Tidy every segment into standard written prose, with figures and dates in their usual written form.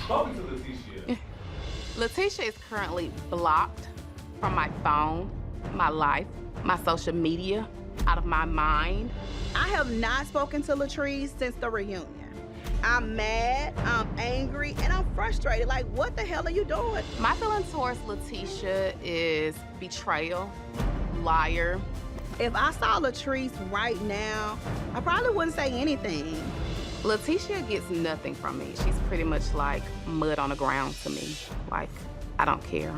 spoken to Lateshia. Lateshia is currently blocked from my phone, my life, my social media, out of my mind. I have not spoken to Latrice since the reunion. I'm mad, I'm angry, and I'm frustrated. Like, what the hell are you doing? My feeling towards Lateshia is betrayal, liar. If I saw Latrice right now, I probably wouldn't say anything. Lateshia gets nothing from me. She's pretty much like mud on the ground to me. Like, I don't care.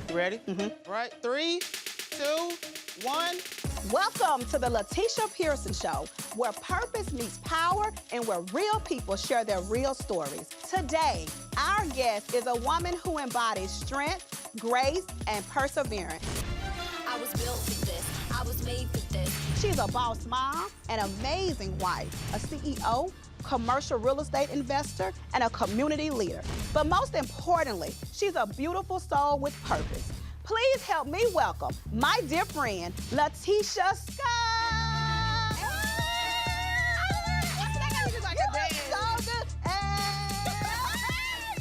You ready? Mm-hmm. Right, 3, 2, 1. Welcome to the Lateshia Pearson Show, where purpose meets power and where real people share their real stories. Today, our guest is a woman who embodies strength, grace, and perseverance. I was built for this. I was made for this. She's a boss mom, an amazing wife, a CEO, commercial real estate investor, and a community leader. But most importantly, she's a beautiful soul with purpose. Please help me welcome my dear friend, Lateshia Scott.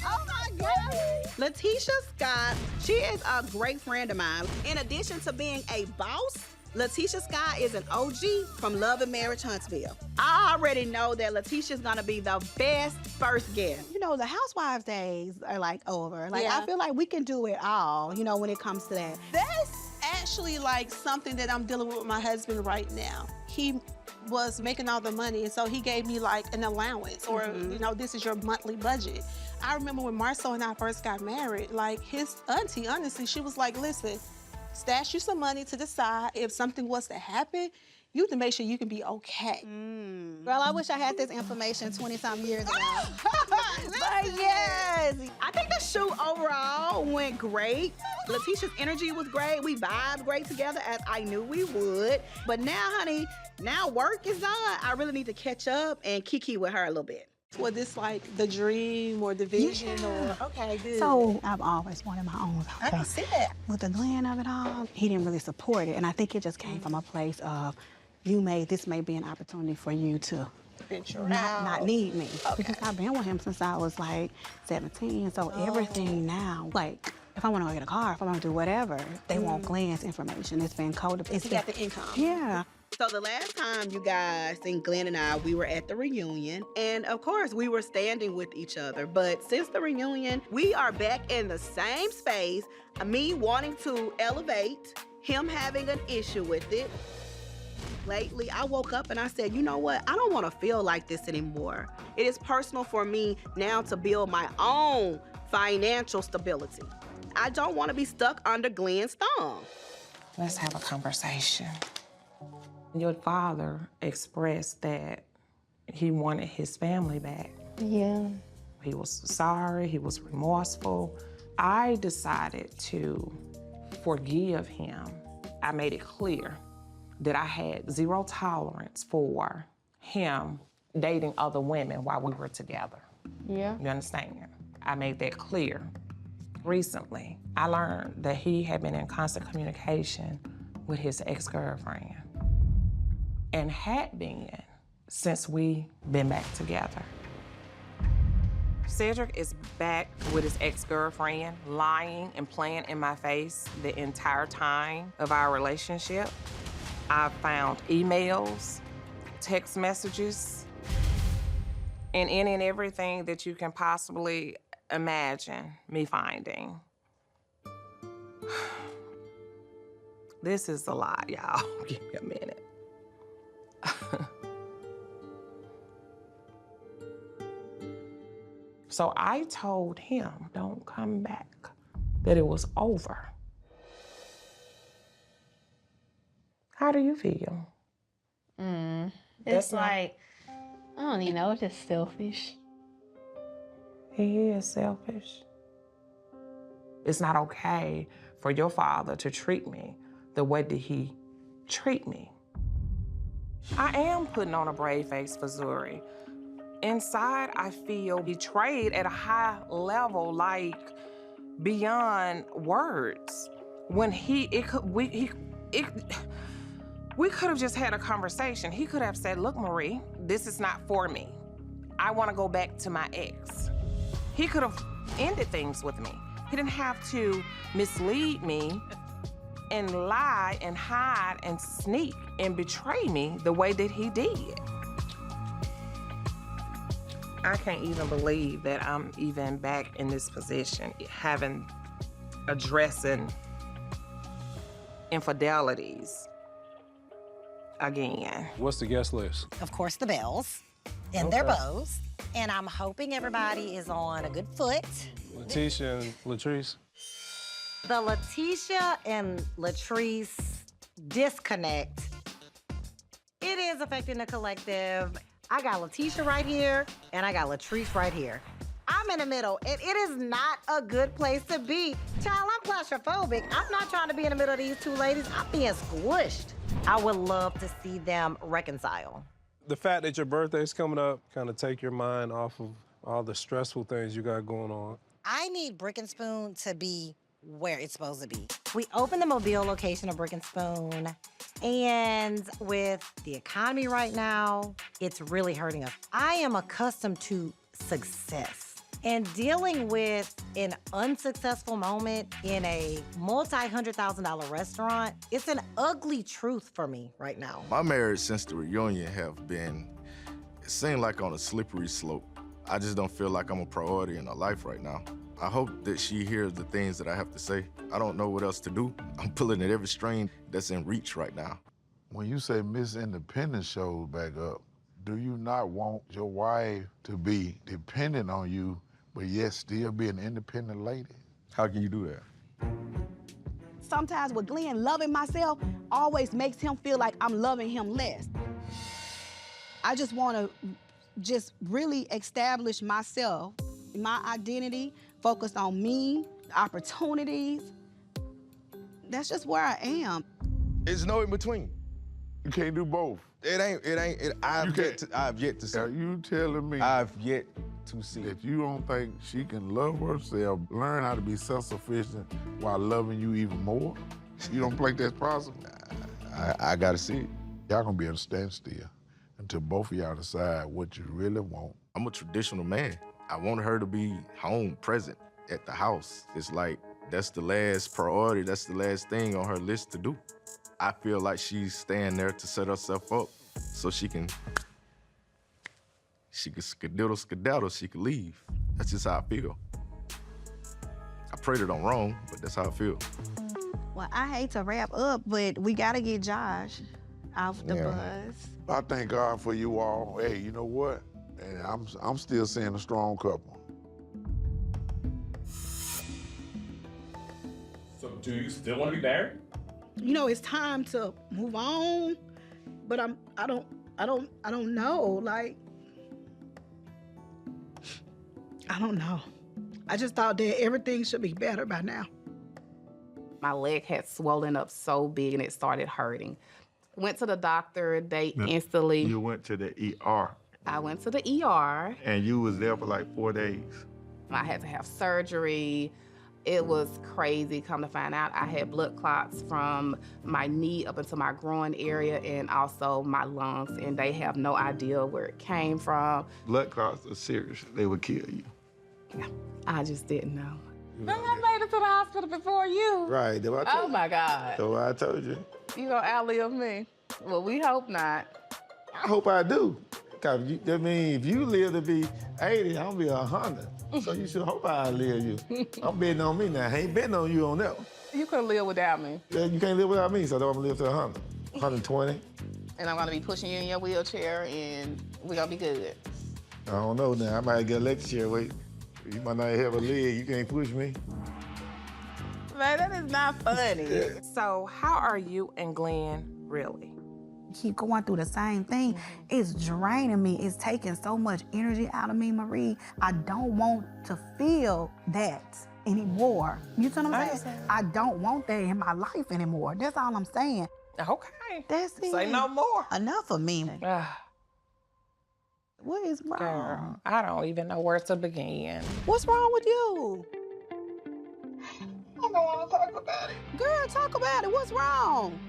Oh my God. Lateshia Scott, she is a great friend of mine. In addition to being a boss, Lateshia Scott is an OG from Love and Marriage Huntsville. I already know that Letitia's gonna be the best first guest. You know, the housewives days are like over. Like, Yeah. I feel like we can do it all, you know, when it comes to that. That's actually like something that I'm dealing with my husband right now. He was making all the money, and so he gave me like an allowance, or you know, this is your monthly budget. I remember when Marcel and I first got married, like his auntie, honestly, she was like, listen, stash you some money to the side. If something was to happen, you have to make sure you can be okay. Girl, I wish I had this information 20-something years ago. But yes, I think the shoot overall went great. Letitia's energy was great. We vibed great together, as I knew we would. But now, honey, now work is done. I really need to catch up and kiki with her a little bit. Was this like the dream or the vision or, okay, good. So I've always wanted my own house. I can see that. With the Glenn of it all, he didn't really support it. And I think it just came from a place of, this may be an opportunity for you to not need me. Because I've been with him since I was like 17. So everything now, like, if I want to go get a car, if I want to do whatever, they want Glenn's information. It's been coded. He got the income. Yeah. So the last time you guys seen Glenn and I, we were at the reunion. And of course, we were standing with each other. But since the reunion, we are back in the same space. Me wanting to elevate, him having an issue with it. Lately, I woke up and I said, you know what? I don't want to feel like this anymore. It is personal for me now to build my own financial stability. I don't want to be stuck under Glenn's thumb. Let's have a conversation. Your father expressed that he wanted his family back. Yeah. He was sorry, he was remorseful. I decided to forgive him. I made it clear that I had zero tolerance for him dating other women while we were together. Yeah. You understand? I made that clear. Recently, I learned that he had been in constant communication with his ex-girlfriend and had been since we been back together. Cedric is back with his ex-girlfriend, lying and playing in my face the entire time of our relationship. I found emails, text messages, and any and everything that you can possibly imagine me finding. This is a lot, y'all. Give me a minute. So I told him, don't come back, that it was over. How do you feel? It's like, I don't even know, it's just selfish. He is selfish. It's not okay for your father to treat me the way that he treat me. I am putting on a brave face for Zuri. Inside, I feel betrayed at a high level, like beyond words. When We could have just had a conversation. He could have said, look, Marie, this is not for me. I want to go back to my ex. He could have ended things with me. He didn't have to mislead me and lie and hide and sneak and betray me the way that he did. I can't even believe that I'm even back in this position, addressing infidelities again. What's the guest list? Of course, the Bells and their bows. And I'm hoping everybody is on a good foot. Lateshia and Latrice. The Lateshia and Latrice disconnect, it is affecting the collective. I got Lateshia right here, and I got Latrice right here. I'm in the middle, and it is not a good place to be. Child, I'm claustrophobic. I'm not trying to be in the middle of these two ladies. I'm being squished. I would love to see them reconcile. The fact that your birthday's coming up kind of take your mind off of all the stressful things you got going on. I need Brick and Spoon to be where it's supposed to be. We opened the Mobile location of Brick and Spoon, and with the economy right now, it's really hurting us. I am accustomed to success. And dealing with an unsuccessful moment in a multi-$100,000 restaurant, it's an ugly truth for me right now. My marriage since the reunion have been, it seemed like on a slippery slope. I just don't feel like I'm a priority in her life right now. I hope that she hears the things that I have to say. I don't know what else to do. I'm pulling at every string that's in reach right now. When you say Miss Independent shows back up, do you not want your wife to be dependent on you, but yet still be an independent lady? How can you do that? Sometimes with Glenn, loving myself always makes him feel like I'm loving him less. I just want to just really establish myself, my identity, focus on me, opportunities. That's just where I am. There's no in between. You can't do both. I've yet to see. Are you telling me I've yet to see that you don't think she can love herself, learn how to be self-sufficient while loving you even more? You don't think that's possible? I gotta see it. Y'all gonna be at a standstill until both of y'all decide what you really want. I'm a traditional man. I want her to be home, present at the house. It's like, that's the last priority, that's the last thing on her list to do. I feel like she's staying there to set herself up so she can skedaddle, she can leave. That's just how I feel. I pray that I'm wrong, but that's how I feel. Well, I hate to wrap up, but we gotta get Josh off the bus. I thank God for you all. Hey, you know what? And I'm still seeing a strong couple. So do you still want to be married? You know, it's time to move on, but I don't know. Like, I don't know. I just thought that everything should be better by now. My leg had swollen up so big and it started hurting. Went to the doctor, they instantly... You went to the ER. I went to the ER. And you was there for like 4 days. I had to have surgery. It was crazy. Come to find out, I had blood clots from my knee up into my groin area and also my lungs, and they have no idea where it came from. Blood clots are serious. They would kill you. Yeah, I just didn't know. I made it to the hospital before you. Right. That's what I told Oh, my God. That's what I told you. You gonna outlive me? Well, we hope not. I hope I do. Cause that means if you live to be 80, I'm gonna be 100. So you should hope I outlive you. I'm betting on me now. I ain't betting on you on that one. You couldn't live without me. Yeah, you can't live without me, so I'm gonna live to 100. 120. And I'm gonna be pushing you in your wheelchair, and we're gonna be good. I don't know now. I might get a lecture chair. Wait, you might not have a leg. You can't push me. Man, that is not funny. Yeah. So how are you and Glenn really? Keep going through the same thing. It's draining me. It's taking so much energy out of me, Marie. I don't want to feel that anymore. You see what I'm saying? I don't want that in my life anymore. That's all I'm saying. Okay. That's it. Say no more. Enough of me. What is wrong? Girl, I don't even know where to begin. What's wrong with you? I don't want to talk about it. Girl, talk about it. What's wrong?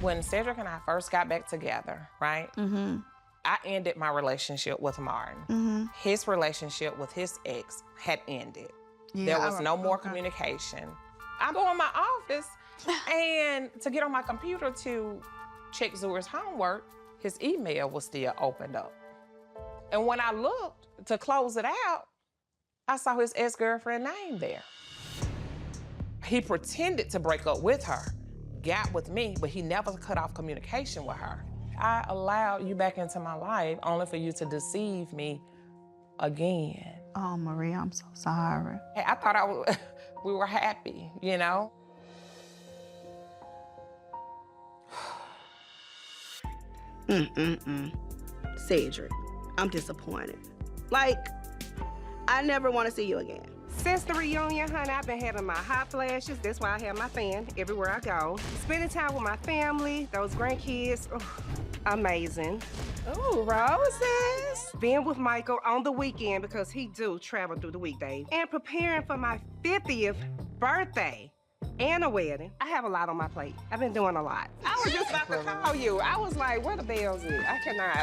When Cedric and I first got back together, right? Mm-hmm. I ended my relationship with Martin. Mm-hmm. His relationship with his ex had ended. Yeah, There was no more communication. I go in my office and to get on my computer to check Zura's homework, his email was still opened up. And when I looked to close it out, I saw his ex-girlfriend name there. He pretended to break up with her, got with me, but he never cut off communication with her. I allowed you back into my life only for you to deceive me again. Oh, Marie, I'm so sorry. Hey, I thought we were happy, you know? Cedric, I'm disappointed. Like, I never want to see you again. Since the reunion, honey, I've been having my hot flashes. That's why I have my fan everywhere I go. Spending time with my family, those grandkids, amazing. Ooh, roses. Being with Michael on the weekend because he do travel through the weekdays. And preparing for my 50th birthday and a wedding. I have a lot on my plate. I've been doing a lot. I was just about to call you. I was like, where the bells at? I cannot.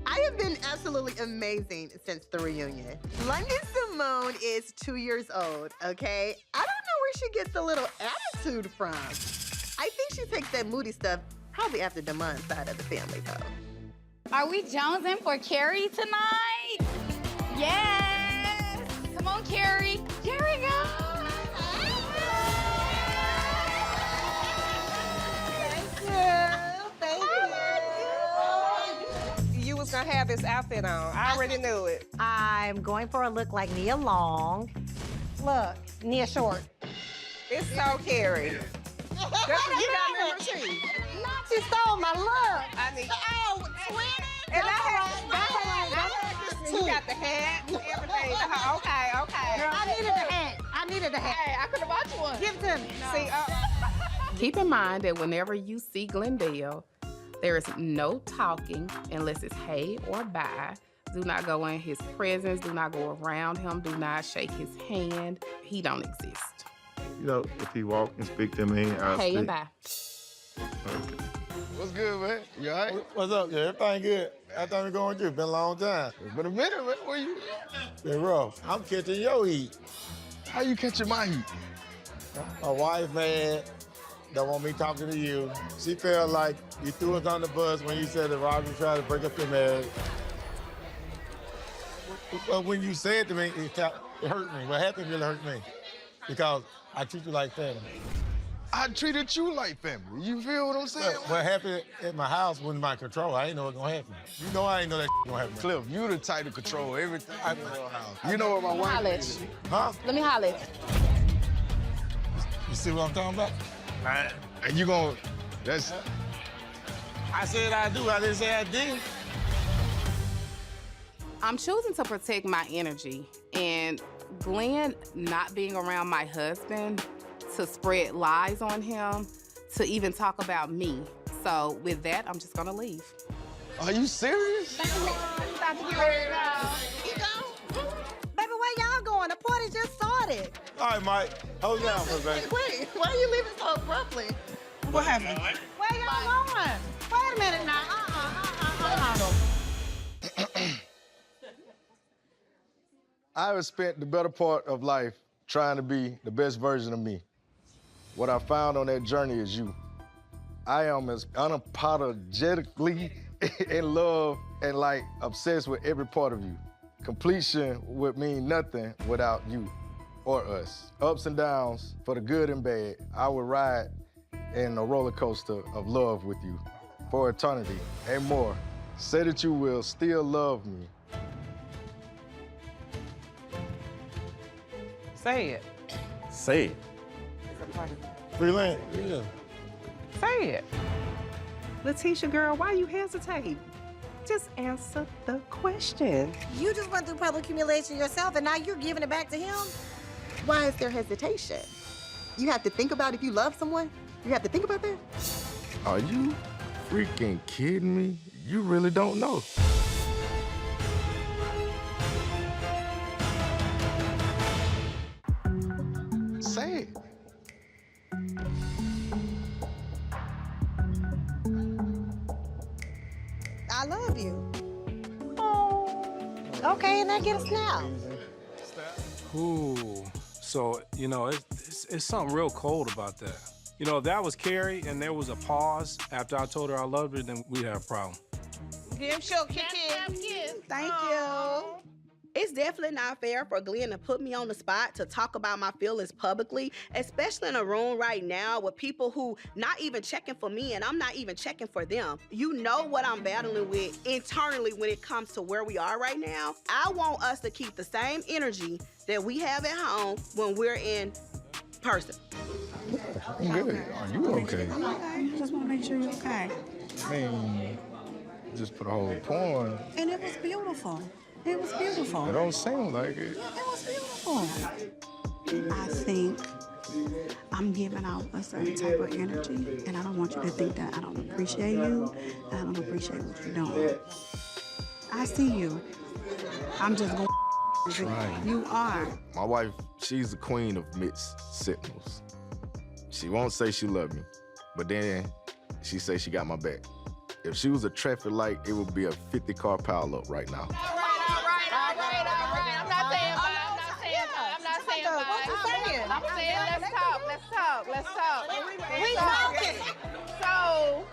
I have been absolutely amazing since the reunion. London Simone is 2 years old, okay? I don't know where she gets the little attitude from. I think she takes that moody stuff probably after Damon's side of the family, though. Are we jonesing for Kerri tonight? Yes! Come on, Kerri. Kerri, go! You was gonna have this outfit on. I already knew it. I'm going for a look like Nia Long. Look, Nia Short. It's so Kerri. That's what you got number two. Not you stole my look. I need. Oh, 20? And I had this too. You got the hat and everything. Okay. Girl, I needed a hat. Hey, I could have bought you one. Give it to me. See, Keep in mind that whenever you see Glendale, there is no talking unless it's hey or bye. Do not go in his presence. Do not go around him. Do not shake his hand. He don't exist. You know, if he walk and speak to me, I'll Hey speak. and bye. Okay. What's good, man? You all right? What's up? Yeah, everything good. Everything going with you? Been a long time. It's been a minute, man. Where you? Been rough. I'm catching your heat. How you catching my heat? My wife, man, don't want me talking to you. She felt like you threw us on the bus when you said that Robbie tried to break up your marriage. But when you said it to me, it hurt me. What happened really hurt me because I treat you like family. I treated you like family. You feel what I'm saying? What happened at my house wasn't my control. I didn't know it was gonna happen. You know I didn't know that gonna happen. Cliff, you the type to control everything in your house. You know what my wife is? Huh? Let me holler. You see what I'm talking about? And you gonna, that's... I said I do, I didn't say I did. I'm choosing to protect my energy, and Glenn not being around my husband to spread lies on him, to even talk about me. So with that, I'm just gonna leave. Are you serious? Baby, where y'all going? The party just started. All right, Mike, hold down for a second. Wait, why are you leaving so abruptly? What happened? Where y'all going? Wait a minute now. I have spent the better part of life trying to be the best version of me. What I found on that journey is you. I am as unapologetically in love and like obsessed with every part of you. Completion would mean nothing without you or us. Ups and downs, for the good and bad, I would ride in a roller coaster of love with you for eternity and more. Say that you will still love me. Say it. Say it. Freelance, yeah. Say it. Lateshia, girl, why you hesitate? Just answer the question. You just went through public humiliation yourself, and now you're giving it back to him? Why is there hesitation? You have to think about if you love someone? You have to think about that? Are you freaking kidding me? You really don't know. Say it. I love you. Okay, and then get a snap. Ooh, so, you know, it's something real cold about that. You know, if that was Kerri and there was a pause after I told her I loved her, then we'd have a problem. Give him show kiss. Thank you. It's definitely not fair for Glenn to put me on the spot to talk about my feelings publicly, especially in a room right now with people who not even checking for me and I'm not even checking for them. You know what I'm battling with internally when it comes to where we are right now. I want us to keep the same energy that we have at home when we're in person. I'm good. Are you okay? I'm okay. Just want to make sure you're okay. I mean, just put a whole porn. And it was beautiful. It was beautiful. It don't seem like it. It was beautiful. I think I'm giving out a certain type of energy, and I don't want you to think that I don't appreciate you, and I don't appreciate what you're doing. I see you. I'm just going. Trying. You are. My wife, she's the queen of mixed signals. She won't say she loved me, but then she say she got my back. If she was a traffic light, it would be a 50-car pileup right now. I'm saying let's talk. We talking. So,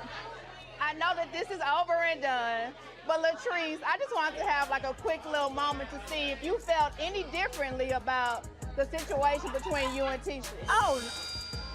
I know that this is over and done, but Latrice, I just wanted to have like a quick little moment to see if you felt any differently about the situation between you and Tisha. Oh,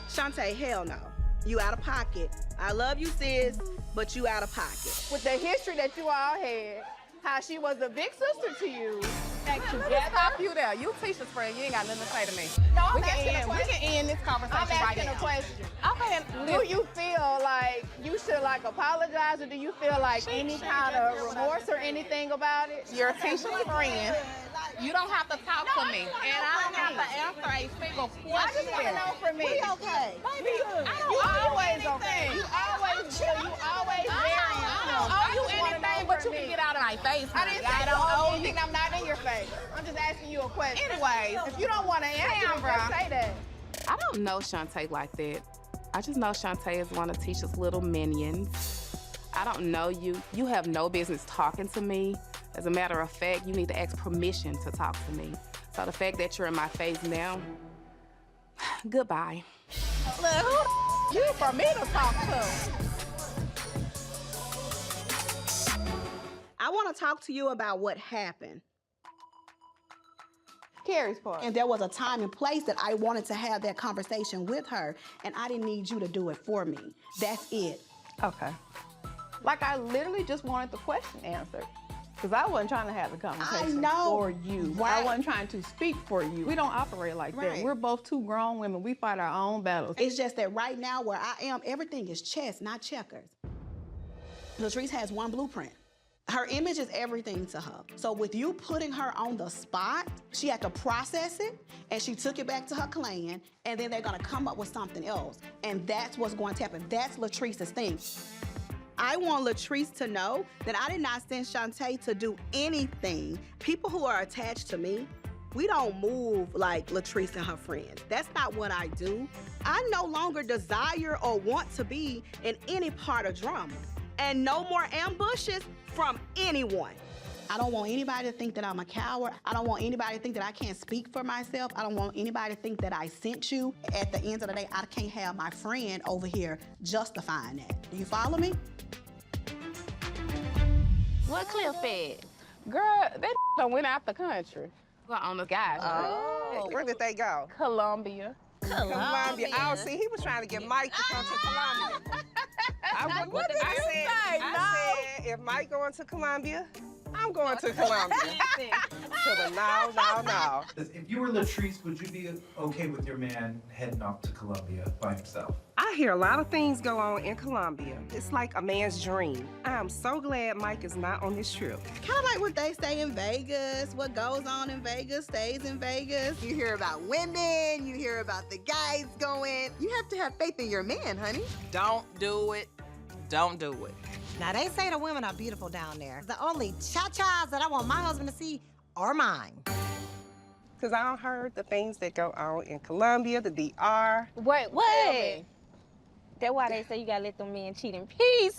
Shante, hell no. You out of pocket. I love you, sis, but you out of pocket. With the history that you all had, how she was a big sister to you. Let's stop you there. You Tisha's friend. You ain't got nothing to say to me. No, I'm we asking a can question. end this conversation I'm right asking now. a question. Okay, Do you feel like you should like apologize, or do you feel like any kind of remorse or anything about it? You're Tisha's friend. You don't have to talk to me, and I don't have to answer a single question. I just want to know from me. We okay. Baby, you always okay. You always very. I don't owe you anything, but you can get out of my face. I didn't say I don't owe anything. I'm not in your face. I'm just asking you a question. Anyways, if you don't want to answer, just say that. I don't know Shante like that. I just know Shante is one of Tisha's little minions. I don't know you. You have no business talking to me. As a matter of fact, you need to ask permission to talk to me. So the fact that you're in my face now, goodbye. Look, who you for me to talk to? I want to talk to you about what happened. Kerri's part. And there was a time and place that I wanted to have that conversation with her, and I didn't need you to do it for me. That's it. Okay. Like I literally just wanted the question answered. Because I wasn't trying to have the conversation for you. Right. I wasn't trying to speak for you. We don't operate like that. Right. We're both two grown women. We fight our own battles. It's just that right now where I am, everything is chess, not checkers. Latrice has one blueprint. Her image is everything to her. So with you putting her on the spot, she had to process it, and she took it back to her clan, and then they're gonna come up with something else. And that's what's going to happen. That's Latrice's thing. I want Latrice to know that I did not send Shante to do anything. People who are attached to me, we don't move like Latrice and her friends. That's not what I do. I no longer desire or want to be in any part of drama. And no more ambushes from anyone. I don't want anybody to think that I'm a coward. I don't want anybody to think that I can't speak for myself. I don't want anybody to think that I sent you. At the end of the day, I can't have my friend over here justifying that. Do you follow me? What Cliff at? Girl, that done went out the country. Well, on the guys. Oh. Where did they go? Columbia. Columbia. Oh, see, he was trying to get Mike to come to Columbia. What did you say? I said, if Mike going to Columbia, I'm going to Columbia. To the no. If you were Latrice, would you be okay with your man heading off to Columbia by himself? I hear a lot of things go on in Columbia. It's like a man's dream. I'm so glad Mike is not on this trip. Kind of like what they say in Vegas. What goes on in Vegas stays in Vegas. You hear about women, you hear about the guys going. You have to have faith in your man, honey. Don't do it. Don't do it. Now, they say the women are beautiful down there. The only cha-chas that I want my husband to see are mine. Because I heard the things that go on in Colombia, the DR. Wait. That's why they say you gotta let them men cheat in peace.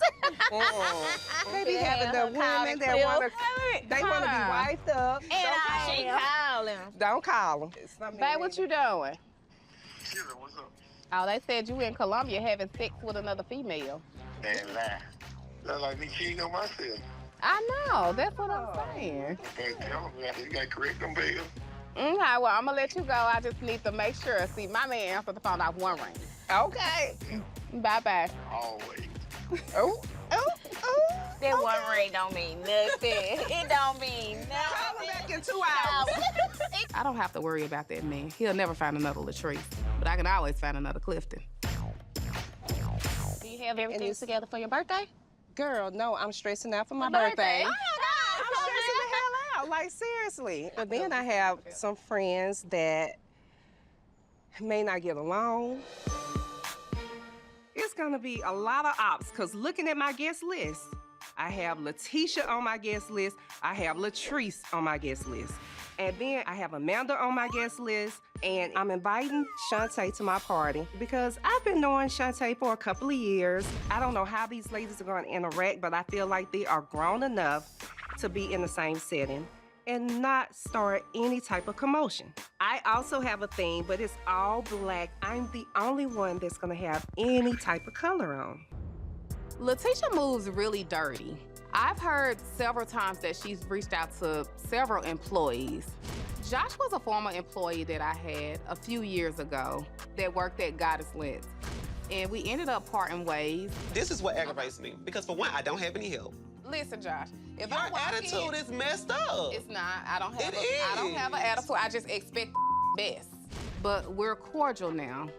They be having the women that want to be wifed up. And she call him. Don't call them. Babe, what you doing? What's up? Oh, they said you in Colombia having sex with another female. Damn lie. That's like me cheating on myself. I know. That's what I'm saying. Hey, tell me, you got to correct them, baby. Okay, well, I'm going to let you go. I just need to make sure. See, my man answered the phone off one ring. Okay. Bye-bye. Always. Oh. That one ring don't mean nothing. It don't mean nothing. Call him back in 2 hours. I don't have to worry about that man. He'll never find another Latrice. But I can always find another Clifton. Do you have everything together for your birthday? Girl, no, I'm stressing out for my birthday. Oh, my God. I'm stressing the hell out, like seriously. But then I have some friends that may not get along. It's gonna be a lot of ops, because looking at my guest list, I have Lateshia on my guest list, I have Latrice on my guest list, and then I have Amanda on my guest list, and I'm inviting Shante to my party because I've been knowing Shante for a couple of years. I don't know how these ladies are gonna interact, but I feel like they are grown enough to be in the same setting and not start any type of commotion. I also have a theme, but it's all black. I'm the only one that's gonna have any type of color on. Lateshia moves really dirty. I've heard several times that she's reached out to several employees. Josh was a former employee that I had a few years ago that worked at Goddess Lens. And we ended up parting ways. This is what aggravates me, because for one, I don't have any help. Listen, Josh, if Your attitude is messed up. It's not. I don't have I don't have an attitude. I just expect best. But we're cordial now.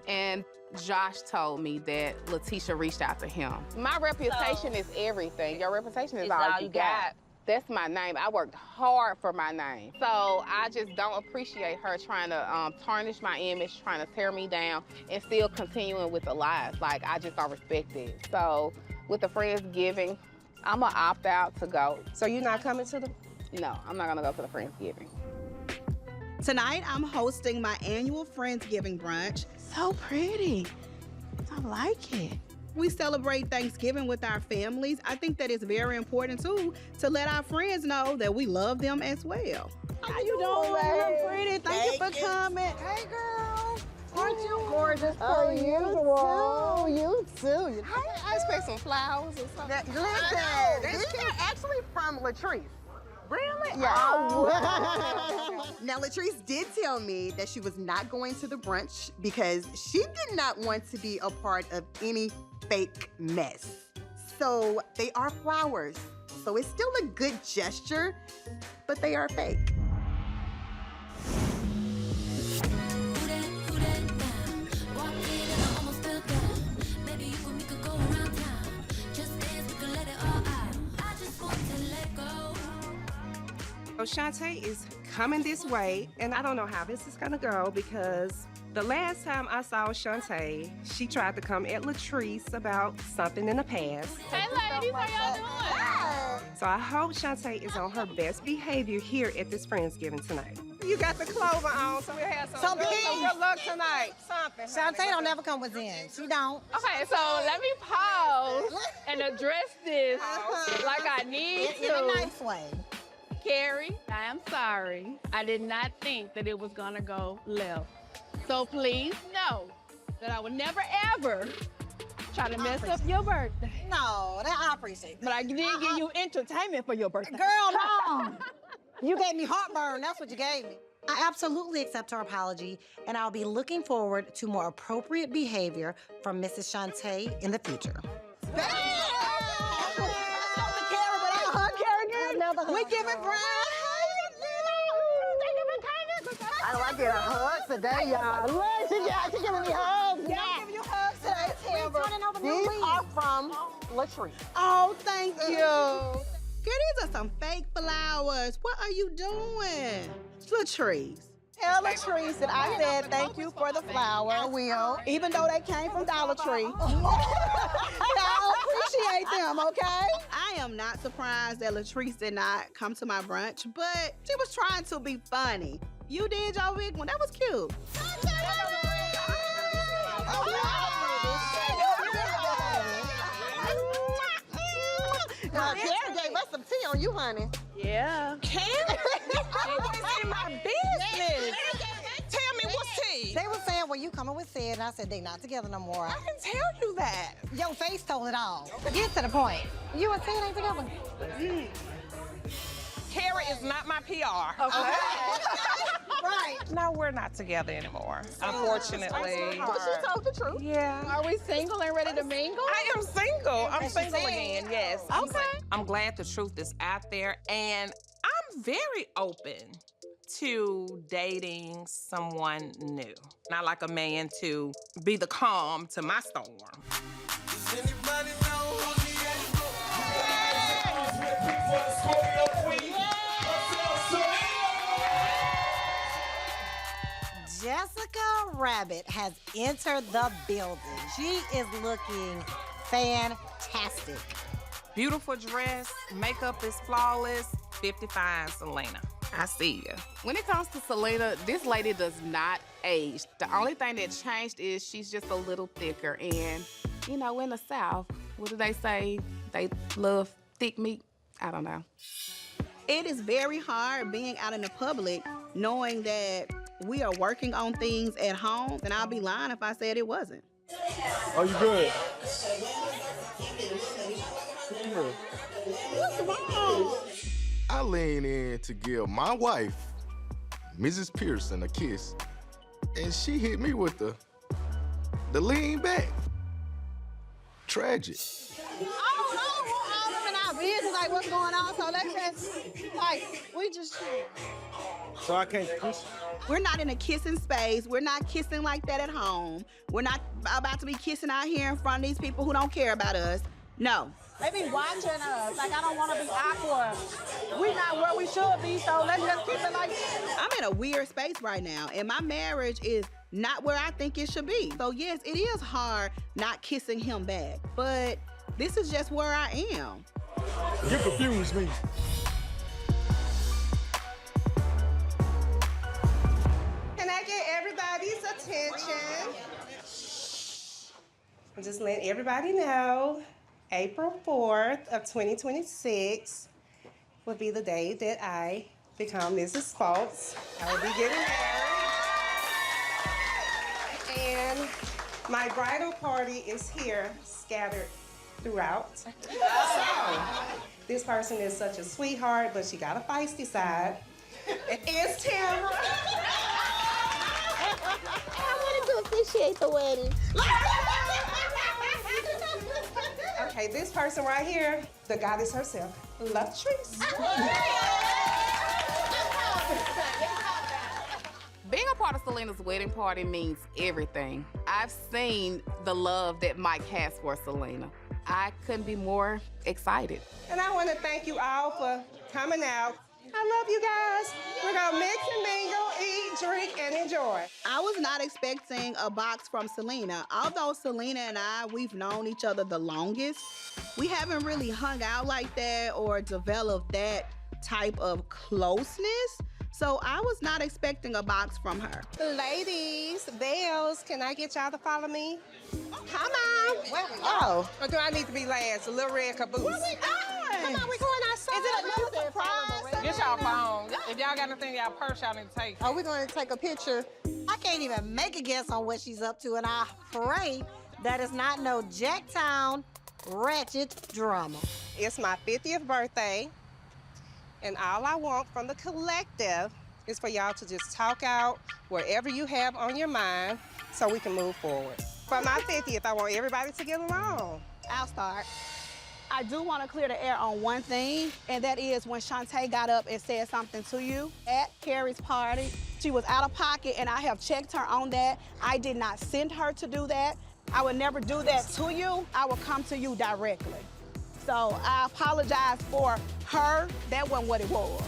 And Josh told me that Lateshia reached out to him. My reputation is everything. Your reputation is all you got. That's my name. I worked hard for my name. So I just don't appreciate her trying to tarnish my image, trying to tear me down, and still continuing with the lies. Like, I just don't respect it. So with the Friendsgiving, I'm gonna opt out to go. So you're not coming to the? No, I'm not gonna go to the Friendsgiving. Tonight, I'm hosting my annual Friendsgiving brunch. So pretty. I like it. We celebrate Thanksgiving with our families. I think that it's very important, too, to let our friends know that we love them as well. How you doing? You're pretty. Thank you for coming. Hey, girl. Aren't you gorgeous per usual? You too. I expect some flowers or something. Listen, these are actually from Latrice. Really? Yeah. Oh. Now, Latrice did tell me that she was not going to the brunch because she did not want to be a part of any fake mess. So they are flowers. So it's still a good gesture, but they are fake. So Shante is coming this way, and I don't know how this is gonna go because the last time I saw Shante, she tried to come at Latrice about something in the past. Hey ladies, how y'all doing? So I hope Shante is on her best behavior here at this Friendsgiving tonight. You got the clover on, so we'll have some good luck tonight. Something. Shante don't never come within. She don't. Okay, so let me pause and address this like I need It's to. in a nice way. Kerri, I am sorry. I did not think that it was gonna go left. So please know that I would never ever try to mess up your birthday. No, that I appreciate. But I did give you entertainment for your birthday. Girl, no. You gave me heartburn. That's what you gave me. I absolutely accept her apology, and I'll be looking forward to more appropriate behavior from Mrs. Shante in the future. We give it Brian. I get a hug today, y'all. Look, she giving me hugs. Yeah, give you hugs today, Timber. These are from Latrice. Oh, thank you. Girl, these are some fake flowers. What are you doing? Latrice. Tell Latrice that I said thank you for the flowers. I will. Even though they came from Dollar Tree. I appreciate them, okay? I am not surprised that Latrice did not come to my brunch, but she was trying to be funny. You did your big one. That was cute. Kerri gave us some tea on you, honey. Yeah. Kerri, always in my business. Tell me what's tea. They were saying, well, you coming with Sid, and I said, they not together no more. I didn't tell you that. Your face told it all. Get to the point. You and Sid ain't together. Kerri is not my PR. Okay. Right. No, we're not together anymore, unfortunately. But she told the truth. Yeah. Are we single and ready to mingle? I am single. I'm single again, yes. Okay. I'm glad the truth is out there, and I'm very open to dating someone new. Not like a man to be the calm to my storm. Does anybody know who the Jessica Rabbit has entered the building. She is looking fantastic. Beautiful dress, makeup is flawless. 55 Selena. I see you. When it comes to Selena, this lady does not age. The only thing that changed is she's just a little thicker. And, you know, in the South, what do they say? They love thick meat? I don't know. It is very hard being out in the public knowing that we are working on things at home, and I'll be lying if I said it wasn't. Are you good? What's wrong? I lean in to give my wife, Mrs. Pearson, a kiss, and she hit me with the lean back. Tragic. I don't know all of them in our business, like what's going on. So let's just, like, we just chill. So I can't kiss We're not in a kissing space. We're not kissing like that at home. We're not about to be kissing out here in front of these people who don't care about us. No. They be watching us. Like, I don't want to be awkward. We not where we should be, so let's just keep it like this. I'm in a weird space right now, and my marriage is not where I think it should be. So yes, it is hard not kissing him back, but this is just where I am. You confuse me. Can I get everybody's attention? I'm just letting everybody know, April 4th of 2026 will be the day that I become Mrs. Fultz. I will be getting married. And my bridal party is here, scattered throughout. So, this person is such a sweetheart, but she got a feisty side. It's Tamara. I wanted to officiate the wedding. Okay, this person right here, the goddess herself, Latrice. Being a part of Selena's wedding party means everything. I've seen the love that Mike has for Selena. I couldn't be more excited. And I want to thank you all for coming out. I love you guys. We're gonna mix and mingle, eat, drink, and enjoy. I was not expecting a box from Selena. Although Selena and we've known each other the longest, we haven't really hung out like that or developed that type of closeness. So I was not expecting a box from her. Ladies, bells, can I get y'all to follow me? Come on. Where we Oh, or do I need to be last? A little red caboose. Where we going? Come on, we going outside. Is it another surprise? Get y'all phone. If y'all got anything in y'all purse, y'all need to take. Are we going to take a picture? I can't even make a guess on what she's up to, and I pray that it's not no Jacktown ratchet drama. It's my 50th birthday, and all I want from the collective is for y'all to just talk out wherever you have on your mind so we can move forward. For my 50th, I want everybody to get along. I'll start. I do want to clear the air on one thing, and that is when Shante got up and said something to you at Kerri's party. She was out of pocket, and I have checked her on that. I did not send her to do that. I would never do that to you. I will come to you directly. So I apologize for her. That wasn't what it was.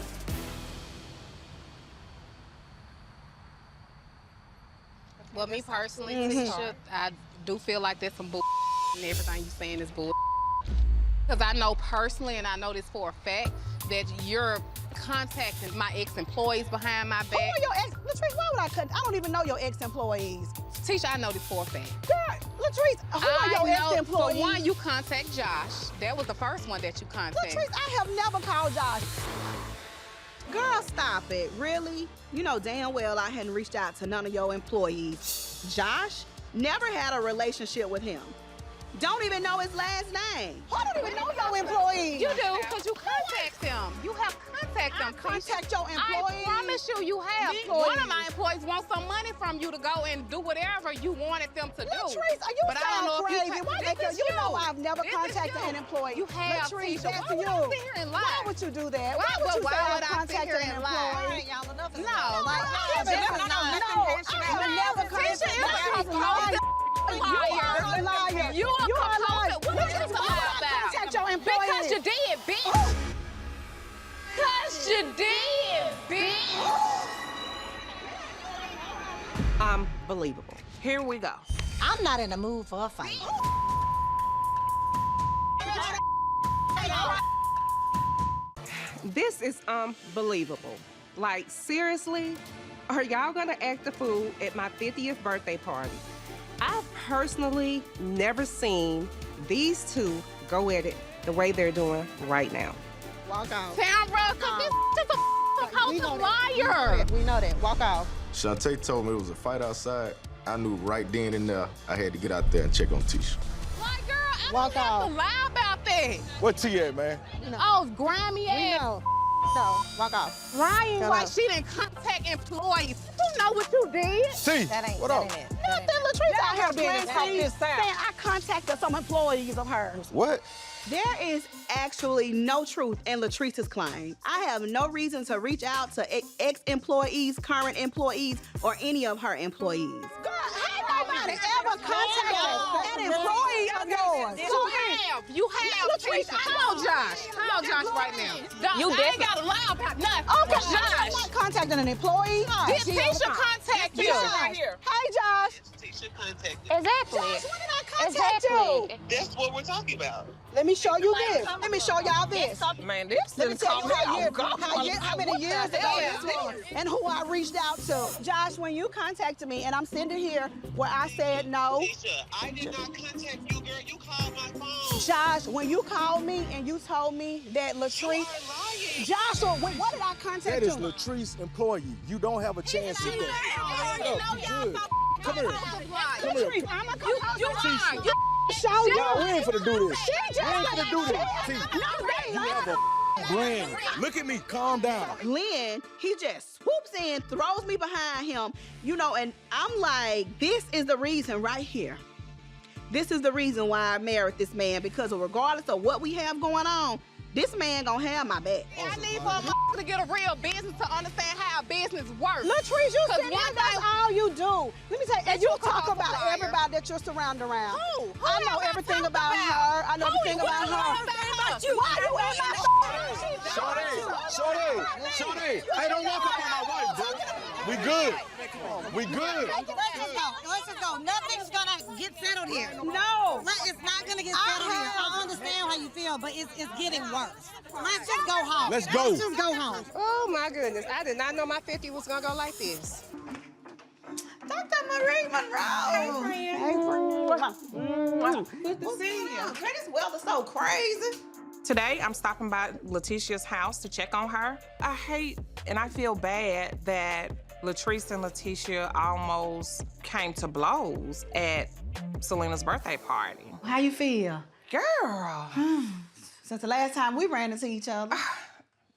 Well, me personally, Tisha, I do feel like there's some bull and everything you're saying is bull. Because I know personally, and I know this for a fact, that you're contacting my ex-employees behind my back. Who are your ex? Latrice, why would I cut? I don't even know your ex-employees. Tisha, I know this for a fact. Girl, Latrice, Latrice, who are your ex-employees? For one, you contact Josh. That was the first one that you contacted. Latrice, I have never called Josh. Girl, stop it. Really? You know damn well I hadn't reached out to none of your employees. Josh never had a relationship with him. Don't even know his last name. I don't even know your employees. You do, because you contact them. You have contact them. Contact your employees. I promise you have. One of my employees wants some money from you to go and do whatever you wanted them to do. Latrice, are you But I don't know crazy? if you... Why you know I've never contacted an employee. You have, Latrice, Tisha. that's Why would you. I sit here and lie? Why would you do that? Why would you would say I I've sit contacted here an and lie? employee? Y'all enough is No. I have never contacted Tisha is a liar. You are a liar. You are a liar. What are you Latrice, talking why about? contact your employees? Because you did, bitch. Because you did, bitch. Unbelievable. Here we go. I'm not in the mood for a fight. This is unbelievable. Like, seriously? Are y'all gonna act the fool at my 50th birthday party? I've personally never seen these two go at it the way they're doing right now. Walk off. Tamra, because this is a fucking liar. We know that. Walk off. Shante told me it was a fight outside. I knew right then and there I had to get out there and check on Tisha. Like, girl, I Walk don't have off. to lie about that. What T at, man? Oh, grimy We ass. know. No, walk off. Lying Shut like up. she didn't contact employees. You know what you did. T, That ain't what that up? ain't it. Nothing, Latrice. I have been Let's talk this out. saying I contacted some employees of hers. What? There is actually no truth in Latrice's claim. I have no reason to reach out to ex-employees, current employees, or any of her employees. Girl, ain't nobody ever contacted an employee of yours. You have. Latrice, Tisha. Call Josh. Call Josh right now. You ain't got to lie about nothing. Okay, Josh. I'm not contacting an employee. Did Tisha contact you? Josh. Hey, Josh. Tisha contacted. Exactly. Josh, when did I contact you? That's what we're talking about. Let me show you this. Let me show y'all this. Man, this Let me didn't tell call you me out. how many years ago this was and who I reached out to. Josh, when you contacted me, and I'm sitting here where I said no. Tisha, I did not contact you, girl. You called my phone. Josh, when you called me and you told me that Latrice, Joshua, what did I contact That you? is Latrice employee. You don't have a chance at that. No, you good. Come here. Come here. I'm a Tisha. show you. Nah, we ain't finna do this. She We just ain't finna do this. T, you have a brand. Look at me. Calm down. Glenn, he just swoops in, throws me behind him, and I'm like, this is the reason right here. This is the reason why I married this man, because regardless of what we have going on, this man gonna have my back. I need for a to get a real business to understand how a business works. Latrice, you Cause said that's all you do. Let me tell you, and you talk about liar. everybody that you're surrounded around. Who? I know everything about her. I know everything about her. Why you in my Shorty. Hey, don't walk up on my wife, bro. We good. We good. Let's just go. Nothing's gonna get settled here. No. It's not gonna get settled here. I understand how you feel, but it's getting worse. Let's just go home. Let's go. Let's just go home. Oh my goodness, I did not know my 50 was gonna go like this. Dr. Marie Monroe. Hey, friend. Good to see you. Girl, this weather's so crazy. Today, I'm stopping by Latishia's house to check on her. I hate and I feel bad that Latrice and Lateshia almost came to blows at Selena's birthday party. How you feel? Girl. Since the last time we ran into each other.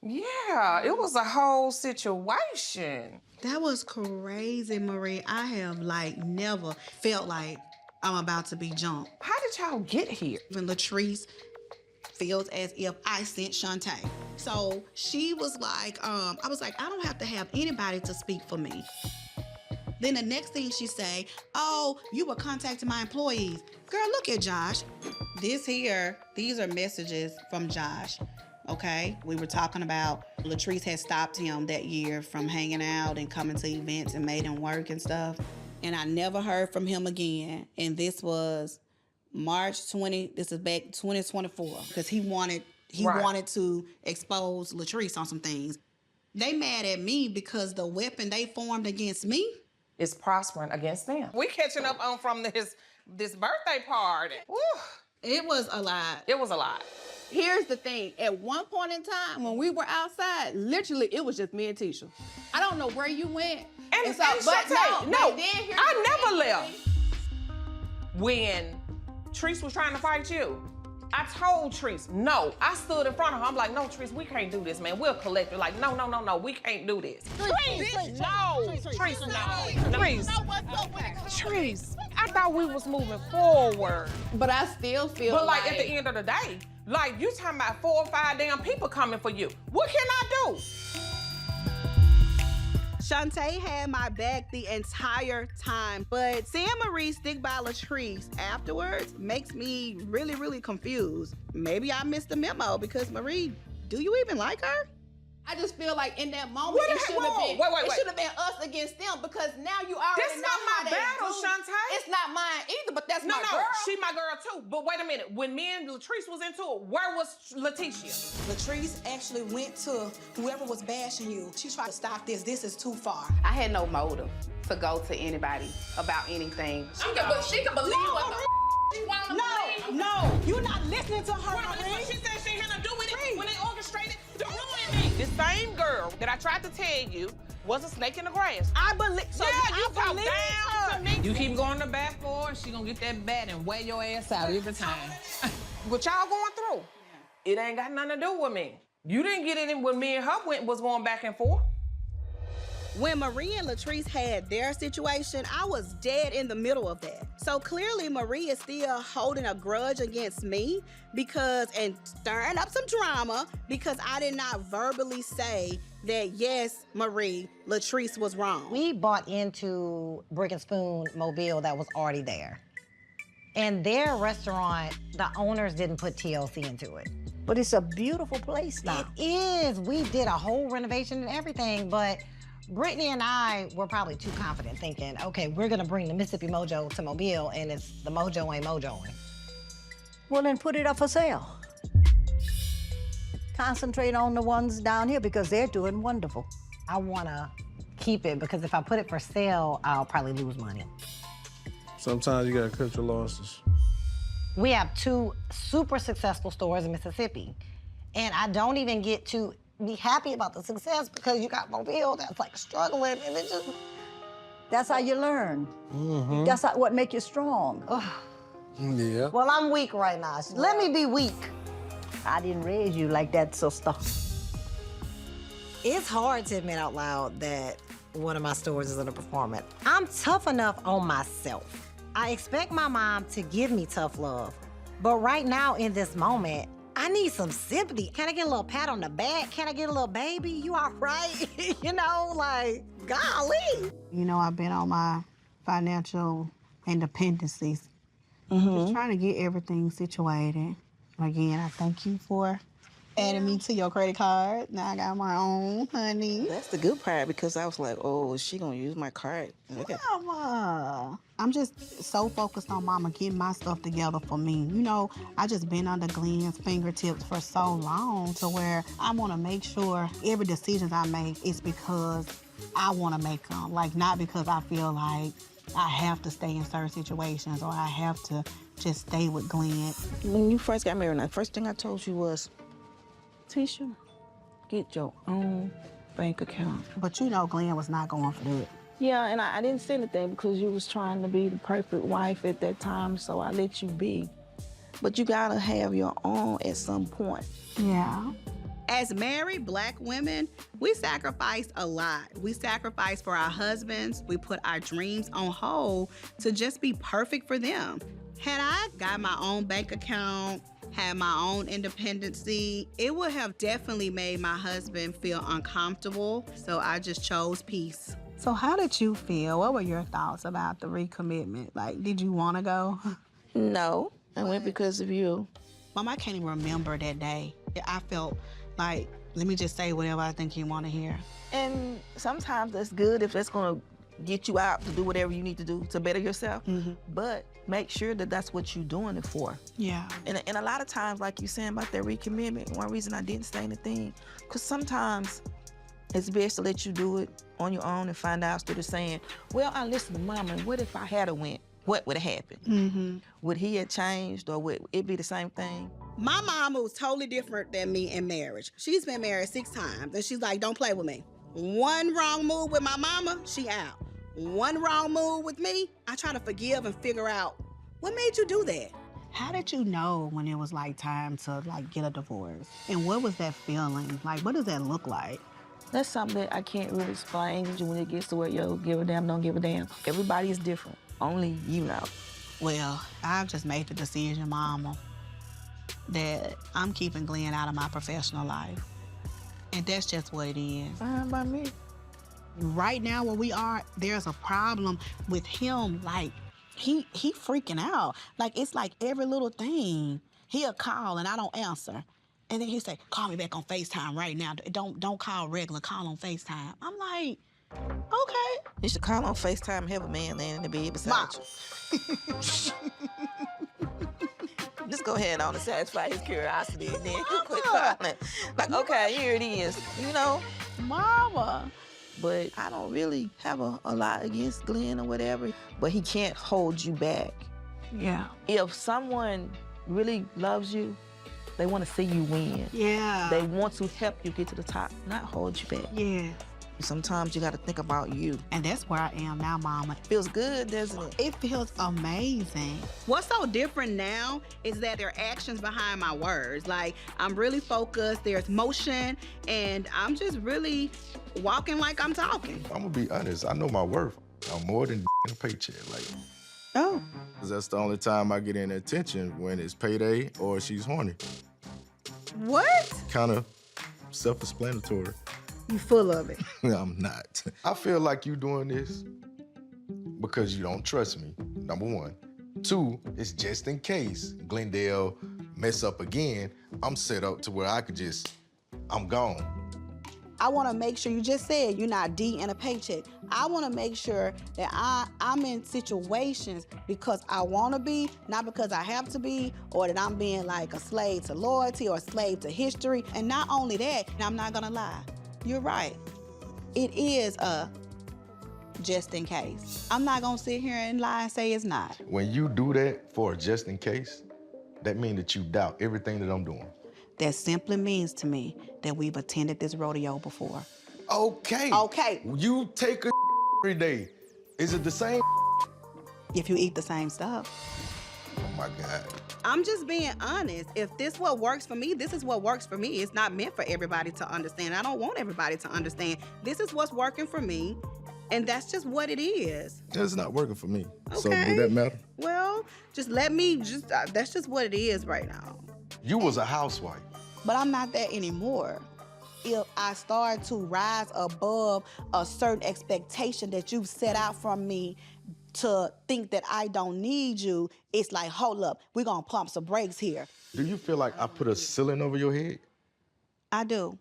Yeah, it was a whole situation. That was crazy, Marie. I have never felt like I'm about to be jumped. How did y'all get here? Even Latrice feels as if I sent Shante. So she was like, I was like, I don't have to have anybody to speak for me. Then the next thing she say, oh, you were contacting my employees. Girl, look at Josh. These are messages from Josh. Okay, we were talking about Latrice had stopped him that year from hanging out and coming to events and made him work and stuff. And I never heard from him again. And this was March 20, this is back 2024, because he wanted to expose Latrice on some things. They mad at me because the weapon they formed against me is prospering against them. We catching up on from his this birthday party. Woo. It was a lot. It was a lot. Here's the thing. At one point in time, when we were outside, literally, it was just me and Tisha. I don't know where you went. And so, and but Shante, no, no, then here's I the never thing. left. When Treese was trying to fight you, I told Treese, no. I stood in front of her. I'm like, no, Treese, we can't do this, man. We'll collect it. Like, no, we can't do this. Treese, no. Treese, no. Treese, I thought we was moving forward. But I still feel But like at the end of the day, like you talking about 4 or 5 damn people coming for you. What can I do? Shante had my back the entire time, but seeing Marie stick by Latrice afterwards makes me really, really confused. Maybe I missed the memo because Marie, do you even like her? I just feel like in that moment, it should have been us against them because now you already That's know not how my they battle, do. Shante. It's not mine either, but that's my girl. She my girl too. But wait a minute. When me and Latrice was into it, where was Lateshia? Latrice actually went to whoever was bashing you. She tried to stop this. This is too far. I had no motive to go to anybody about anything. She can believe what the she wanted to believe. No, you're not listening to her. She said she had to do with it when they orchestrated to ruin me. This same girl that I tried to tell you was a snake in the grass. I believe. So yeah, you talk believe down to me. You keep going to bat for her, she gonna get that bat and wear your ass out every time. What y'all going through? It ain't got nothing to do with me. You didn't get it in when me and her was going back and forth. When Marie and Latrice had their situation, I was dead in the middle of that. So clearly Marie is still holding a grudge against me and stirring up some drama because I did not verbally say that, yes, Marie, Latrice was wrong. We bought into Brick and Spoon Mobile that was already there. And their restaurant, the owners didn't put TLC into it. But it's a beautiful place now. It is. We did a whole renovation and everything, but Brittany and I were probably too confident thinking, okay, we're gonna bring the Mississippi Mojo to Mobile and it's the Mojo ain't Mojoing. Well, then put it up for sale. Concentrate on the ones down here because they're doing wonderful. I wanna keep it because if I put it for sale, I'll probably lose money. Sometimes you gotta cut your losses. We have 2 super successful stores in Mississippi, and I don't even get to be happy about the success because you got Mobile that's like struggling and it just... That's how you learn. Mm-hmm. That's what make you strong. Yeah. Well, I'm weak right now. Let me be weak. I didn't raise you like that, sister. It's hard to admit out loud that one of my stores is underperforming. I'm tough enough on myself. I expect my mom to give me tough love, but right now in this moment, I need some sympathy. Can I get a little pat on the back? Can I get a little baby? You all right? You know, like, golly. You know, I've been on my financial independencies. Just trying to get everything situated. Again, I thank you for adding me to your credit card. Now I got my own, honey. That's the good part because I was like, oh, is she gonna use my card? Okay. Mama. I'm just so focused on Mama getting my stuff together for me. You know, I just been under Glenn's fingertips for so long to where I want to make sure every decision I make is because I want to make them. Like, not because I feel like I have to stay in certain situations or I have to just stay with Glenn. When you first got married, the first thing I told you was, Tisha, get your own bank account. But you know Glenn was not going for that. Yeah, and I didn't say anything because you was trying to be the perfect wife at that time, so I let you be. But you gotta have your own at some point. Yeah. As married Black women, we sacrifice a lot. We sacrifice for our husbands. We put our dreams on hold to just be perfect for them. Had I got my own bank account, had my own independency, it would have definitely made my husband feel uncomfortable. So I just chose peace. So how did you feel? What were your thoughts about the recommitment? Like, did you want to go? No, I went because of you. Mom, I can't even remember that day. I felt like, let me just say whatever I think you want to hear. And sometimes that's good if that's gonna get you out to do whatever you need to do to better yourself. But make sure that that's what you're doing it for. Yeah. And a lot of times, like you saying about that recommitment, one reason I didn't say anything, because sometimes it's best to let you do it on your own and find out instead of saying, well, I listened to Mama, and what if I had a went? what would have happened? Would he have changed or would it be the same thing? My mama was totally different than me in marriage. She's been married 6 times, and she's like, don't play with me. One wrong move with my mama, she out. One wrong move with me, I try to forgive and figure out, what made you do that? How did you know when it was like time to like get a divorce? And what was that feeling? Like, what does that look like? That's something that I can't really explain when it gets to where yo, give a damn, don't give a damn. Everybody is different. Only you know. Well, I've just made the decision, Mama, that I'm keeping Glenn out of my professional life. And that's just what it is. Fine by me. Right now where we are, there's a problem with him, like, he freaking out. Like, it's like every little thing. He'll call and I don't answer. And then he'll say, call me back on FaceTime right now. Don't call regular, call on FaceTime. I'm like, okay. You should call on FaceTime and have a man laying in the bed beside you. Just go ahead on and satisfy his curiosity and then you quit calling. Like, okay, here it is, you know? Mama. But I don't really have a lot against Glenn or whatever, but he can't hold you back. Yeah. If someone really loves you, they want to see you win. Yeah. They want to help you get to the top, not hold you back. Yeah. Sometimes you got to think about you. And that's where I am now, Mama. Feels good, doesn't it? It feels amazing. What's so different now is that there are actions behind my words. Like, I'm really focused, there's motion, and I'm just really walking like I'm talking. I'm gonna be honest, I know my worth. I'm more than a paycheck. Like, oh. That's the only time I get any attention, when it's payday or she's horny. What? Kind of self-explanatory. You full of it. I'm not. I feel like you doing this because you don't trust me, number one. 2, it's just in case Glendale mess up again, I'm set up to where I could I'm gone. I want to make sure, you just said you're not D in a paycheck. I want to make sure that I'm in situations because I want to be, not because I have to be, or that I'm being like a slave to loyalty or a slave to history. And not only that, I'm not going to lie. You're right. It is a just in case. I'm not going to sit here and lie and say it's not. When you do that for a just in case, that means that you doubt everything that I'm doing. That simply means to me that we've attended this rodeo before. Okay. Okay. You take a every day. Is it the same? If you eat the same stuff. Oh my God. I'm just being honest. If this what works for me, this is what works for me. It's not meant for everybody to understand. I don't want everybody to understand. This is what's working for me, and that's just what it is. It's not working for me. Okay. So would that matter? Well, just let me, that's just what it is right now. You was a housewife. But I'm not that anymore. If I start to rise above a certain expectation that you've set out from me to think that I don't need you, it's like, hold up, we're gonna pump some brakes here. Do you feel like I put a ceiling over your head? I do.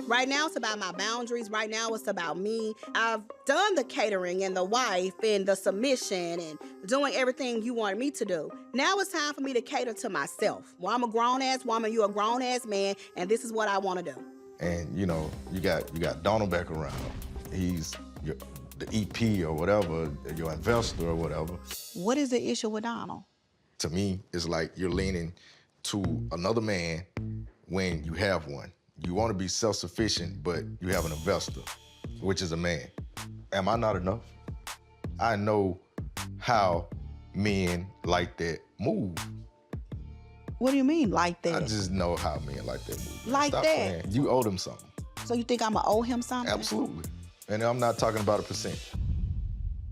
Right now, it's about my boundaries. Right now, it's about me. I've done the catering and the wife and the submission and doing everything you wanted me to do. Now it's time for me to cater to myself. Well, I'm a grown-ass woman, you're a grown-ass man, and this is what I want to do. And, you know, you got Donald back around. He's the EP or whatever, your investor or whatever. What is the issue with Donald? To me, it's like you're leaning to another man when you have one. You want to be self-sufficient, but you have an investor, which is a man. Am I not enough? I know how men like that move. What do you mean, like that? I just know how men like that move. Like Stop that? playing. You owe them something. So you think I'ma owe him something? Absolutely. And I'm not talking about a percent.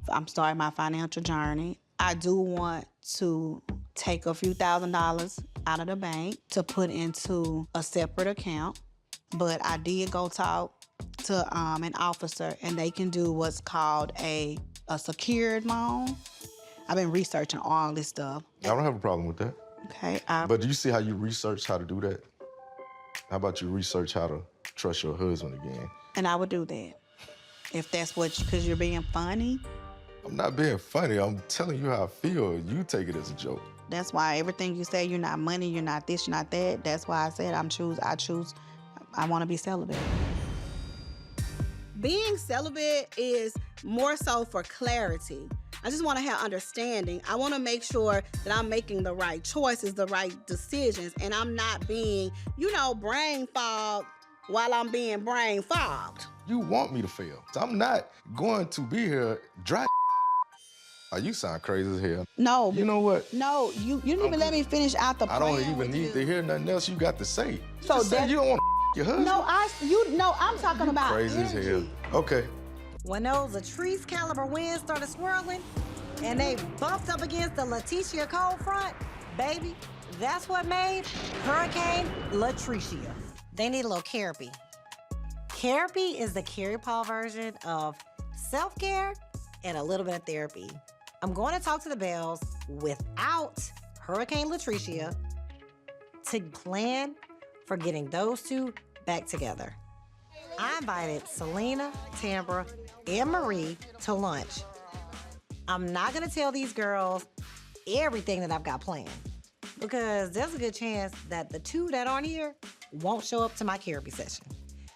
I'm starting my financial journey. I do want to take a few $1,000s out of the bank to put into a separate account. But I did go talk to an officer, and they can do what's called a secured loan. I've been researching all this stuff. I don't have a problem with that. Okay. But do you see how you research how to do that? How about you research how to trust your husband again? And I would do that. If that's because you're being funny. I'm not being funny. I'm telling you how I feel. You take it as a joke. That's why everything you say, you're not money, you're not this, you're not that. That's why I said I want to be celibate. Being celibate is more so for clarity. I just want to have understanding. I want to make sure that I'm making the right choices, the right decisions, and I'm not being, brain fogged while I'm being brain fogged. You want me to fail. I'm not going to be here dry. Oh, you sound crazy as hell. No. You know what? No, you didn't even let me finish out the plan. I don't even need to hear nothing else you got to say. So Just say you don't want your husband. No, I'm talking about Crazy as hell. Okay. When those Latrice caliber winds started swirling and they bumped up against the Lateshia cold front, baby, that's what made Hurricane Latricia. They need a little Kerrapy. Kerrapy is the Kerri Paul version of self-care and a little bit of therapy. I'm going to talk to the Bells without Hurricane Latricia to plan for getting those two back together. I invited Selena, Tambra, and Marie to lunch. I'm not gonna tell these girls everything that I've got planned because there's a good chance that the two that aren't here won't show up to my Kerrapy session.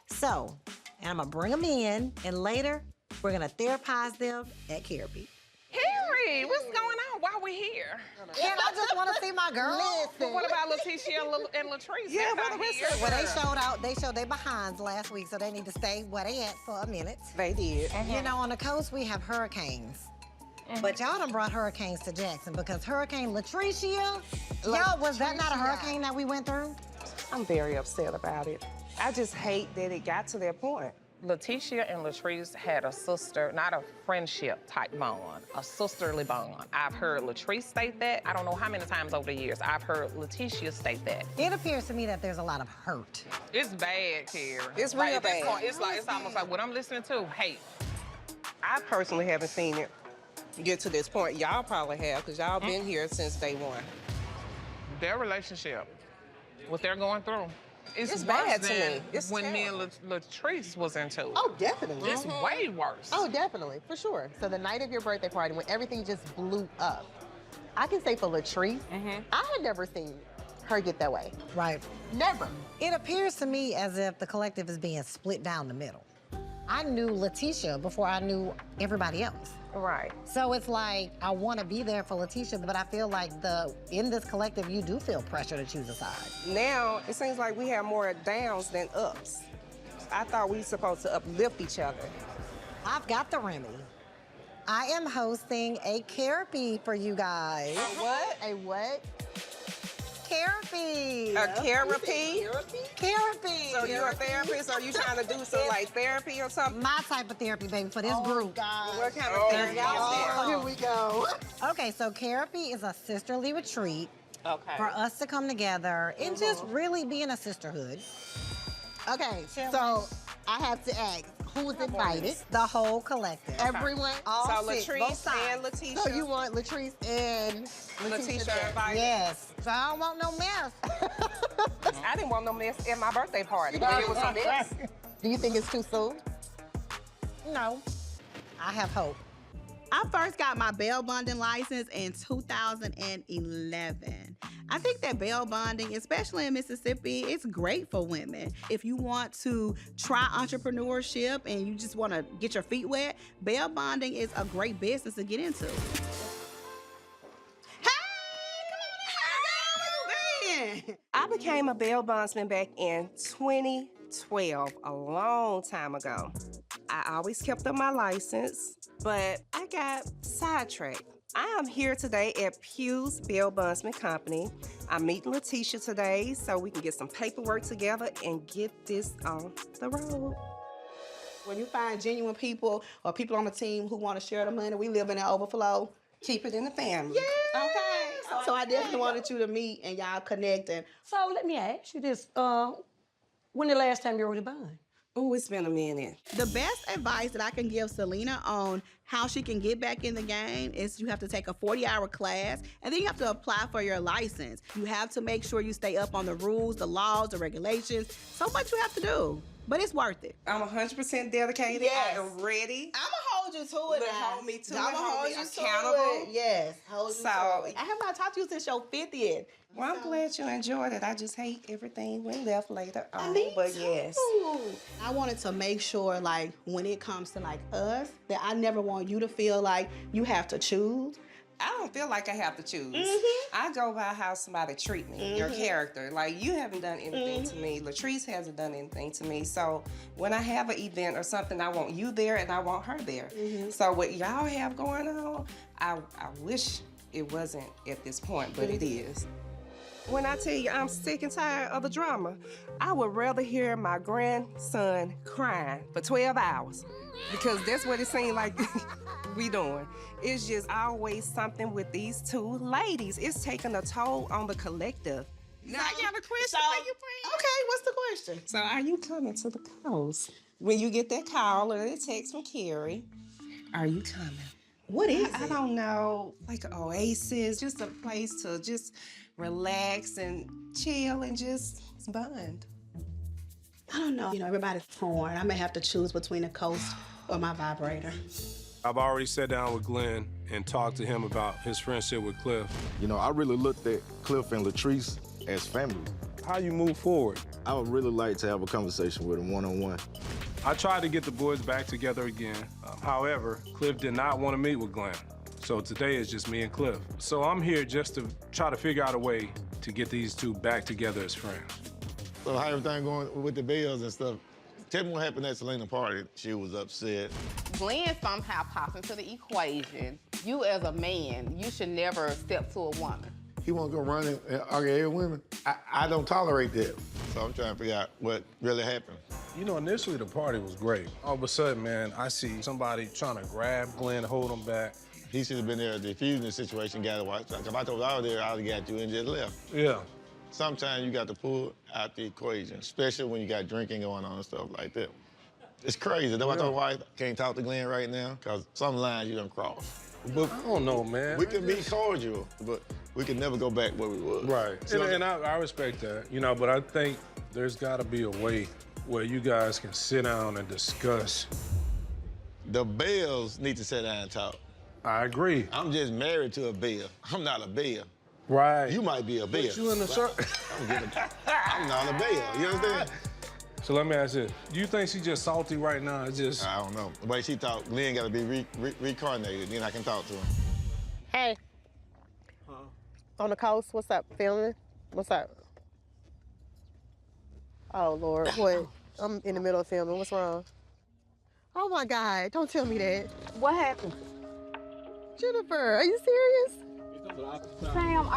So, I'm gonna bring them in, and later, we're gonna therapize them at Kerrapy. Harry, what's going on while we're here? And I just want to see my girl. But what about Lateshia and Latrice? Yeah, They're not here. well, they showed their behinds last week, so they need to stay where they at for a minute. They did. On the coast, we have hurricanes. But y'all done brought hurricanes to Jackson because Hurricane Latricia, was that not a hurricane that we went through? I'm very upset about it. I just hate that it got to that point. Lateshia and Latrice had a sister, not a friendship type bond, a sisterly bond. I've heard Latrice state that. I don't know how many times over the years I've heard Lateshia state that. It appears to me that there's a lot of hurt. It's bad, Kerri. It's real at this bad. point, it's almost like what I'm listening to, hate. I personally haven't seen it get to this point. Y'all probably have, because y'all been here since day one. Their relationship, what they're going through, It's bad to me. It's when me and Latrice was into it. Oh, definitely. It's way worse. Oh, definitely, for sure. So the night of your birthday party, when everything just blew up, I can say for Latrice, I had never seen her get that way. Right. Never. It appears to me as if the collective is being split down the middle. I knew Lateshia before I knew everybody else. Right. So it's like, I want to be there for Lateshia, but I feel like in this collective, you do feel pressure to choose a side. Now, it seems like we have more downs than ups. I thought we were supposed to uplift each other. I've got the remedy. I am hosting a Kerrapy for you guys. A what? A what? Kerrapy. A Kerrapy? Kerrapy. So you're a therapist, or are you trying to do some like therapy or something? My type of therapy, baby, for this group. God. What kind of therapy is Oh, here we go. Okay, so Kerrapy is a sisterly retreat for us to come together and just really be in a sisterhood. Okay, so I have to ask, who's invited? The whole collective. Everyone? All So six, both Latrice sides. and Lateshia. So you want Latrice and Lateshia invited? Yes. So I don't want no mess. I didn't want no mess at my birthday party. It was a mess. Do you think it's too soon? No. I have hope. I first got my bail bonding license in 2011. I think that bail bonding, especially in Mississippi, it's great for women. If you want to try entrepreneurship and you just want to get your feet wet, bail bonding is a great business to get into. I became a bail bondsman back in 2012, a long time ago. I always kept up my license, but I got sidetracked. I am here today at Pew's Bail Bondsman Company. I'm meeting Lateshia today so we can get some paperwork together and get this on the road. When you find genuine people or people on the team who want to share the money, we live in an overflow. Keep it in the family. Yeah. Okay. So I definitely wanted you to meet and y'all connect. And So let me ask you this. When the last time you wrote a bond? Oh, it's been a minute. the best advice that I can give Selena on how she can get back in the game is you have to take a 40-hour class, and then you have to apply for your license. You have to make sure you stay up on the rules, the laws, the regulations. So much you have to do, but it's worth it. I'm 100% dedicated. Yes. I am ready. I'm gonna hold hold you to it. Hold me to it. I'm gonna hold me you accountable. to it. Yes, hold you So, to it. I have not talked to you since your 50th. Well, I'm glad you enjoyed it. I just hate everything went left later on. Me But too. yes. I wanted to make sure, like, when it comes to like us, that I never want you to feel like you have to choose. I don't feel like I have to choose. I go by how somebody treat me, your character. Like, you haven't done anything to me. Latrice hasn't done anything to me. So when I have an event or something, I want you there and I want her there. So what y'all have going on, I wish it wasn't at this point, but it is. When I tell you I'm sick and tired of the drama, I would rather hear my grandson crying for 12 hours because that's what it seems like we doing. It's just always something with these two ladies. It's taking a toll on the collective. Now, I got a question for you, friend. Okay, what's the question? So are you coming to the coast? When you get that call or that text from Kerri, are you coming? What is it? I don't know, like an oasis, just a place to just relax and chill and just bond. I don't know. You know, everybody's torn. I may have to choose between the coast or my vibrator. I've already sat down with Glenn and talked to him about his friendship with Cliff. You know, I really looked at Cliff and Latrice as family. How you move forward? I would really like to have a conversation with them one-on-one. I tried to get the boys back together again. However, Cliff did not want to meet with Glenn. So today is just me and Cliff. So I'm here just to try to figure out a way to get these two back together as friends. So how everything going with the Bells and stuff? Tell me what happened at Selena party. She was upset. Glenn somehow pops into the equation. You as a man, you should never step to a woman. He won't go running and argue every woman. I don't tolerate that. So I'm trying to figure out what really happened. You know, initially the party was great. All of a sudden, man, I see somebody trying to grab Glenn, hold him back. He should have been there defusing the situation, got to watch. If I told I was there, I would have got you and just left. Yeah. Sometimes you got to pull out the equation, especially when you got drinking going on and stuff like that. It's crazy. That's why I told my wife, can't talk to Glenn right now, because some lines you done crossed. But I don't know, man. We can be cordial, but we can never go back where we were. Right. So, and I respect that, you know, but I think there's got to be a way where you guys can sit down and discuss. The Bells need to sit down and talk. I agree. I'm just married to a Belle. I'm not a Belle. Right. You might be a Belle. But you in the circle. I'm not a Belle. You understand? So let me ask you, do you think she's just salty right now? It's just... I don't know. The way she talk, Glenn got to be reincarnated, then I can talk to him. Hey. On the coast, what's up, filming? What's up? Oh, Lord, what? I'm in the middle of filming. What's wrong? Oh, my God. Don't tell me that. What happened? Jennifer, are you serious? Sam,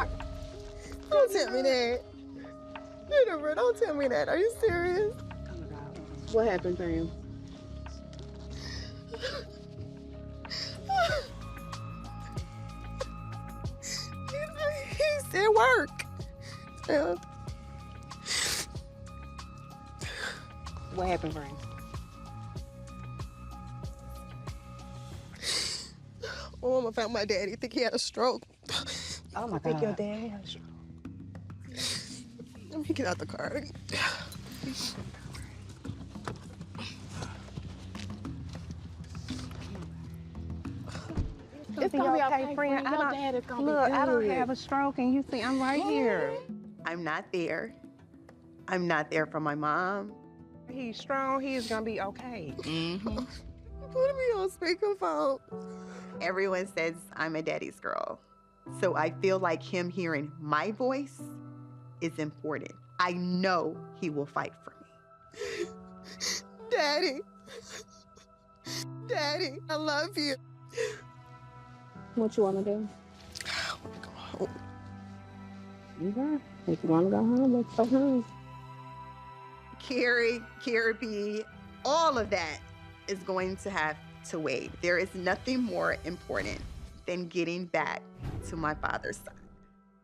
don't tell me that. Jennifer, don't tell me that. Are you serious? What happened, Sam? He's at work. Sam. What happened, Frank? Oh, I found my daddy. I think he had a stroke. Oh, my God. I think your daddy had a stroke. Let me get out the car. It's gonna be okay, friend. I don't have a stroke, and you see, I'm right here. I'm not there. I'm not there for my mom. He's strong. He's gonna be okay. Put me on speakerphone. Everyone says I'm a daddy's girl. So I feel like him hearing my voice is important. I know he will fight for me. Daddy. Daddy, I love you. What you want to do? I want to go home. Okay. If you want to go home, let's go home. Kerri, Kerrapy, all of that is going to have to wait. There is nothing more important than getting back to my father's side.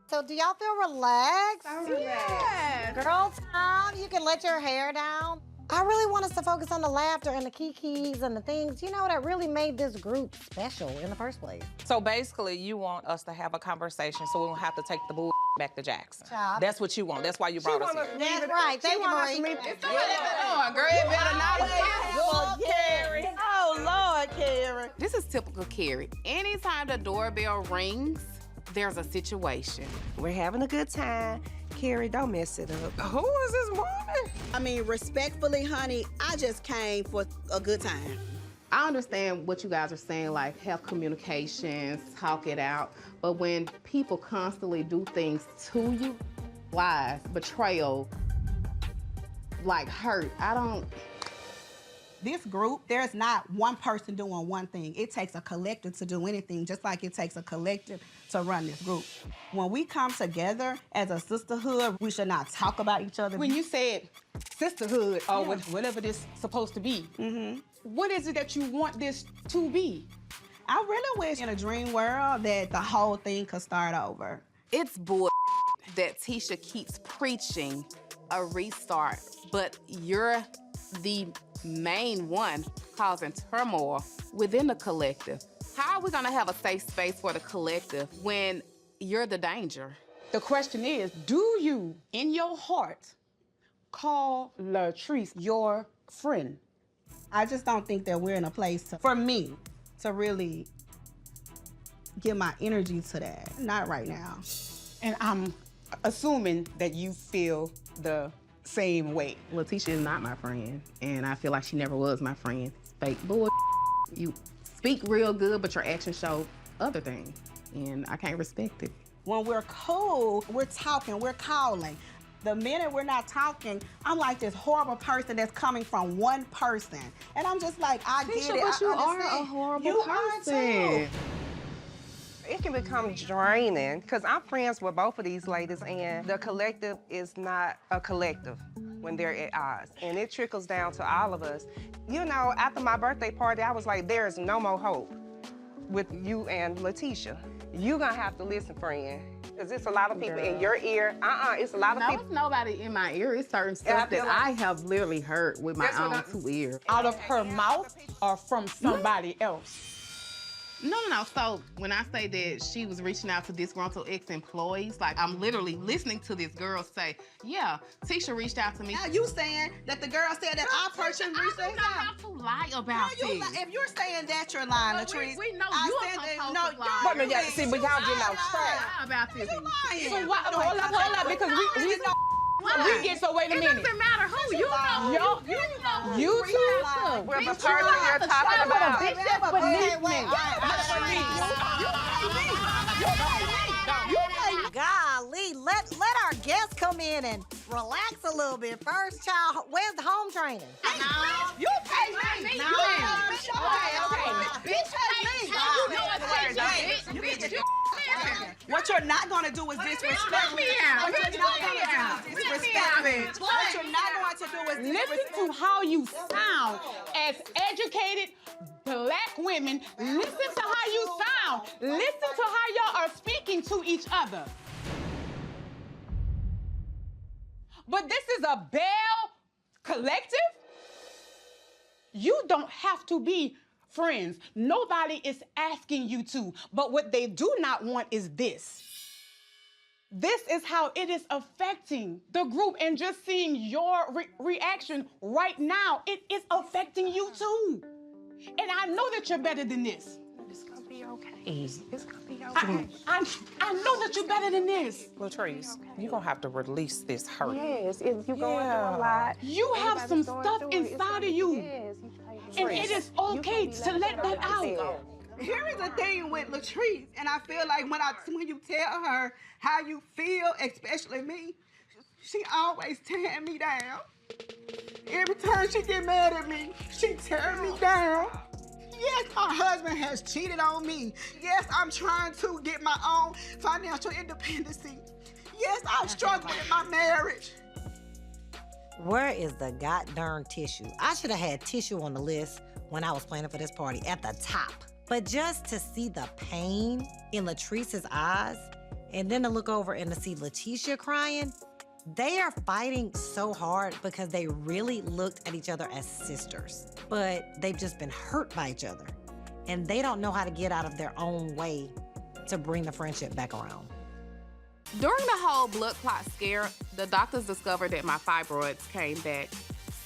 So do y'all feel relaxed? Yes. Girl time, you can let your hair down. I really want us to focus on the laughter and the kikis and the things, you know, that really made this group special in the first place. So basically, you want us to have a conversation so we don't have to take the bull back to Jackson. Child. That's what you want. That's why you brought us here. That's right. Thank you, Marie. It's girl, it better not. Oh, Lord, Kerri. typical Kerri. Anytime the doorbell rings, there's a situation. We're having a good time. Kerri, don't mess it up. Who is this woman? I mean, respectfully, honey, I just came for a good time. I understand what you guys are saying, like have communications, talk it out. But when people constantly do things to you, lies, betrayal, like hurt, I don't. This group, there's not one person doing one thing. It takes a collective to do anything, just like it takes a collective to run this group. When we come together as a sisterhood, we should not talk about each other. When you said sisterhood or whatever this supposed to be, what is it that you want this to be? I really wish in a dream world that the whole thing could start over. It's bull that Tisha keeps preaching a restart, but you're the main one causing turmoil within the collective. How are we gonna have a safe space for the collective when you're the danger? The question is, do you, in your heart, call Latrice your friend? I just don't think that we're in a place for me to really give my energy to that. Not right now. And I'm assuming that you feel the same way. Lateshia is not my friend, and I feel like she never was my friend. Fake bull. You speak real good, but your actions show other things, and I can't respect it. When we're cool, we're talking, we're calling. The minute we're not talking, I'm like this horrible person that's coming from one person. And I'm just like, I get it. But you I are understand. a horrible you person. are too. It can become draining because I'm friends with both of these ladies and the collective is not a collective when they're at odds. And it trickles down to all of us. You know, after my birthday party, I was like, there is no more hope with you and Lateshia. You gonna have to listen, friend. Because it's a lot of people in your ear. It's a lot of people. No, it's nobody in my ear. It's certain stuff that I have literally heard with my own two ears. Out of her mouth or from somebody else? No. So when I say that she was reaching out to disgruntled ex-employees, like I'm literally listening to this girl say, yeah, Tisha reached out to me. Now you saying that the girl said that our person reached out? I don't have to lie about this. If you're saying that, you're lying, Latrice. We know I you're said that- supposed no, to lie. you're lying. See, but y'all getting off track. Lie about this. You lying. So what, hold up, because we get, so wait a minute. It doesn't matter who. You know. You two? We're the person you're talking about. Golly, let our guests come in and relax a little bit. First, child, where's the home training? You pay me. No. Okay. Bitch, pay me. What you're not gonna do is disrespect Let me out. What you're not gonna do is disrespect me. What you're not going to do is disrespect Listen to how you sound as educated Black women. Listen to how you sound. Listen to how y'all are speaking to each other. But this is a Belle collective. You don't have to be friends. Nobody is asking you to. But what they do not want is this. This is how it is affecting the group, and just seeing your reaction right now, it is affecting you too. And I know that you're better than this. It's gonna be okay. It's gonna be okay. I know that you're better than this. Latrice, you're gonna have to release this hurt. Yes, you're going through a lot. You have some stuff inside of you. Yes, and it is okay to let that out. Here is the thing with Latrice, and I feel like when you tell her how you feel, especially me, she always tearing me down. Every time she get mad at me, she tear me down. Yes, my husband has cheated on me. Yes, I'm trying to get my own financial independence. Yes, I'm struggling in my marriage. Where is the goddamn tissue? I should have had tissue on the list when I was planning for this party at the top. But just to see the pain in Latrice's eyes, and then to look over and to see Lateshia crying, they are fighting so hard because they really looked at each other as sisters. But they've just been hurt by each other. And they don't know how to get out of their own way to bring the friendship back around. During the whole blood clot scare, the doctors discovered that my fibroids came back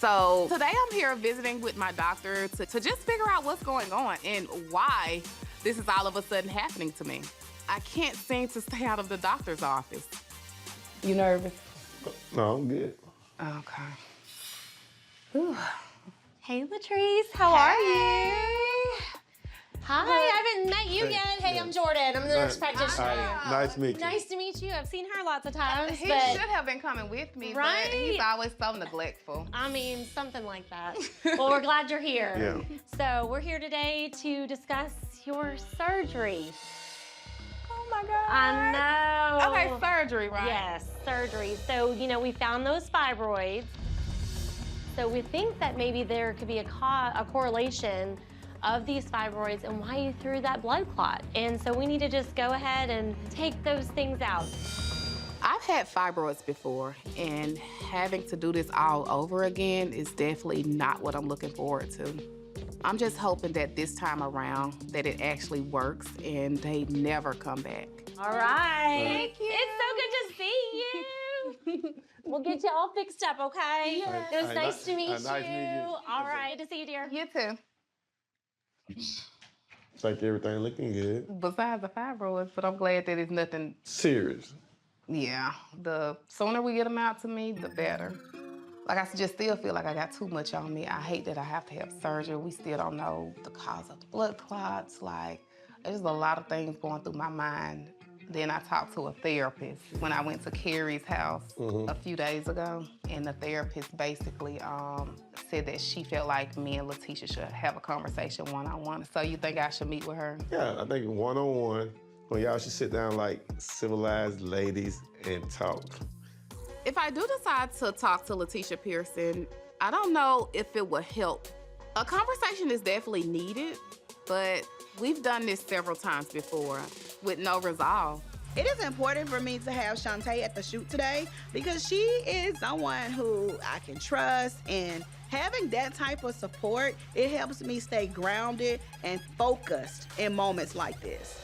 So today I'm here visiting with my doctor to just figure out what's going on and why this is all of a sudden happening to me. I can't seem to stay out of the doctor's office. You nervous? No, I'm good. Okay. Hey, Latrice, how are you? Hi, I haven't met you Hey, yet. Hey, yeah. I'm Jordan. I'm the nurse practitioner. Hi, nice to meet you. Nice to meet you. I've seen her lots of times, He but should have been coming with me, right? but he's always so neglectful. I mean, something like that. Well, we're glad you're here. Yeah. So we're here today to discuss your surgery. Oh my God. I know. Okay, surgery, right? Yes, surgery. So, you know, we found those fibroids. So we think that maybe there could be a correlation of these fibroids and why you threw that blood clot. And so we need to just go ahead and take those things out. I've had fibroids before, and having to do this all over again is definitely not what I'm looking forward to. I'm just hoping that this time around that it actually works and they never come back. All right. Thank you. It's so good to see you. We'll get you all fixed up, okay? Yes. It was nice to meet you. Nice to meet you. All right, to see you, dear. You too. Think everything looking good. Besides the fibroids, but I'm glad that it's nothing. Serious. Yeah, the sooner we get them out to me, the better. Like, I just still feel like I got too much on me. I hate that I have to have surgery. We still don't know the cause of the blood clots. Like, there's a lot of things going through my mind. Then I talked to a therapist when I went to Kerri's house a few days ago, and the therapist basically said that she felt like me and Lateshia should have a conversation one-on-one. So you think I should meet with her? Yeah, I think one-on-one, when y'all should sit down like civilized ladies and talk. If I do decide to talk to Lateshia Pearson, I don't know if it will help. A conversation is definitely needed, but we've done this several times before with no resolve. It is important for me to have Shante at the shoot today because she is someone who I can trust, and having that type of support, it helps me stay grounded and focused in moments like this.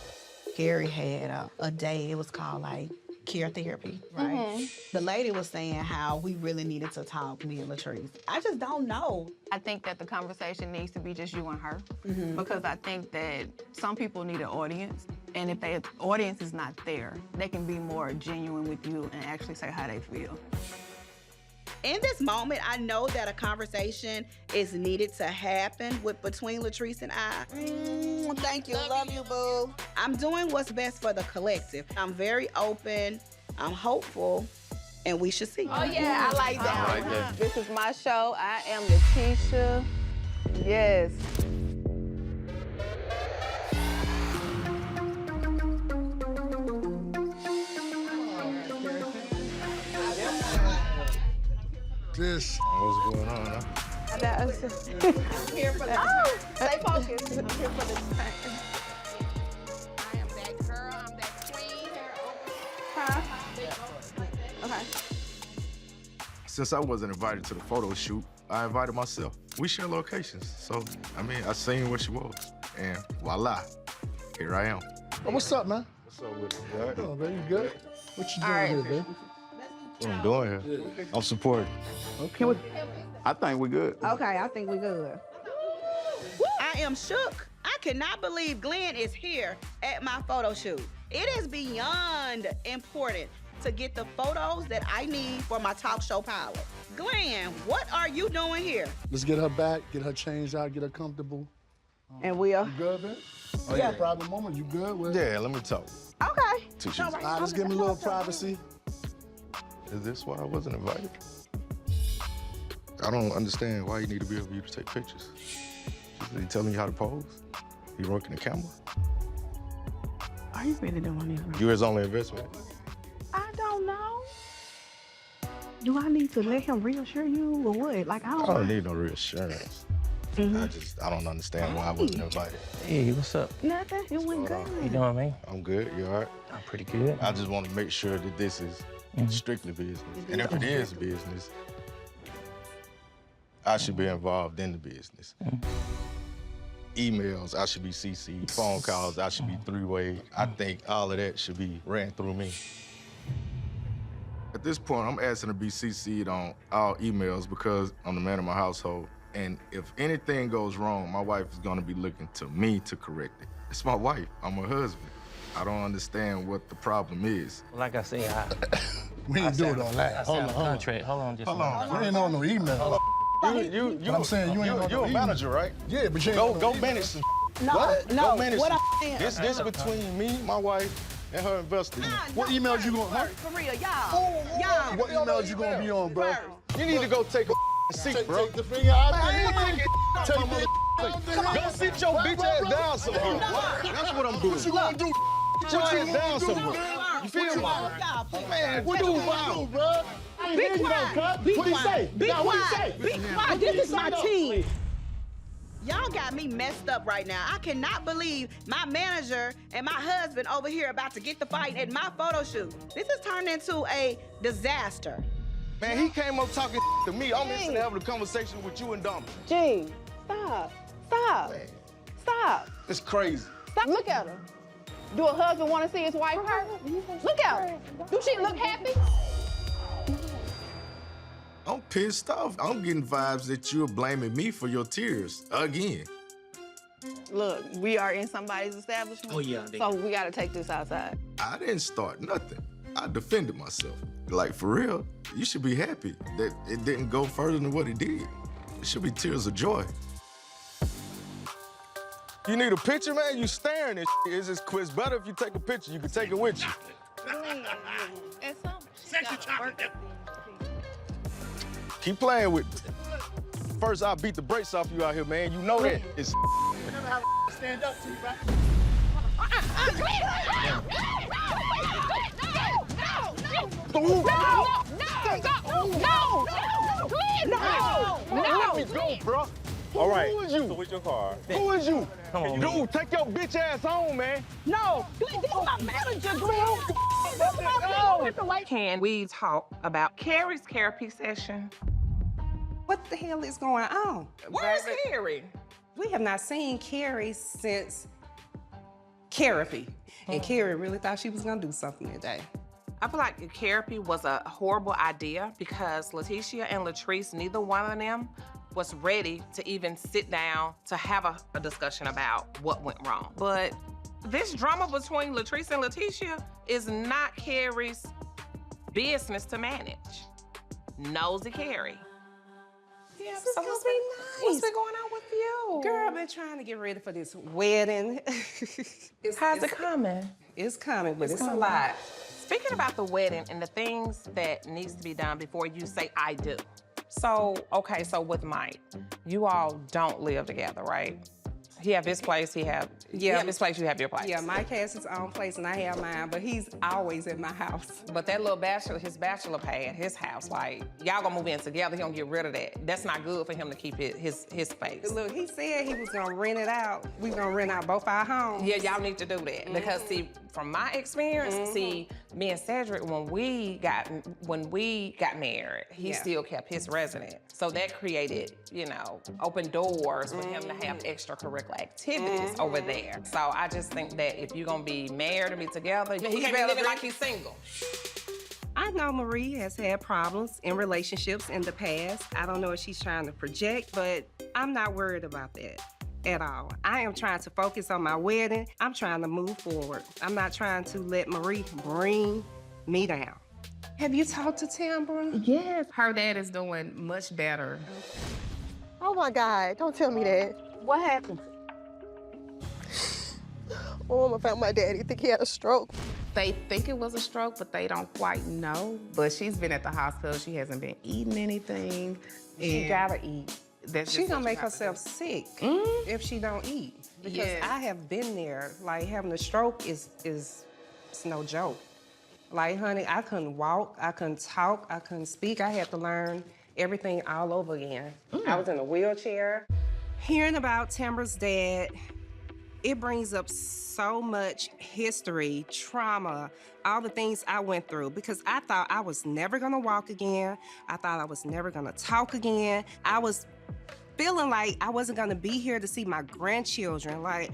Kerri had a day, it was called like care therapy, right? The lady was saying how we really needed to talk, me and Latrice. I just don't know. I think that the conversation needs to be just you and her because I think that some people need an audience, and if the audience is not there, they can be more genuine with you and actually say how they feel. In this moment, I know that a conversation is needed to happen between Latrice and I. Thank you, love you, boo. I'm doing what's best for the collective. I'm very open, I'm hopeful, and we should see. Oh yeah, I like that. I like that. This is my show. I am Lateshia. Yes. This. What's going on, huh? I'm here for the stay focused. I'm here for the I am that girl, I'm that queen. Huh? Okay. Since I wasn't invited to the photo shoot, I invited myself. We share locations, so, I mean, I seen where she was, and voila, here I am. Oh, what's up, man? What's up with you, Oh, man, you good? What you doing All right. here, baby? What I'm doing here? I'm supporting. Okay. I think we're good. Okay, I think we good. I am shook. I cannot believe Glenn is here at my photo shoot. It is beyond important to get the photos that I need for my talk show pilot. Glenn, what are you doing here? Let's get her back, get her changed out, get her comfortable. And we are. You good, man? Oh, yeah. yeah. Private moment, you good? With Yeah, let me talk. Okay. Two shoes. All right, let's give me a little privacy. Is this why I wasn't invited? I don't understand why you need to be able for you to take pictures. He telling you how to pose? He working the camera? Are you really doing this? You his only investment? I don't know. Do I need to let him reassure you or what? Like, I don't need no reassurance. I don't understand why I wasn't invited. Hey, what's up? Nothing. It went good. You doing, man? I'm good. You all right? I'm pretty good. I just want to make sure that this is strictly business. And if it is business, I should be involved in the business. Emails, I should be CC'd. Phone calls, I should be three-way. I think all of that should be ran through me. At this point, I'm asking to be CC'd on all emails because I'm the man of my household. And if anything goes wrong, my wife is gonna be looking to me to correct it. It's my wife, I'm her husband. I don't understand what the problem is. Like I said, We ain't doing all that. Hold on. Contract. Hold on, just Hold on. We ain't on no email. I'm saying you ain't on no You're a email. manager, right? Yeah, but you ain't Go manage some. No, What? no. Go manage What some. This between me, my wife, and her investor. What emails you gonna? For real, y'all. What emails you gonna be on, bro? You need to go take a seat, bro. Take the finger out. Go sit your bitch ass down somewhere. That's what I'm doing. What you gonna do? Sit your ass down somewhere. You feel me? Man, What you gonna do, bro? Be quiet. Be What he say? Be Nah, what he quiet. say? Be quiet. This is my team. Y'all got me messed up right now. I cannot believe my manager and my husband over here about to get the fight at my photo shoot. This has turned into a disaster. Man, he came up talking to me. I'm interested in having a conversation with you and Dom. Gene, stop. Stop. Stop. It's crazy. Stop. Look at her. Do a husband want to see his wife hurt? Look at her. Do she look happy? I'm pissed off. I'm getting vibes that you're blaming me for your tears again. Look, we are in somebody's establishment. Oh, yeah, So we got to take this outside. I didn't start nothing. I defended myself. Like, for real, you should be happy that it didn't go further than what it did. It should be tears of joy. You need a picture, man? You staring at shit. It's better if you take a picture. You can take it with you. Sexy chocolate. Keep playing with me. First, I'll beat the brakes off you out here, man. You know that. It's Stand up to you, bro. Let me go, bro. All right. Who is you? So what's your car? Who is you? Come on, Dude, take your bitch ass home, man. No, this is my manager, Glenn. Can we talk about Kerri's therapy session? What the hell is going on? Where's Kerri? We have not seen Kerri since Kerrapy. And Kerri really thought she was gonna do something today. I feel like Kerrapy was a horrible idea because Lateshia and Latrice, neither one of them was ready to even sit down to have a discussion about what went wrong. But this drama between Latrice and Lateshia is not Kerri's business to manage. Nosy Kerri. Yeah, so what's been going on with you? Girl, I've been trying to get ready for this wedding. How's it coming? It's coming, but it's a coming. lot. Speaking about the wedding and the things that needs to be done before you say I do. So, okay, so with Mike, you all don't live together, right? He have his place, he have his place, you have your place. Yeah, Mike has his own place and I have mine, but he's always at my house. But that little his bachelor pad, his house, like, y'all gonna move in together, he gonna get rid of that. That's not good for him to keep his space. Look, he said he was gonna rent it out. We gonna rent out both our homes. Yeah, y'all need to do that. Because see, from my experience, see, me and Cedric, when we got married, he still kept his residence. So that created, open doors for him to have extracurricular activities over there. So I just think that if you're gonna be married and be together, he can't be living like he's single. I know Marie has had problems in relationships in the past. I don't know if she's trying to project, but I'm not worried about that at all. I am trying to focus on my wedding. I'm trying to move forward. I'm not trying to let Marie bring me down. Have you talked to Tambra? Yes, her dad is doing much better. Oh my God, don't tell me that. What happened? Oh, I found my daddy. Think he had a stroke. They think it was a stroke, but they don't quite know. But she's been at the hospital. She hasn't been eating anything. She gotta eat. That's She's gonna make herself sick if she don't eat. Because I have been there. Like, having a stroke is it's no joke. Like, honey, I couldn't walk, I couldn't talk, I couldn't speak. I had to learn everything all over again. I was in a wheelchair. Hearing about Tambra's dad, it brings up so much history, trauma, all the things I went through, because I thought I was never gonna walk again. I thought I was never gonna talk again. I was feeling like I wasn't gonna be here to see my grandchildren. Like,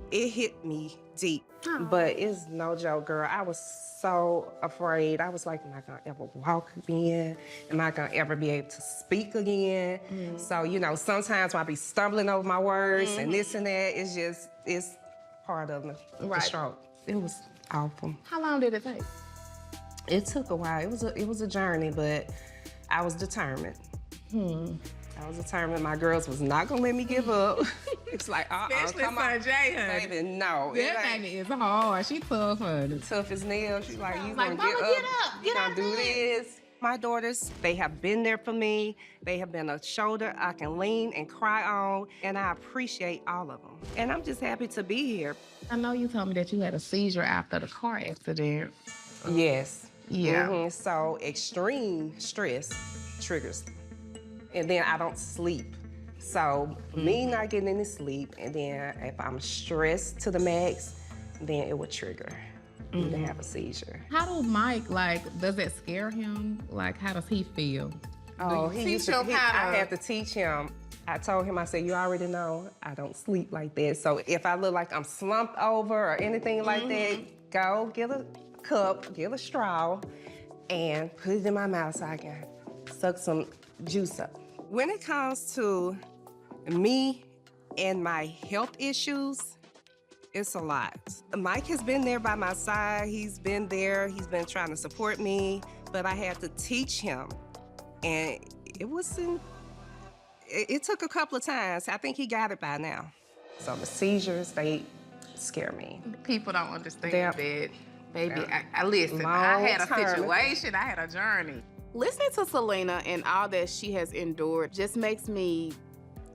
it hit me deep. But it's no joke, girl. I was so afraid. I was like, am I gonna ever walk again? Am I gonna ever be able to speak again? So, you know, sometimes I be stumbling over my words and this and that. It's part of the stroke. It was awful. How long did it take? It took a while. It was a journey, but I was determined. I was determined my girls was not gonna let me give up. It's like, Especially come on, Sashay, honey. baby, no. That baby is hard. She tough, honey. Tough as nails. She's like, you Like, gonna Mama, get get up, up, you get gonna out do there. this. My daughters, they have been there for me. They have been a shoulder I can lean and cry on, and I appreciate all of them. And I'm just happy to be here. I know you told me that you had a seizure after the car accident. Yes. Yeah. So extreme stress triggers. And then I don't sleep. So me not getting any sleep, and then if I'm stressed to the max, then it would trigger me to have a seizure. How does Mike, does that scare him? Like, how does he feel? Oh, Do you he teach used to, him I how to- had to teach him. I told him, I said, you already know I don't sleep like that. So if I look like I'm slumped over or anything like that, go get a cup, get a straw, and put it in my mouth so I can suck some juice up. When it comes to me and my health issues, it's a lot. Mike has been there by my side. He's been there. He's been trying to support me, but I had to teach him. And it took a couple of times. I think he got it by now. So the seizures, they scare me. People don't understand They're- that. Baby, I listen, Long I had a term. situation, I had a journey. Listening to Selena and all that she has endured just makes me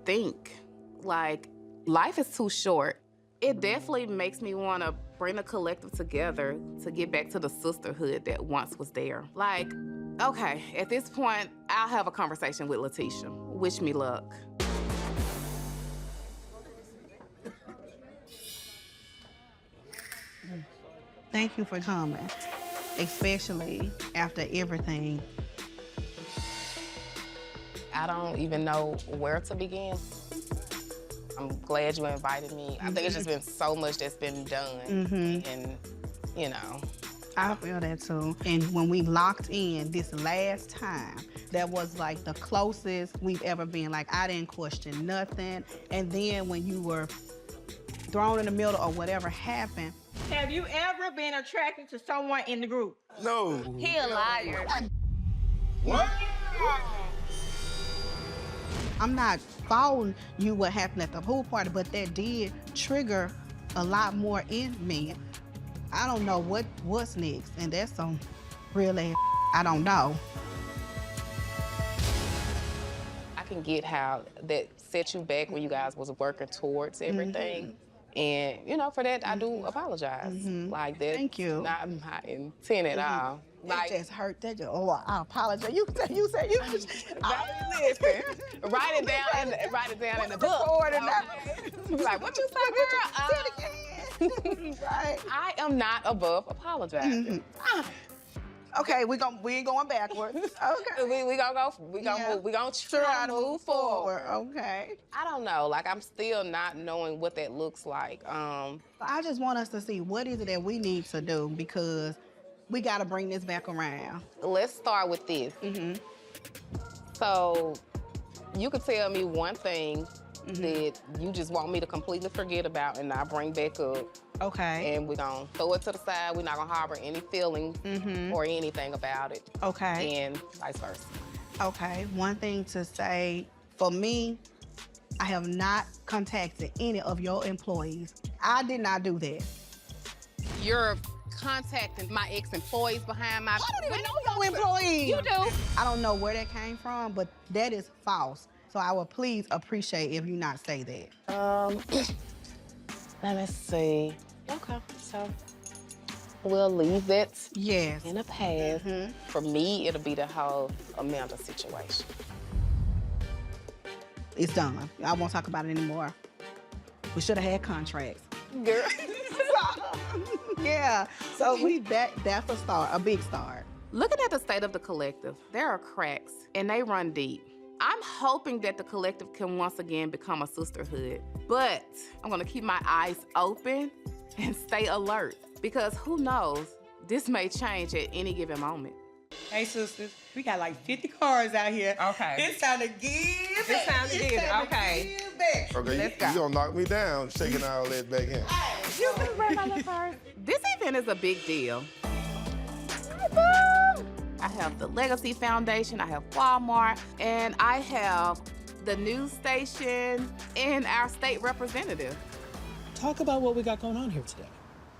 think, like, life is too short. It definitely makes me want to bring the collective together to get back to the sisterhood that once was there. Like, okay, at this point, I'll have a conversation with Lateshia. Wish me luck. Thank you for coming, especially after everything. I don't even know where to begin. I'm glad you invited me. I think it's just been so much that's been done. And, you know. I feel that too. And when we locked in this last time, that was like the closest we've ever been. Like, I didn't question nothing. And then when you were thrown in the middle or whatever happened. Have you ever been attracted to someone in the group? No. He a liar. What? I'm not faulting you what happened at the pool party, but that did trigger a lot more in me. I don't know what's next, and that's some real ass I don't know. I can get how that set you back when you guys was working towards everything. And, you know, for that, I do apologize. Like, that's Thank you. not my intent at all. That just hurt. That just, oh, I apologize. You said you. Listen, write it down in the book. Like, what you say, girl? Right. I am not above apologizing. Okay, we ain't going backwards. Okay. We gonna move. We gonna try to move forward. Okay. I don't know. Like, I'm still not knowing what that looks like. I just want us to see what is it that we need to do, because we got to bring this back around. Let's start with this. So, you could tell me one thing that you just want me to completely forget about and not bring back up. Okay. And we're gonna throw it to the side. We're not gonna harbor any feelings or anything about it. Okay. And vice versa. Okay. One thing to say, for me, I have not contacted any of your employees. I did not do that. You're contacting my ex-employees behind my... I don't even know your employees. You do. I don't know where that came from, but that is false. So I would please appreciate if you not say that. Let me see. Okay, so we'll leave that in the past. For me, it'll be the whole Amanda situation. It's done. I won't talk about it anymore. We should have had contracts. Girl. Yeah, so that's a start, a big start. Looking at the state of the collective, there are cracks and they run deep. I'm hoping that the collective can once again become a sisterhood. But I'm gonna keep my eyes open and stay alert because who knows, this may change at any given moment. Hey, sisters, we got like 50 cards out here. Okay. It's time to give It's it. time to give it, okay. Give back. Okay, you gonna knock me down, shaking all that back in. You can bring my little purse. This event is a big deal. I have the Legacy Foundation, I have Walmart, and I have the news station and our state representative. Talk about what we got going on here today.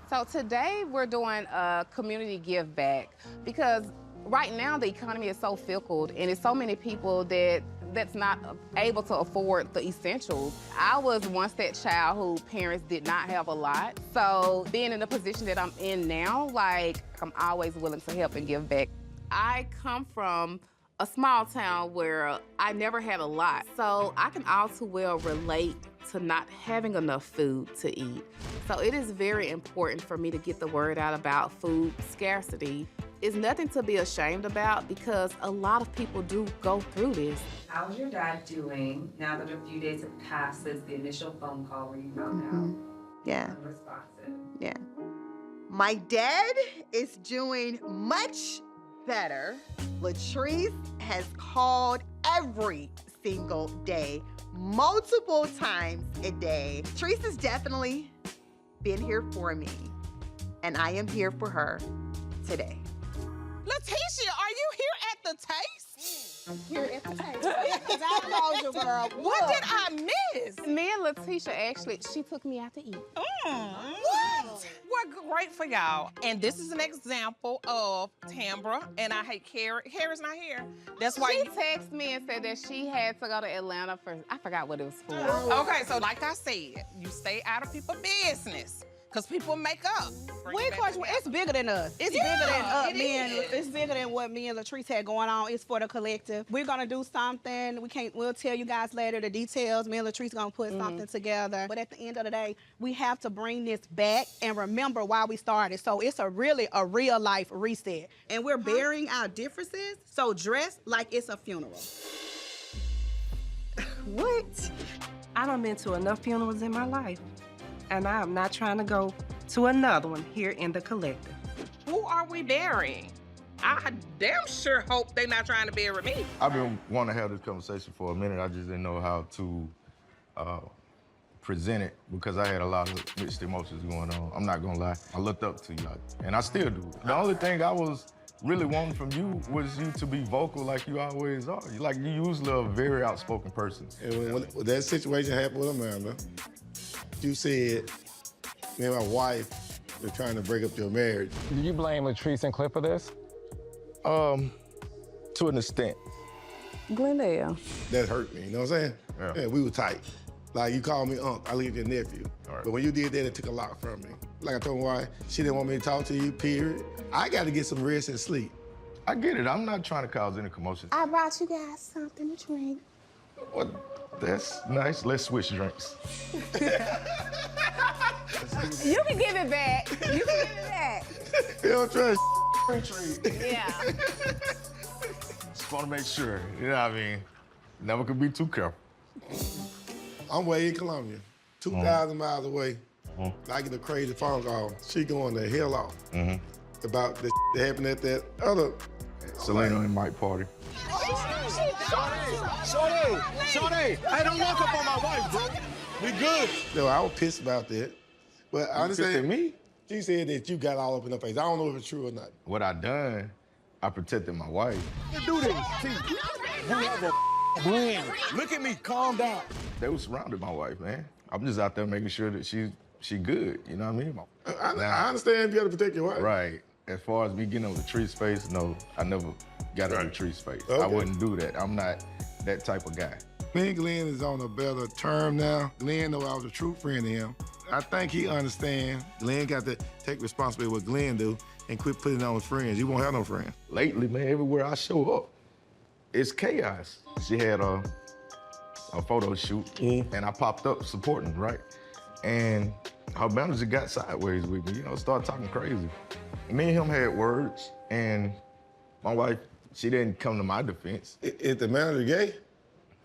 So today we're doing a community give back because right now the economy is so fickle and it's so many people that's not able to afford the essentials. I was once that child who parents did not have a lot. So being in the position that I'm in now, like I'm always willing to help and give back. I come from a small town where I never had a lot. So I can all too well relate to not having enough food to eat. So it is very important for me to get the word out about food scarcity. It's nothing to be ashamed about because a lot of people do go through this. How's your dad doing now that a few days have passed since the initial phone call where you found out? Yeah. Unresponsive. Yeah. My dad is doing much better. Latrice has called every single day, multiple times a day. Latrice has definitely been here for me, and I am here for her today. Lateshia, are you here at the taste? Here at the taste. Because I told you, girl. What did I miss? Me and Lateshia actually, she took me out to eat. What? We're great for y'all. And this is an example of Tambra, and I hate Kerri. Kerri's not here. That's why She texted me and said that she had to go to Atlanta for, I forgot what it was for. Okay, so like I said, you stay out of people's business. Because people make up. It's bigger than us. It's bigger than us. It's bigger than what me and Latrice had going on. It's for the collective. We're gonna do something. We'll tell you guys later the details. Me and Latrice gonna put something together. But at the end of the day, we have to bring this back and remember why we started. So it's a real life reset. And we're burying our differences. So dress like it's a funeral. What? I done been to enough funerals in my life. And I am not trying to go to another one here in the collective. Who are we burying? I damn sure hope they're not trying to bury me. I've been wanting to have this conversation for a minute. I just didn't know how to present it because I had a lot of mixed emotions going on. I'm not gonna lie. I looked up to you, and I still do. The only thing I was really wanting from you was you to be vocal like you always are. Like, you usually a very outspoken person. And when that situation happened with Amanda, you said, me and my wife were trying to break up your marriage. Do you blame Latrice and Cliff for this? To an extent. Glendale. That hurt me, you know what I'm saying? Yeah. We were tight. Like, you called me uncle, I leave your nephew. Right. But when you did that, it took a lot from me. Like I told my wife, she didn't want me to talk to you, period. I got to get some rest and sleep. I get it. I'm not trying to cause any commotion. I brought you guys something to drink. Well, that's nice. Let's switch drinks. You can give it back. You can give it back. You don't trust Yeah. Just want to make sure. You know what I mean? Never could be too careful. I'm way in Columbia, 2,000 miles away. I get a crazy phone call. She going the hell off about this that happened at that other Selena and Mike party. Shante, hey, don't walk up on my wife, bro. We good. No, I was pissed about that. But I understand. pissed at me? She said that you got all up in her face. I don't know if it's true or not. What I done, I protected my wife. You do this. See, you have a brand. Look at me, calm down. They was surrounded my wife, man. I'm just out there making sure that she good, you know what I mean? I understand you got to protect your wife. Right. As far as me getting on Latrice's face, no, I never got on Latrice's face. Okay. I wouldn't do that. I'm not that type of guy. Me and Glenn is on a better term now. Glenn know I was a true friend to him. I think he understands. Glenn got to take responsibility what Glenn do and quit putting on his friends. He won't have no friends. Lately, man, everywhere I show up, it's chaos. She had a photo shoot, and I popped up supporting, right? And her manager got sideways with me, started talking crazy. Me and him had words, and my wife, she didn't come to my defense. Is the manager gay?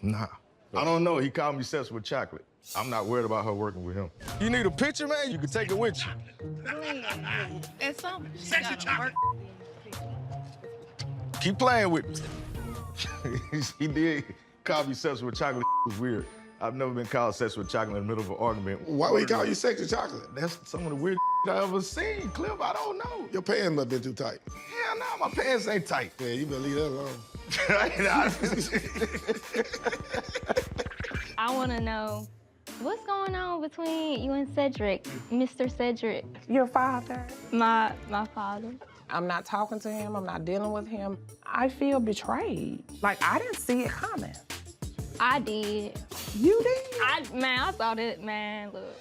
Nah. I don't know. He called me obsessed with chocolate. I'm not worried about her working with him. You need a picture, man? You can take it with you. It's something. Sexy chocolate. Keep playing with me. He did call me obsessed with chocolate. It was weird. I've never been called obsessed with chocolate in the middle of an argument. Why would he call you sexy chocolate? That's some of the weirdest I ever seen, Cliff. I don't know. Your pants must have been too tight. Hell no, my pants ain't tight. Yeah, you better leave that alone. I want to know what's going on between you and Cedric, Mr. Cedric. Your father? My father. I'm not talking to him. I'm not dealing with him. I feel betrayed. Like, I didn't see it coming. I did. You did? I thought it, man, look.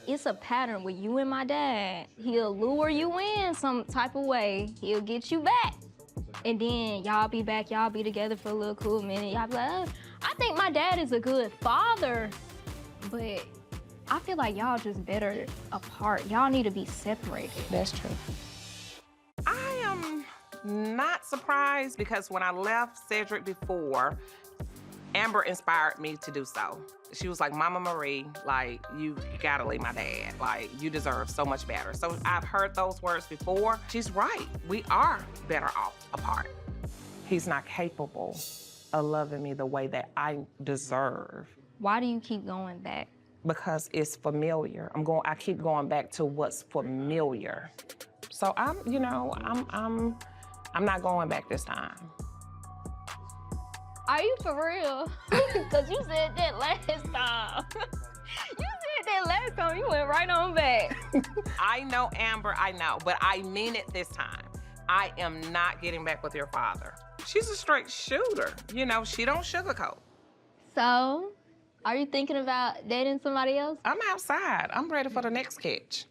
It's a pattern with you and my dad. He'll lure you in some type of way. He'll get you back. And then y'all be back, y'all be together for a little cool minute. Y'all be like, oh, I think my dad is a good father, but I feel like y'all just better apart. Y'all need to be separated. That's true. I am not surprised because when I left Cedric before, Amber inspired me to do so. She was like, Mama Marie, like, you gotta leave my dad. Like, you deserve so much better. So I've heard those words before. She's right. We are better off apart. He's not capable of loving me the way that I deserve. Why do you keep going back? Because it's familiar. I keep going back to what's familiar. So I'm not going back this time. Are you for real? Because you said that last time. You said that last time, you went right on back. I know, Amber, I know, but I mean it this time. I am not getting back with your father. She's a straight shooter. You know, she don't sugarcoat. So, are you thinking about dating somebody else? I'm outside. I'm ready for the next catch.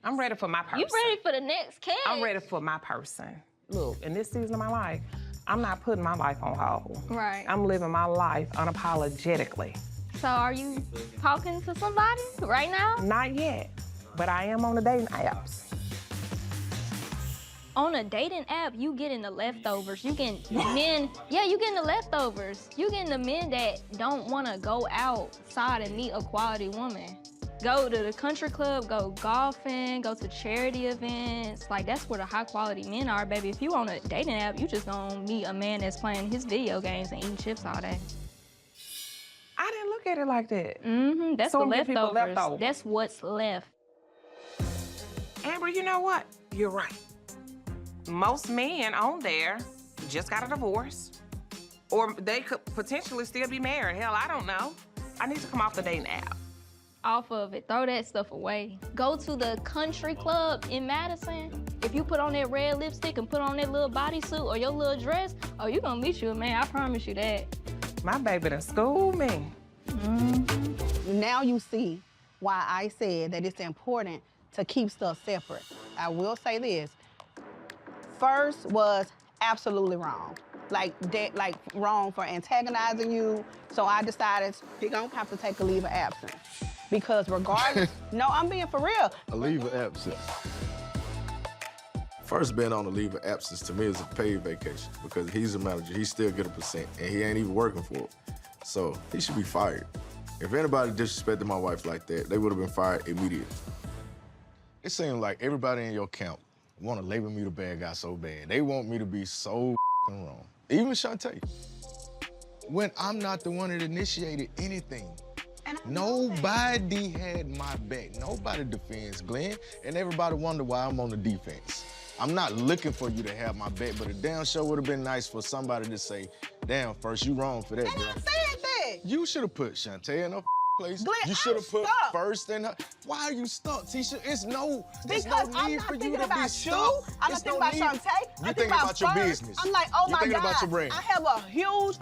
I'm ready for my person. You ready for the next catch? I'm ready for my person. Look, in this season of my life, I'm not putting my life on hold. Right. I'm living my life unapologetically. So are you talking to somebody right now? Not yet, but I am on the dating apps. On a dating app, you getting the leftovers. You getting men, you getting the leftovers. You getting the men that don't want to go outside and meet a quality woman. Go to the country club, go golfing, go to charity events. Like, that's where the high quality men are, baby. If you on a dating app, you just gonna meet a man that's playing his video games and eating chips all day. I didn't look at it like that. Mm-hmm, that's So the many people leftovers. left over. That's what's left. Amber, you know what? You're right. Most men on there just got a divorce, or they could potentially still be married. Hell, I don't know. I need to come off the dating app. Off of it, throw that stuff away. Go to the country club in Madison. If you put on that red lipstick and put on that little bodysuit or your little dress, oh, you gonna meet you a man, I promise you that. My baby done schooled me. Now you see why I said that it's important to keep stuff separate. I will say this. First was absolutely wrong. Like wrong for antagonizing you. So I decided he gonna have to take a leave of absence. Because regardless, no, I'm being for real. A leave of absence. First, being on a leave of absence to me is a paid vacation because he's a manager. He still get a percent, and he ain't even working for it. So he should be fired. If anybody disrespected my wife like that, they would have been fired immediately. It seems like everybody in your camp want to label me the bad guy so bad. They want me to be so wrong. Even Shante. When I'm not the one that initiated anything. Nobody had my back. Nobody defends Glenn, and everybody wonder why I'm on the defense. I'm not looking for you to have my back, but a damn sure would have been nice for somebody to say, damn, first, you wrong for that, And bro. I said that. You should have put Shante in her place. Glenn, you should have put stuck. first in her. Why are you stuck, Tisha? There's no Because need I'm for not you thinking to be about you. stuck. I'm not There's thinking no about need. Shante. You I'm thinking about your first. business. I'm like, oh you my thinking God. about your brand. I have a huge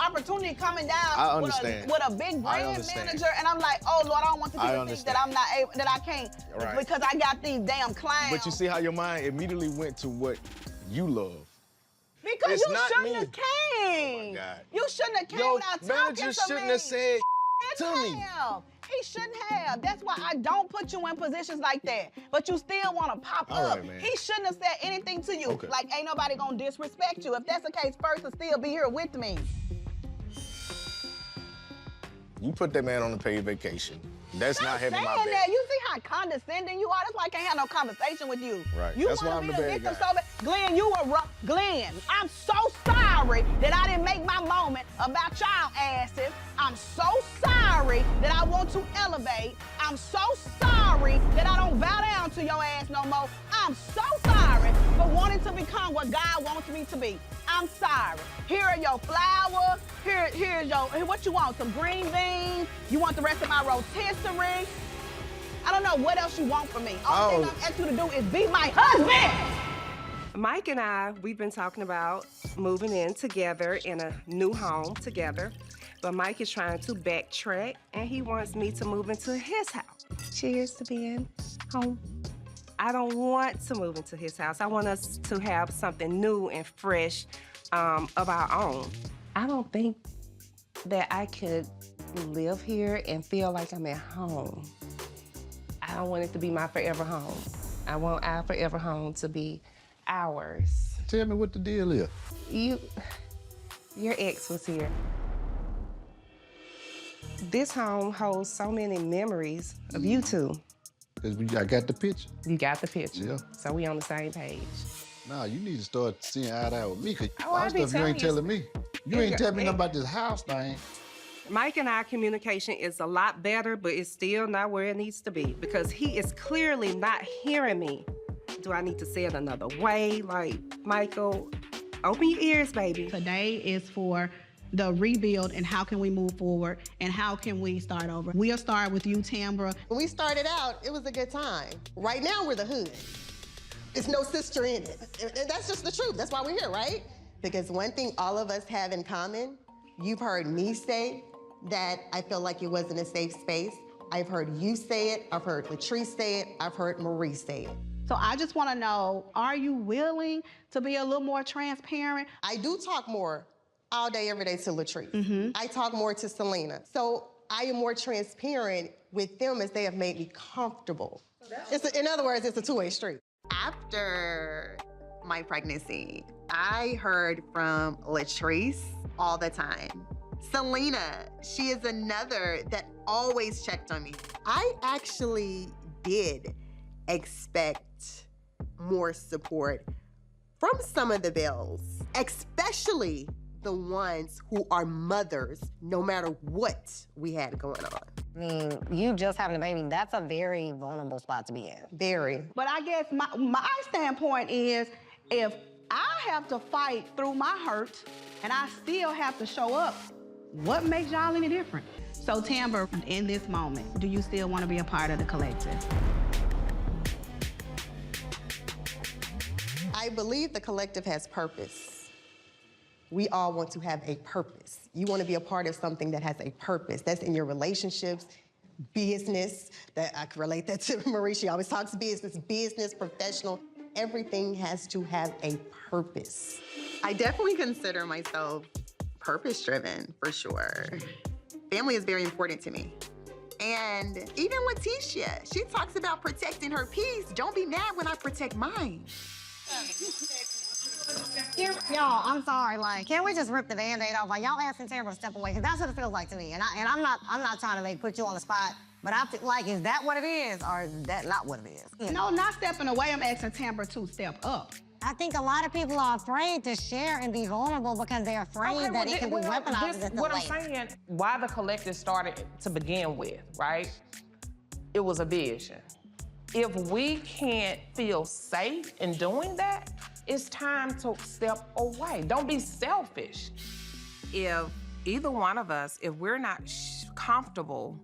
opportunity coming down I understand. with a big I brand understand. manager, and I'm like, oh Lord, I don't want the people to think understand. that I'm not able, that I can't, Right. because I got these damn clowns. But you see how your mind immediately went to what you love. Because It's you not shouldn't me. have came. God. You shouldn't have came Your without talking manager to me. shouldn't have said to me. He shouldn't have. That's why I don't put you in positions like that. But you still want to pop All up. right, man. He shouldn't have said anything to you. Okay. Like, ain't nobody gonna disrespect you. If that's the case, first to still be here with me. You put that man on a paid vacation. That's not having my saying back. that. You see how condescending you are? That's why I can't have no conversation with you. Right. You That's why wanna I'm be the a bad victim guy. so bad. Glenn, you were wrong. Glenn, I'm so sorry that I didn't make my moment about y'all asses. I'm so sorry that I want to elevate. I'm so sorry that I don't bow down to your ass no more. I'm so sorry for wanting to become what God wants me to be. I'm sorry. Here are your flowers. Here's your, what you want? Some green beans? You want the rest of my rotisserie? I don't know what else you want from me. All thing I'm asking you to do is be my husband. Mike and I, we've been talking about moving in together in a new home together. But Mike is trying to backtrack, and he wants me to move into his house. Cheers to being home. I don't want to move into his house. I want us to have something new and fresh of our own. I don't think that I could live here and feel like I'm at home. I don't want it to be my forever home. I want our forever home to be ours. Tell me what the deal is. Your ex was here. This home holds so many memories of you two. I got the picture. You got the picture. Yeah. So we on the same page. Nah, you need to start seeing eye to eye with me, cause Oh, a lot I of be stuff you ain't telling telling me. You ain't telling me nothing about this house thing. Mike and our communication is a lot better, but it's still not where it needs to be because he is clearly not hearing me. Do I need to say it another way? Like, Michael, open your ears, baby. Today is for the rebuild and how can we move forward and how can we start over. We'll start with you, Tambra. When we started out, it was a good time. Right now, we're the hood. There's no sister in it. And that's just the truth. That's why we're here, right? Because one thing all of us have in common, you've heard me say that I feel like it wasn't a safe space. I've heard you say it. I've heard Latrice say it. I've heard Marie say it. So I just want to know, are you willing to be a little more transparent? I do talk more all day, every day to Latrice. I talk more to Selena. So I am more transparent with them as they have made me comfortable. In other words, it's a two-way street. After my pregnancy, I heard from Latrice all the time. Selena, she is another that always checked on me. I actually did expect more support from some of the Bells, especially the ones who are mothers, no matter what we had going on. I mean, you just having a baby, that's a very vulnerable spot to be in. Very. But I guess my standpoint is if I have to fight through my hurt and I still have to show up, what makes y'all any different? So Tambra, in this moment, do you still want to be a part of the collective? I believe the collective has purpose. We all want to have a purpose. You want to be a part of something that has a purpose. That's in your relationships, business. That I can relate that to Marie. She always talks business, professional. Everything has to have a purpose. I definitely consider myself purpose-driven, for sure. Family is very important to me. And even Lateshia, she talks about protecting her peace. Don't be mad when I protect mine. Y'all, I'm sorry. Like, can't we just rip the Band-Aid off? Like, y'all asking Tambra to step away, because that's what it feels like to me. And I'm not trying to put you on the spot, but I feel like, is that what it is, or is that not what it is? No, not stepping away. I'm asking Tambra to step up. I think a lot of people are afraid to share and be vulnerable because they're afraid that it can be weaponized against them What I'm later. saying, why the collective started to begin with, right? It was a vision. If we can't feel safe in doing that, it's time to step away. Don't be selfish. If either one of us, if we're not comfortable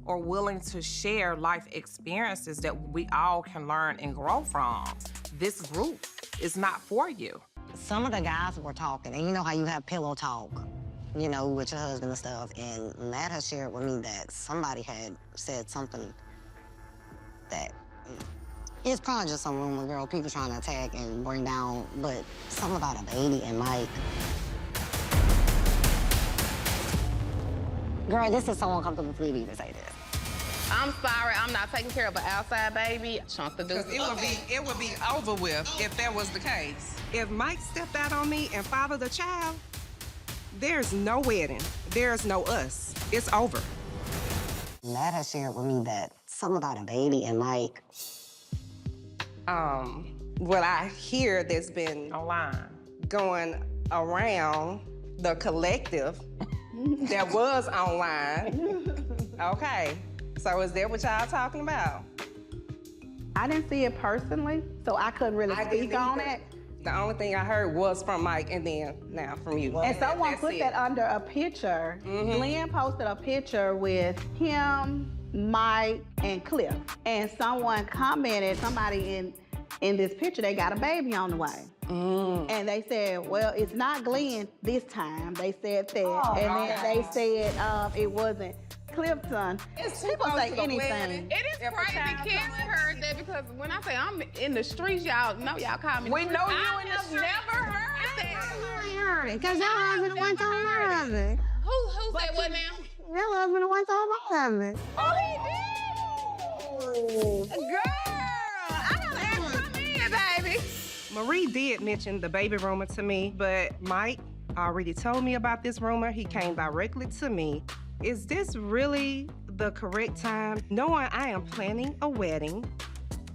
or willing to share life experiences that we all can learn and grow from, this group is not for you. Some of the guys were talking, and you know how you have pillow talk, you know, with your husband and stuff, and Matt has shared with me that somebody had said something that it's probably just some rumor, girl, people trying to attack and bring down, but something about a baby and Mike. Girl, this is so uncomfortable for me to say this. I'm sorry, I'm not taking care of an outside baby. Chunk the dude. It would be over with if that was the case. If Mike stepped out on me and fathered a child, There's no wedding. There's no us. It's over. Nat has shared with me that something about a baby and like... What I hear that's been going around the collective that was online. Okay, so is that what y'all talking about? I didn't see it personally, so I couldn't really speak on it. The only thing I heard was from Mike and then now from you. And someone That's put it. that under a picture. Glenn posted a picture with him, Mike, and Cliff. And someone commented, somebody in this picture, they got a baby on the way. And they said, well, it's not Glenn this time. They said that. And then they said it wasn't Clifton. People say anything. It is crazy Kerri heard that because when I say I'm in the streets, y'all know y'all call me. We know you I in the have streets. never heard that. heard it, because your husband the one told my husband. Who said what now? Your husband the one told my husband. Oh, he did? Girl, I don't have to come in, baby. Marie did mention the baby rumor to me, but Mike already told me about this rumor. He came directly to me. Is this really the correct time? Knowing I am planning a wedding,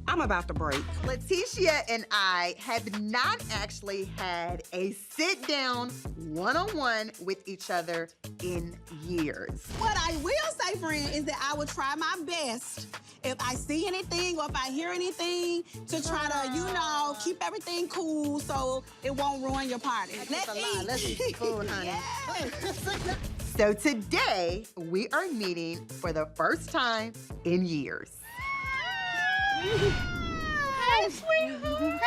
I'm about to break. Lateshia and I have not actually had a sit-down one-on-one with each other in years. What I will say, friend, is that I will try my best if I see anything or if I hear anything to try to, keep everything cool so it won't ruin your party. Let's eat. Let's eat food, honey. So today, we are meeting for the first time in years. Hey, sweetheart.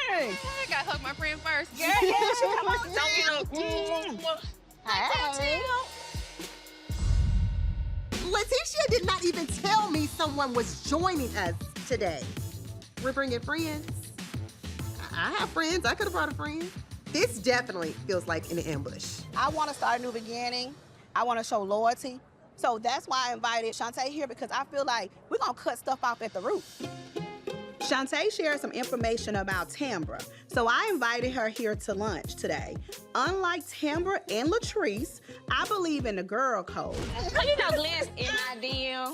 Hey. I gotta hug my friend first. Yeah, come on, Hey. Lateshia did not even tell me someone was joining us today. We're bringing friends. I have friends. I could have brought a friend. This definitely feels like an ambush. I want to start a new beginning. I want to show loyalty. So that's why I invited Shante here, because I feel like we're going to cut stuff off at the root. Shante shared some information about Tambra, so I invited her here to lunch today. Unlike Tambra and Latrice, I believe in the girl code. Well, you know Glenn's in my DM.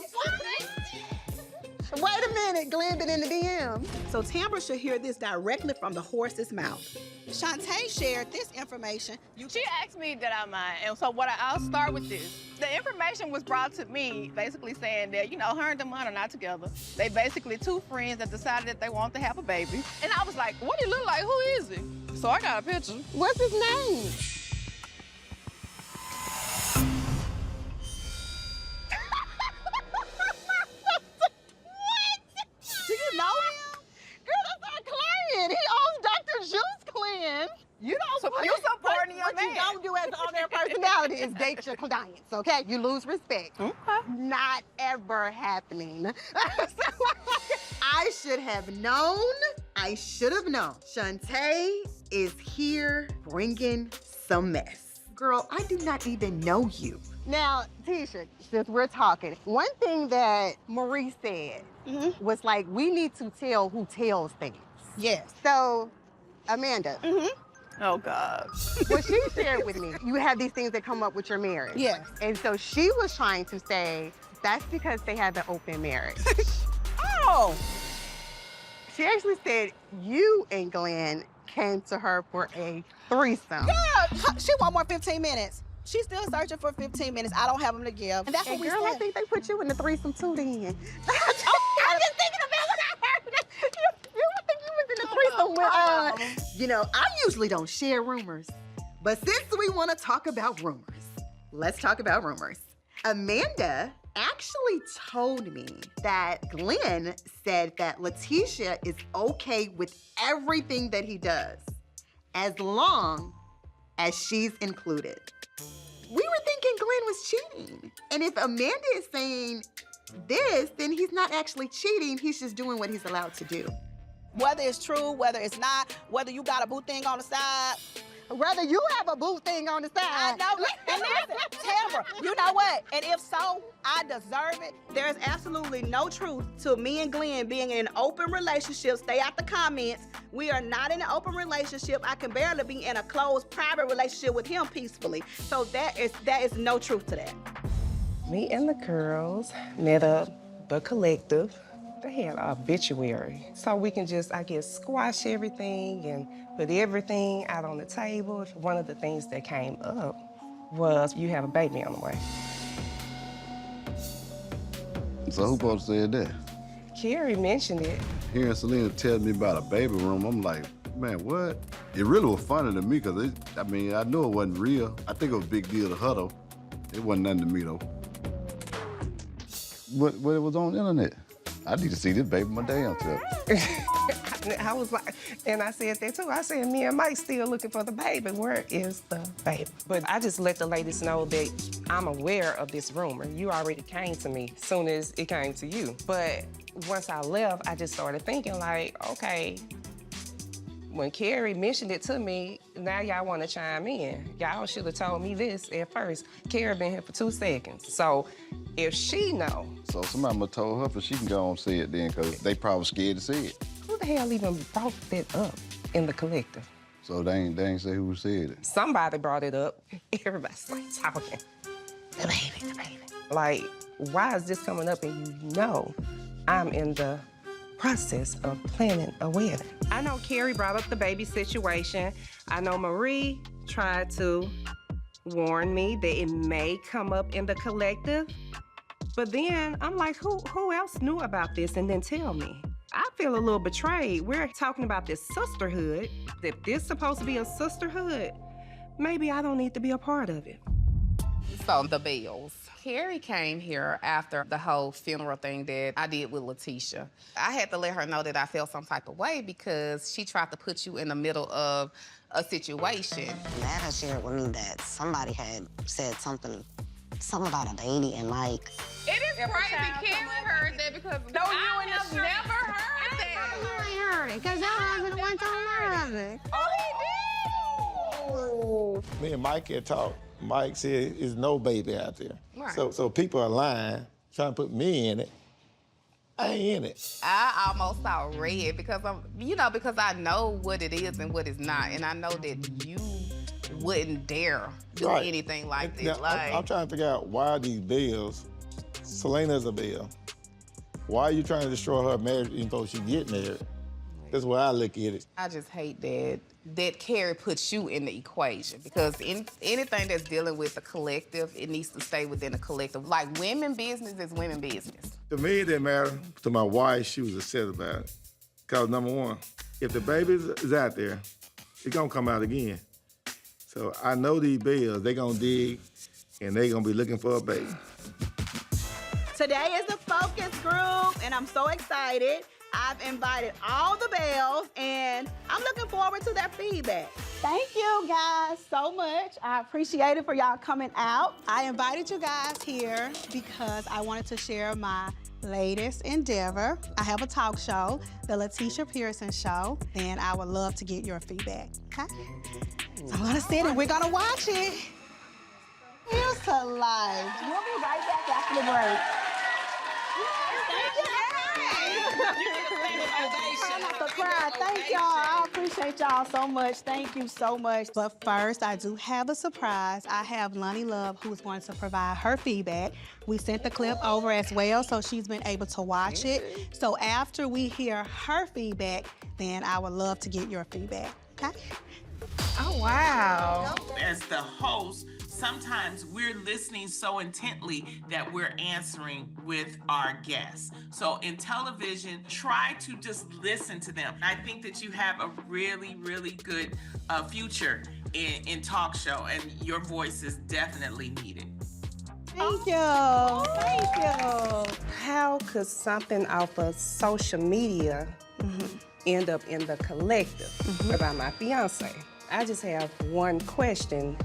Wait a minute, Glenn been in the DM. So Tambra should hear this directly from the horse's mouth. Shante shared this information. She asked me that I mind, and so I'll start with this. The information was brought to me basically saying that, her and Damon are not together. They basically two friends that decided that they want to have a baby. And I was like, what do he look like? Who is he? So I got a picture. What's his name? Do you know him? Girl, that's our client. He owns Dr. Juice Cleanse. You don't you supporting your What man. you don't do as on their personality is date your clients, okay? You lose respect. Okay. Not ever happening. I should have known. I should have known. Shante is here bringing some mess. Girl, I do not even know you. Now, Tisha, since we're talking, one thing that Marie said was like, we need to tell who tells things. Yes. So, Amanda. Oh, God. What she shared with me, you have these things that come up with your marriage. Yes. And so she was trying to say that's because they have an open marriage. Oh! She actually said you and Glenn came to her for a threesome. Yeah, she want more 15 minutes. She's still searching for 15 minutes. I don't have them to give. And that's what we girl, I said. think they put you in the threesome too then. I'm just thinking about what I heard. You would think you was in the threesome with, I usually don't share rumors. But since we want to talk about rumors, let's talk about rumors. Amanda actually told me that Glenn said that Lateshia is okay with everything that he does, as long as she's included. We were thinking Glenn was cheating. And if Amanda is saying this, then he's not actually cheating, he's just doing what he's allowed to do. Whether it's true, whether it's not, whether you got a boo thing on the side, Rather you have a boo thing on the side. I know. And listen, Tamara, you know what? And if so, I deserve it. There's absolutely no truth to me and Glenn being in an open relationship. Stay out the comments. We are not in an open relationship. I can barely be in a closed, private relationship with him peacefully. So that is no truth to that. Me and the girls met up the collective. They had an obituary. So we can just, I guess, squash everything and put everything out on the table. One of the things that came up was you have a baby on the way. So who supposed to say that? Kerri mentioned it. Hearing Selena tell me about a baby room, I'm like, man, what? It really was funny to me because, I knew it wasn't real. I think it was a big deal to her, though. It wasn't nothing to me, though. What it was on the internet? I need to see this baby my damn self. I was like, and I said that too. I said, me and Mike still looking for the baby. Where is the baby? But I just let the ladies know that I'm aware of this rumor. You already came to me as soon as it came to you. But once I left, I just started thinking like, okay, when Kerri mentioned it to me, now y'all want to chime in. Y'all should have told me this at first. Kerri been here for 2 seconds. So if she know. So somebody must told her, but she can go on and say it then, because they probably scared to say it. Who the hell even brought that up in the collective? So they ain't say who said it. Somebody brought it up. Everybody's like talking. The baby. Like, why is this coming up and you know I'm in the process of planning a wedding? I know Kerri brought up the baby situation. I know Marie tried to warn me that it may come up in the collective. But then I'm like, who else knew about this and didn't tell me? I feel a little betrayed. We're talking about this sisterhood. If this supposed to be a sisterhood, maybe I don't need to be a part of it. So the Bells. Kerri came here after the whole funeral thing that I did with Lateshia. I had to let her know that I felt some type of way because she tried to put you in the middle of a situation. Nata shared with me that somebody had said something about a baby and like... It is crazy. Kerri heard that because I have never heard that. I heard it because y'all husband went to my husband. Oh, he did? Me and Mike had talked. Mike said there's no baby out there. Right. So people are lying, trying to put me in it. I ain't in it. I almost saw red because because I know what it is and what it's not. And I know that you wouldn't dare do anything like this. Now, I'm trying to figure out why these Bells, Selena's a Belle. Why are you trying to destroy her marriage even though she get married? That's why I look at it. I just hate that Kerri puts you in the equation because anything that's dealing with the collective, it needs to stay within the collective. Like women business is women business. To me, it didn't matter. To my wife, she was upset about it. Because number one, if the baby is out there, it's gonna come out again. So I know these Bells, they gonna dig and they gonna be looking for a baby. Today is the focus group, and I'm so excited. I've invited all the Bells, and I'm looking forward to their feedback. Thank you guys so much. I appreciate it for y'all coming out. I invited you guys here because I wanted to share my latest endeavor. I have a talk show, the Lateshia Pearson Show, and I would love to get your feedback, okay? So I'm gonna sit and we're gonna watch it. Here's to life. We'll be right back after the break. Thank y'all. I appreciate y'all so much. Thank you so much. But first, I do have a surprise. I have Lonnie Love, who is going to provide her feedback. We sent the clip over as well, so she's been able to watch it. So after we hear her feedback, then I would love to get your feedback, okay? Oh, wow. As the host, sometimes we're listening so intently that we're answering with our guests. So in television, try to just listen to them. I think that you have a really, really good future in talk show, and your voice is definitely needed. Thank you. Thank you. How could something off of social media end up in the collective about my fiance? I just have one question.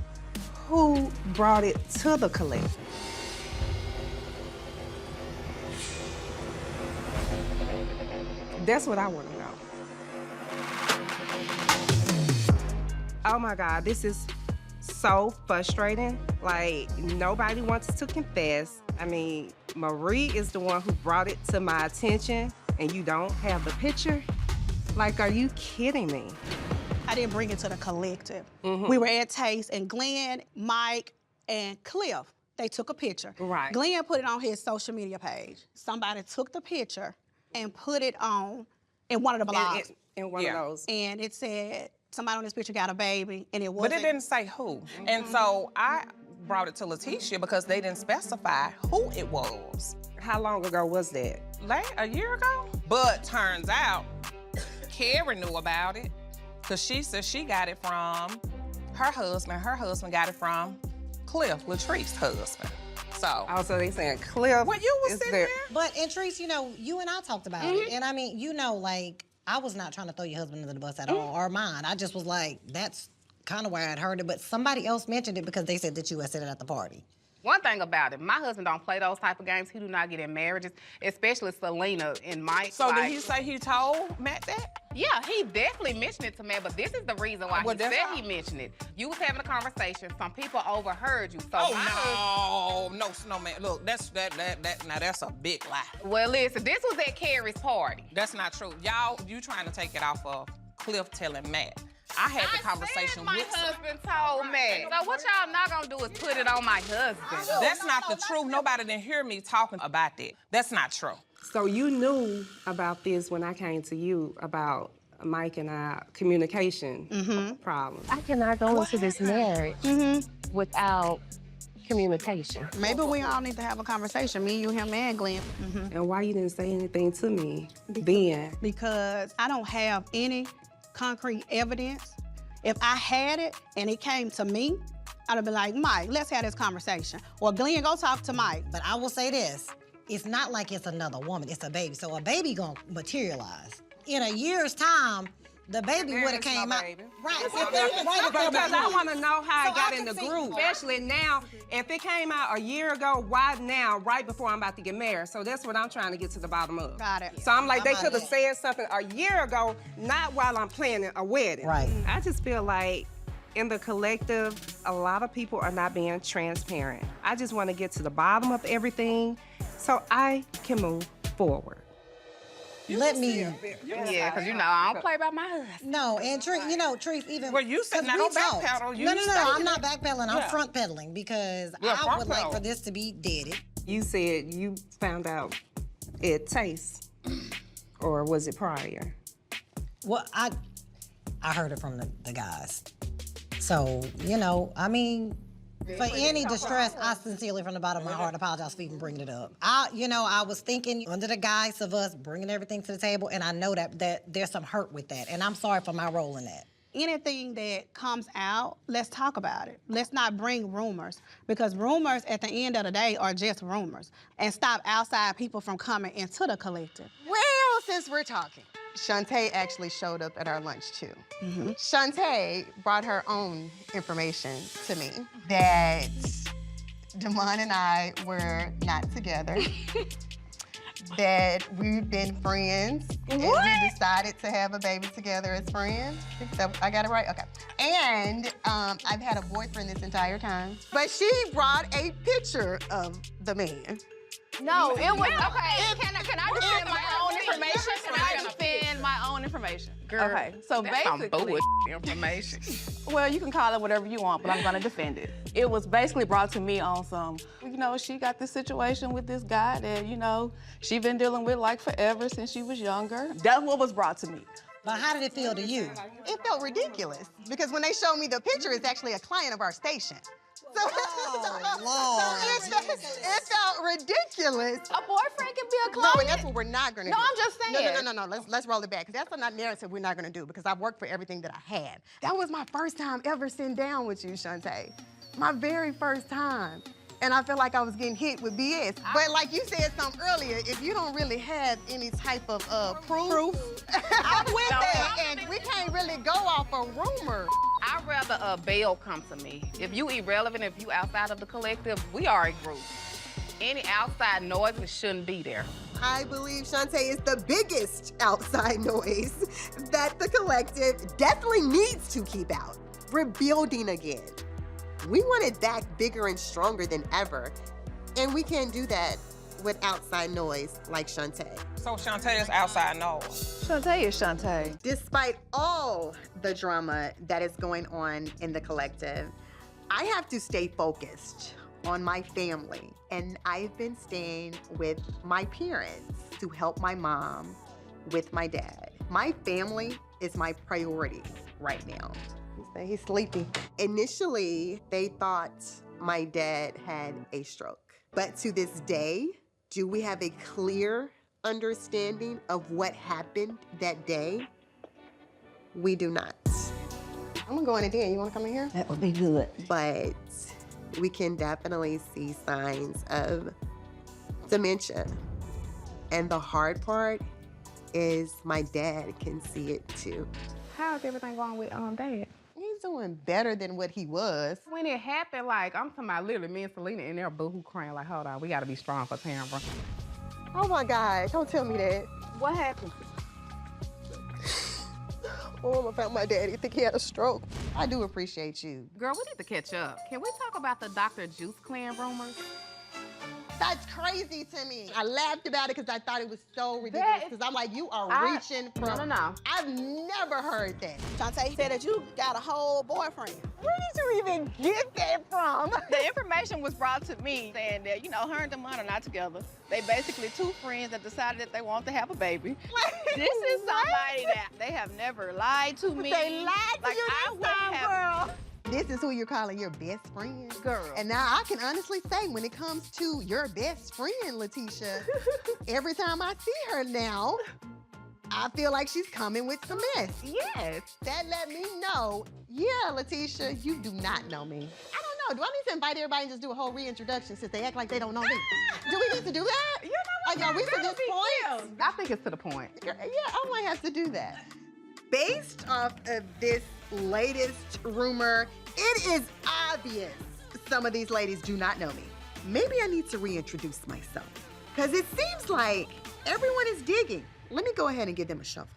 Who brought it to the collective? That's what I want to know. Oh my God, this is so frustrating. Like, nobody wants to confess. I mean, Marie is the one who brought it to my attention, and you don't have the picture? Like, are you kidding me? I didn't bring it to the collective. We were at Taste, and Glenn, Mike, and Cliff, they took a picture. Right. Glenn put it on his social media page. Somebody took the picture and put it on in one of the blogs. In one of those. And it said, somebody on this picture got a baby, and it But wasn't. it didn't say who. And so I brought it to Lateshia because they didn't specify who it was. How long ago was that? A year ago? But turns out, Kerri knew about it because she said she got it from her husband. Her husband got it from Cliff, Latrice's husband. So. Also, they saying Cliff. Well, you was sitting there. But, and Treese, you know, you and I talked about it. And I mean, you know, like, I was not trying to throw your husband under the bus at all, or mine. I just was like, that's kind of where I'd heard it. But somebody else mentioned it because they said that you had said it at the party. One thing about it, my husband don't play those type of games. He do not get in marriages, especially Selena and Mike. So did he say he told Matt that? Yeah, he definitely mentioned it to Matt, but this is the reason why he said he mentioned it. You was having a conversation, some people overheard you. So no, Snowman. Look, now that's a big lie. Well, listen, this was at Kerri's party. That's not true. Y'all, you trying to take it off of Cliff telling Matt. I had the conversation my with husband told Matt. So what y'all not gonna do is put it on my husband. That's not the truth. Nobody didn't hear me talking about that. That's not true. So you knew about this when I came to you about Mike and our communication problems. I cannot go into this marriage without communication. Maybe we all need to have a conversation, me, you, him, and Glenn. And why you didn't say anything to me then? Because I don't have any concrete evidence. If I had it and it came to me, I'd have been like, Mike, let's have this conversation. Or Glenn, go talk to Mike. But I will say this, it's not like it's another woman, it's a baby. So a baby gonna materialize. In a year's time, the baby would have came out. Right. Because I want to know how it got in the group. Especially now, if it came out a year ago, why now, right before I'm about to get married? So that's what I'm trying to get to the bottom of. Got it. So I'm like, they could have said something a year ago, not while I'm planning a wedding. Right. I just feel like in the collective, a lot of people are not being transparent. I just want to get to the bottom of everything so I can move forward. Let me. Yeah, because you know, I don't play by my husband. No, and Treese, even. Well, you said not backpedal. No, I'm not backpedaling. I'm front pedaling because I would like for this to be deaded. You said you found out at Taste, or was it prior? Well, I heard it from the guys. So, you know, I mean, for any distress, I sincerely, from the bottom of my heart, apologize for even bringing it up. I was thinking under the guise of us bringing everything to the table, and I know that there's some hurt with that, and I'm sorry for my role in that. Anything that comes out, let's talk about it. Let's not bring rumors, because rumors at the end of the day are just rumors, and stop outside people from coming into the collective. Well, since we're talking, Shante actually showed up at our lunch too. Shante brought her own information to me that Damon and I were not together, that we've been friends, and we decided to have a baby together as friends. I got it right? Okay. And I've had a boyfriend this entire time. But she brought a picture of the man. No, it was, okay, can I defend my own information? Can I defend my own information? Girl, okay, so that's some basically. bullshit information. Well, you can call it whatever you want, but I'm gonna defend it. It was basically brought to me on some, she got this situation with this guy that, she been dealing with like forever since she was younger. That's what was brought to me. But how did it feel to you? It felt ridiculous, because when they showed me the picture, it's actually a client of our station. So, it felt ridiculous. A boyfriend can be a client? No, and that's what we're not gonna do. No, I'm just saying. No. Let's roll it back, because that's a narrative we're not gonna do, because I've worked for everything that I had. That was my first time ever sitting down with you, Shante. My very first time. And I feel like I was getting hit with BS. But like you said something earlier, if you don't really have any type of proof, I'm with that. And we can't really go off a rumor. I'd rather Belle come to me. If you irrelevant, if you outside of the collective, we are a group. Any outside noises shouldn't be there. I believe Shante is the biggest outside noise that the collective definitely needs to keep out. We're building again. We want it back bigger and stronger than ever. And we can't do that with outside noise like Shante. So Shante is outside noise. Shante is Shante. Despite all the drama that is going on in the collective, I have to stay focused on my family. And I've been staying with my parents to help my mom with my dad. My family is my priority right now. He's sleepy. Initially, they thought my dad had a stroke. But to this day, do we have a clear understanding of what happened that day? We do not. I'm gonna go in again. You wanna come in here? That would be good. But we can definitely see signs of dementia. And the hard part is my dad can see it too. How's everything going with Dad? He's doing better than what he was. When it happened, like, I'm talking about literally me and Selena in there boohoo crying, like, hold on, we gotta be strong for Tamara. Oh my God, don't tell me that. What happened? Oh, I found my daddy. I think he had a stroke. I do appreciate you. Girl, we need to catch up. Can we talk about the Dr. Juice Clan rumors? That's crazy to me. I laughed about it because I thought it was so ridiculous. Because I'm like, you are reaching from. No. I've never heard that. Shante said that you got a whole boyfriend. Where did you even get that from? The information was brought to me saying that, you know, her and Damon are not together. They basically two friends that decided that they want to have a baby. This is somebody that they have never lied to me. They lied to like, you I this wouldn't time, have. girl. This is who you're calling your best friend? Girl. And now I can honestly say, when it comes to your best friend, Lateshia, every time I see her now, I feel like she's coming with some mess. Yes. That let me know, yeah, Lateshia, you do not know me. I don't know. Do I need to invite everybody and just do a whole reintroduction since they act like they don't know me? Do we need to do that? You know what? Are we to this point? I think it's to the point. Yeah, I might have to do that. Based off of this latest rumor, it is obvious some of these ladies do not know me. Maybe I need to reintroduce myself, because it seems like everyone is digging. Let me go ahead and give them a shuffle.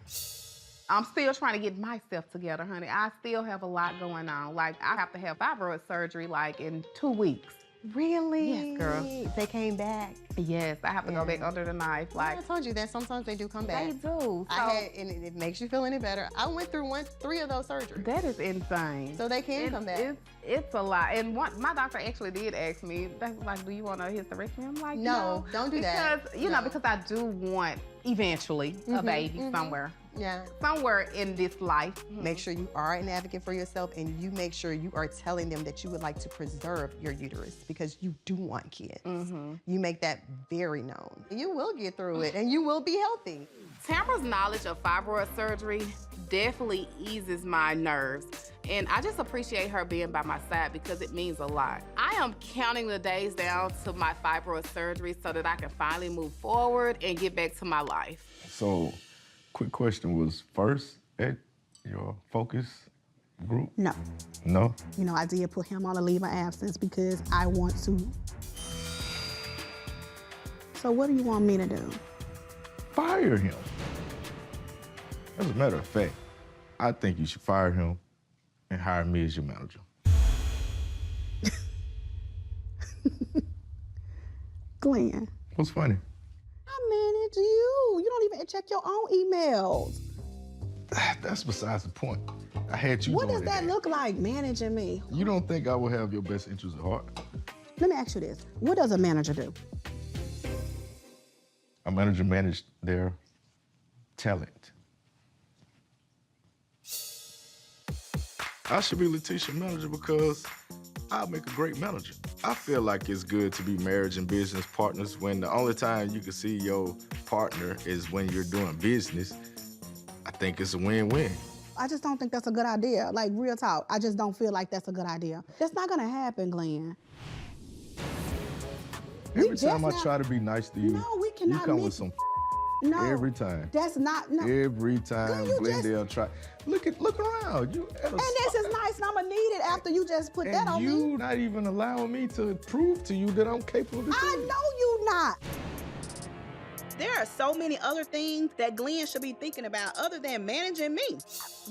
I'm still trying to get myself together, honey. I still have a lot going on. Like, I have to have fibroid surgery, like, in 2 weeks. Really? Yes, girl. They came back. Yes, I have to go back under the knife. Like, I told you that sometimes they do come back. They do. And it makes you feel any better. I went through 3 of those surgeries. That is insane. So they can come back. It's a lot. And my doctor actually did ask me, they was like, do you want a hysterectomy? I'm like, no, don't do that. Because, you know, because I do want, eventually, a baby somewhere. Yeah. Somewhere in this life. Make sure you are an advocate for yourself, and you make sure you are telling them that you would like to preserve your uterus because you do want kids. You make that very known. You will get through it, and you will be healthy. Tamara's knowledge of fibroid surgery definitely eases my nerves. And I just appreciate her being by my side because it means a lot. I am counting the days down to my fibroid surgery so that I can finally move forward and get back to my life. So, quick question, was first at your focus group? No. No? You know, I did put him on a leave of absence because I want to. So what do you want me to do? Fire him. As a matter of fact, I think you should fire him and hire me as your manager. Glenn. What's funny? I manage you. You don't even check your own emails. That's besides the point. I had you What doing does that look like, managing me? You don't think I will have your best interest at heart? Let me ask you this. What does a manager do? A manager managed their talent. I should be Lateshia's manager because I'll make a great manager. I feel like it's good to be marriage and business partners when the only time you can see your partner is when you're doing business. I think it's a win-win. I just don't think that's a good idea. Like, real talk. I just don't feel like that's a good idea. That's not gonna happen, Glenn. Every time I try to be nice to you, we cannot you come with some No. every time. That's not, no. Every time Girl, Glendale try. Look around. You at a And this is nice, and I'm gonna need it after you just put that on me. you not even allowing me to prove to you that I'm capable of doing I know you not. There are so many other things that Glenn should be thinking about other than managing me.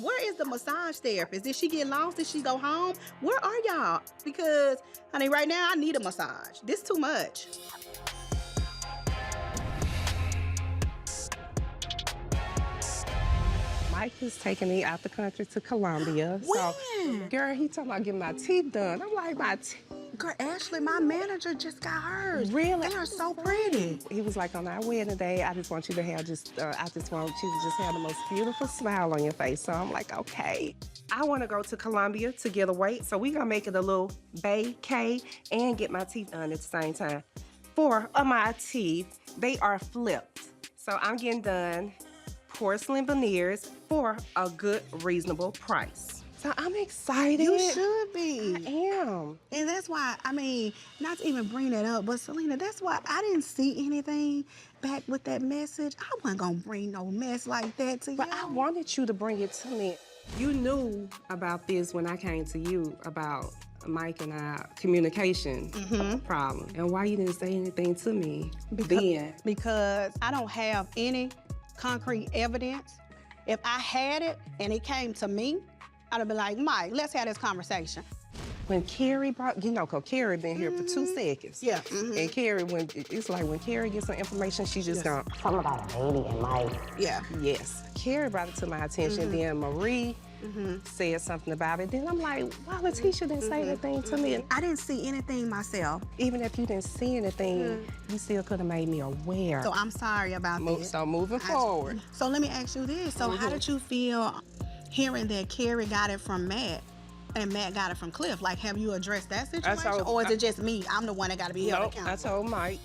Where is the massage therapist? Did she get lost? Did she go home? Where are y'all? Because, honey, right now I need a massage. This too much. Mike is taking me out the country to Colombia. So, girl, he talking about getting my teeth done. I'm like, my teeth. Girl, Ashley, my manager just got hers. Really? They are so pretty. He was like, on our wedding day, I just want you to have I just want you to just have the most beautiful smile on your face. So I'm like, okay. I want to go to Colombia to get away. So we gonna make it a little vacay and get my teeth done at the same time. 4 of my teeth, they are flipped. So I'm getting done porcelain veneers for a good, reasonable price. So I'm excited. You should be. I am. And that's why, I mean, not to even bring that up, but Selena, that's why I didn't see anything back with that message. I wasn't gonna bring no mess like that to you. But I wanted you to bring it to me. You knew about this when I came to you about Mike and our communication problem. And why you didn't say anything to me then? Because I don't have any concrete evidence. If I had it and it came to me, I'd have been like, Mike, let's have this conversation. When Kerri brought, you know, cause Kerri been here for 2 seconds. Yeah. And Kerri, it's like when Kerri gets some information, she just gone. Something about a baby and Mike. Yeah. Yes. Kerri brought it to my attention. Then Marie said something about it. Then I'm like, why Lateshia didn't say anything to me? I didn't see anything myself. Even if you didn't see anything, you still could have made me aware. So I'm sorry about that. So moving forward. So let me ask you this. So how did you feel hearing that Kerri got it from Matt and Matt got it from Cliff? Like, have you addressed that situation? Or is it just me? I'm the one that got to be held accountable. I told Mike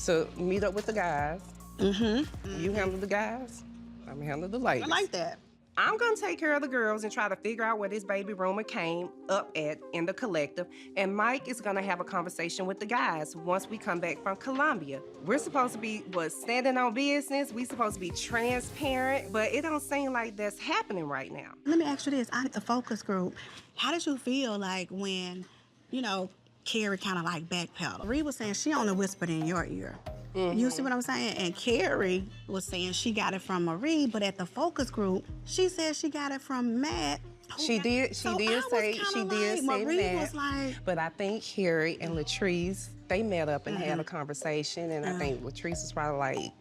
to meet up with the guys. You handle the guys, I'm gonna handle the ladies. I like that. I'm gonna take care of the girls and try to figure out where this baby rumor came up at in the collective. And Mike is gonna have a conversation with the guys once we come back from Colombia. We're supposed to be, standing on business. We supposed to be transparent, but it don't seem like that's happening right now. Let me ask you this, the focus group, how did you feel like when, you know, Kerri kind of like backpedaled? Ree was saying she only whispered in your ear. You see what I'm saying? And Kerri was saying she got it from Marie, but at the focus group, she said she got it from Matt. She did say Marie Matt. was like, but I think Kerri and Latrice, they met up and had a conversation, and I think Latrice was probably like,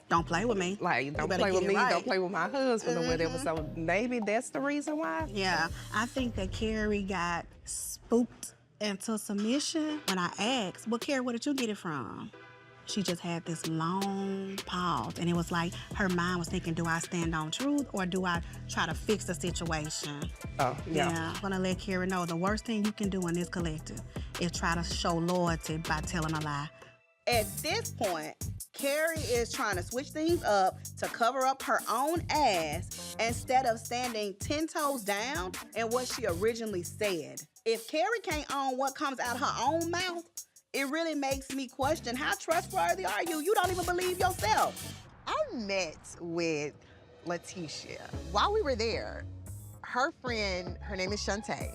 don't play with me. Like, don't play with me, don't play with my husband or whatever. So maybe that's the reason why. Yeah, I think that Kerri got spooked into submission when I asked, well, Kerri, where did you get it from? She just had this long pause, and it was like her mind was thinking, do I stand on truth or do I try to fix the situation? Oh, yeah. I'm gonna let Kerri know the worst thing you can do in this collective is try to show loyalty by telling a lie. At this point, Kerri is trying to switch things up to cover up her own ass instead of standing 10 toes down in what she originally said. If Kerri can't own what comes out of her own mouth, it really makes me question how trustworthy are you? You don't even believe yourself. I met with Lateshia. While we were there, her friend, her name is Shante,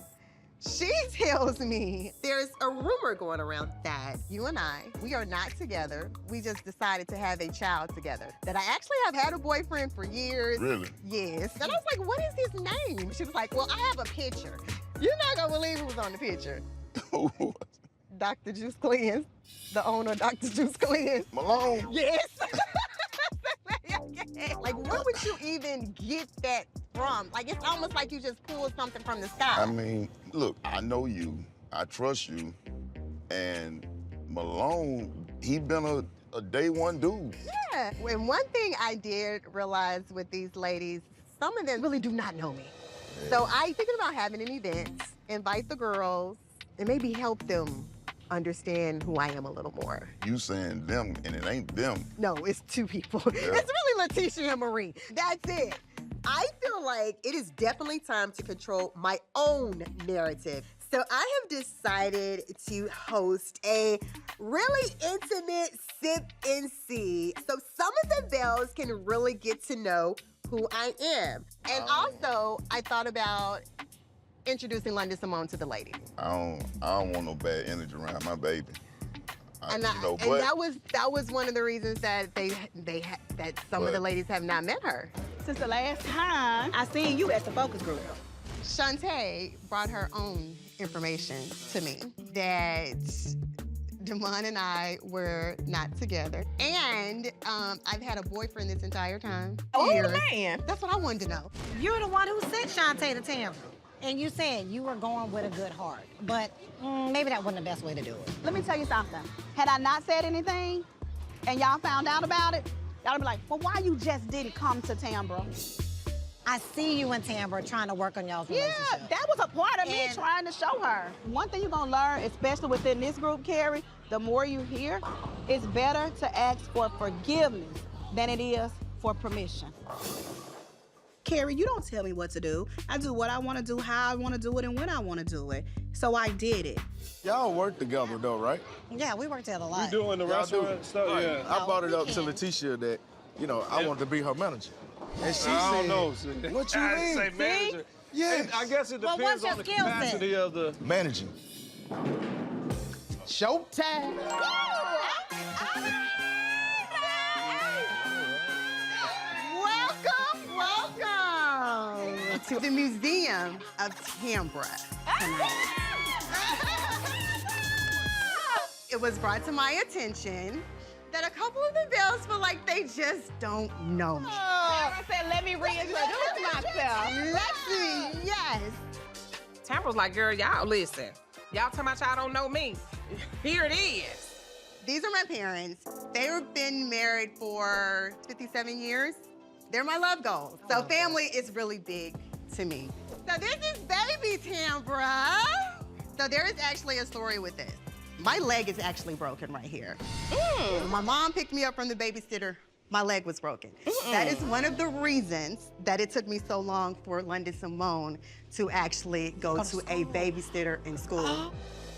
she tells me there's a rumor going around that you and we are not together. We just decided to have a child together. That I actually have had a boyfriend for years. Really? Yes. And I was like, what is his name? She was like, well, I have a picture. You're not gonna believe who was on the picture. Dr. Juice Cleanse, the owner of Dr. Juice Cleanse. Malone? Yes. Like, where would you even get that from? Like, it's almost like you just pulled something from the sky. I mean, look, I know you, I trust you, and Malone, he been a day one dude. Yeah. And one thing I did realize with these ladies, some of them really do not know me. Yeah. So I thinking about having an event, invite the girls, and maybe help them understand who I am a little more. You saying them, and it ain't them. No, it's 2 people. Yeah. It's really Lateshia and Marie. That's it. I feel like it is definitely time to control my own narrative. So I have decided to host a really intimate sip and see, so some of the bells can really get to know who I am. And also, I thought about introducing London Simone to the ladies. I don't want no bad energy around my baby. And but that was one of the reasons that that some of the ladies have not met her. Since the last time I seen you at the focus group. Shante brought her own information to me that Damon and I were not together. And I've had a boyfriend this entire time. Oh, Years. man. That's what I wanted to know. You're the one who sent Shante to Tampa. And you said you were going with a good heart. But maybe that wasn't the best way to do it. Let me tell you something. Had I not said anything and y'all found out about it, y'all would be like, well, why you just didn't come to Tambra? I see you and Tambra trying to work on y'all's relationship. Yeah, that was a part of me trying to show her. One thing you're gonna learn, especially within this group, Kerri, the more you hear, it's better to ask for forgiveness than it is for permission. Kerri, you don't tell me what to do. I do what I want to do, how I want to do it, and when I want to do it. So I did it. y'all work together though, right? Yeah, we work together a lot. We doing the restaurant stuff, yeah. I brought it up to Lateshia that, I wanted to be her manager. And she I said, don't know. what you I mean? say manager. Yes. I guess it Well, depends what's on the your skill set? capacity of the... Managing. Showtime. Welcome to the Museum of Tambra tonight. It was brought to my attention that a couple of the Bells feel like they just don't know me. I said, let me reintroduce myself. Yes. Tambra's like, girl, y'all listen. Y'all talking about y'all don't know me. Here it is. These are my parents. They've been married for 57 years. They're my love goals. So family is really big to me. So this is baby Tambra. So there is actually a story with this. My leg is actually broken right here. When my mom picked me up from the babysitter, my leg was broken. That is one of the reasons that it took me so long for London Simone to actually go to a babysitter in school.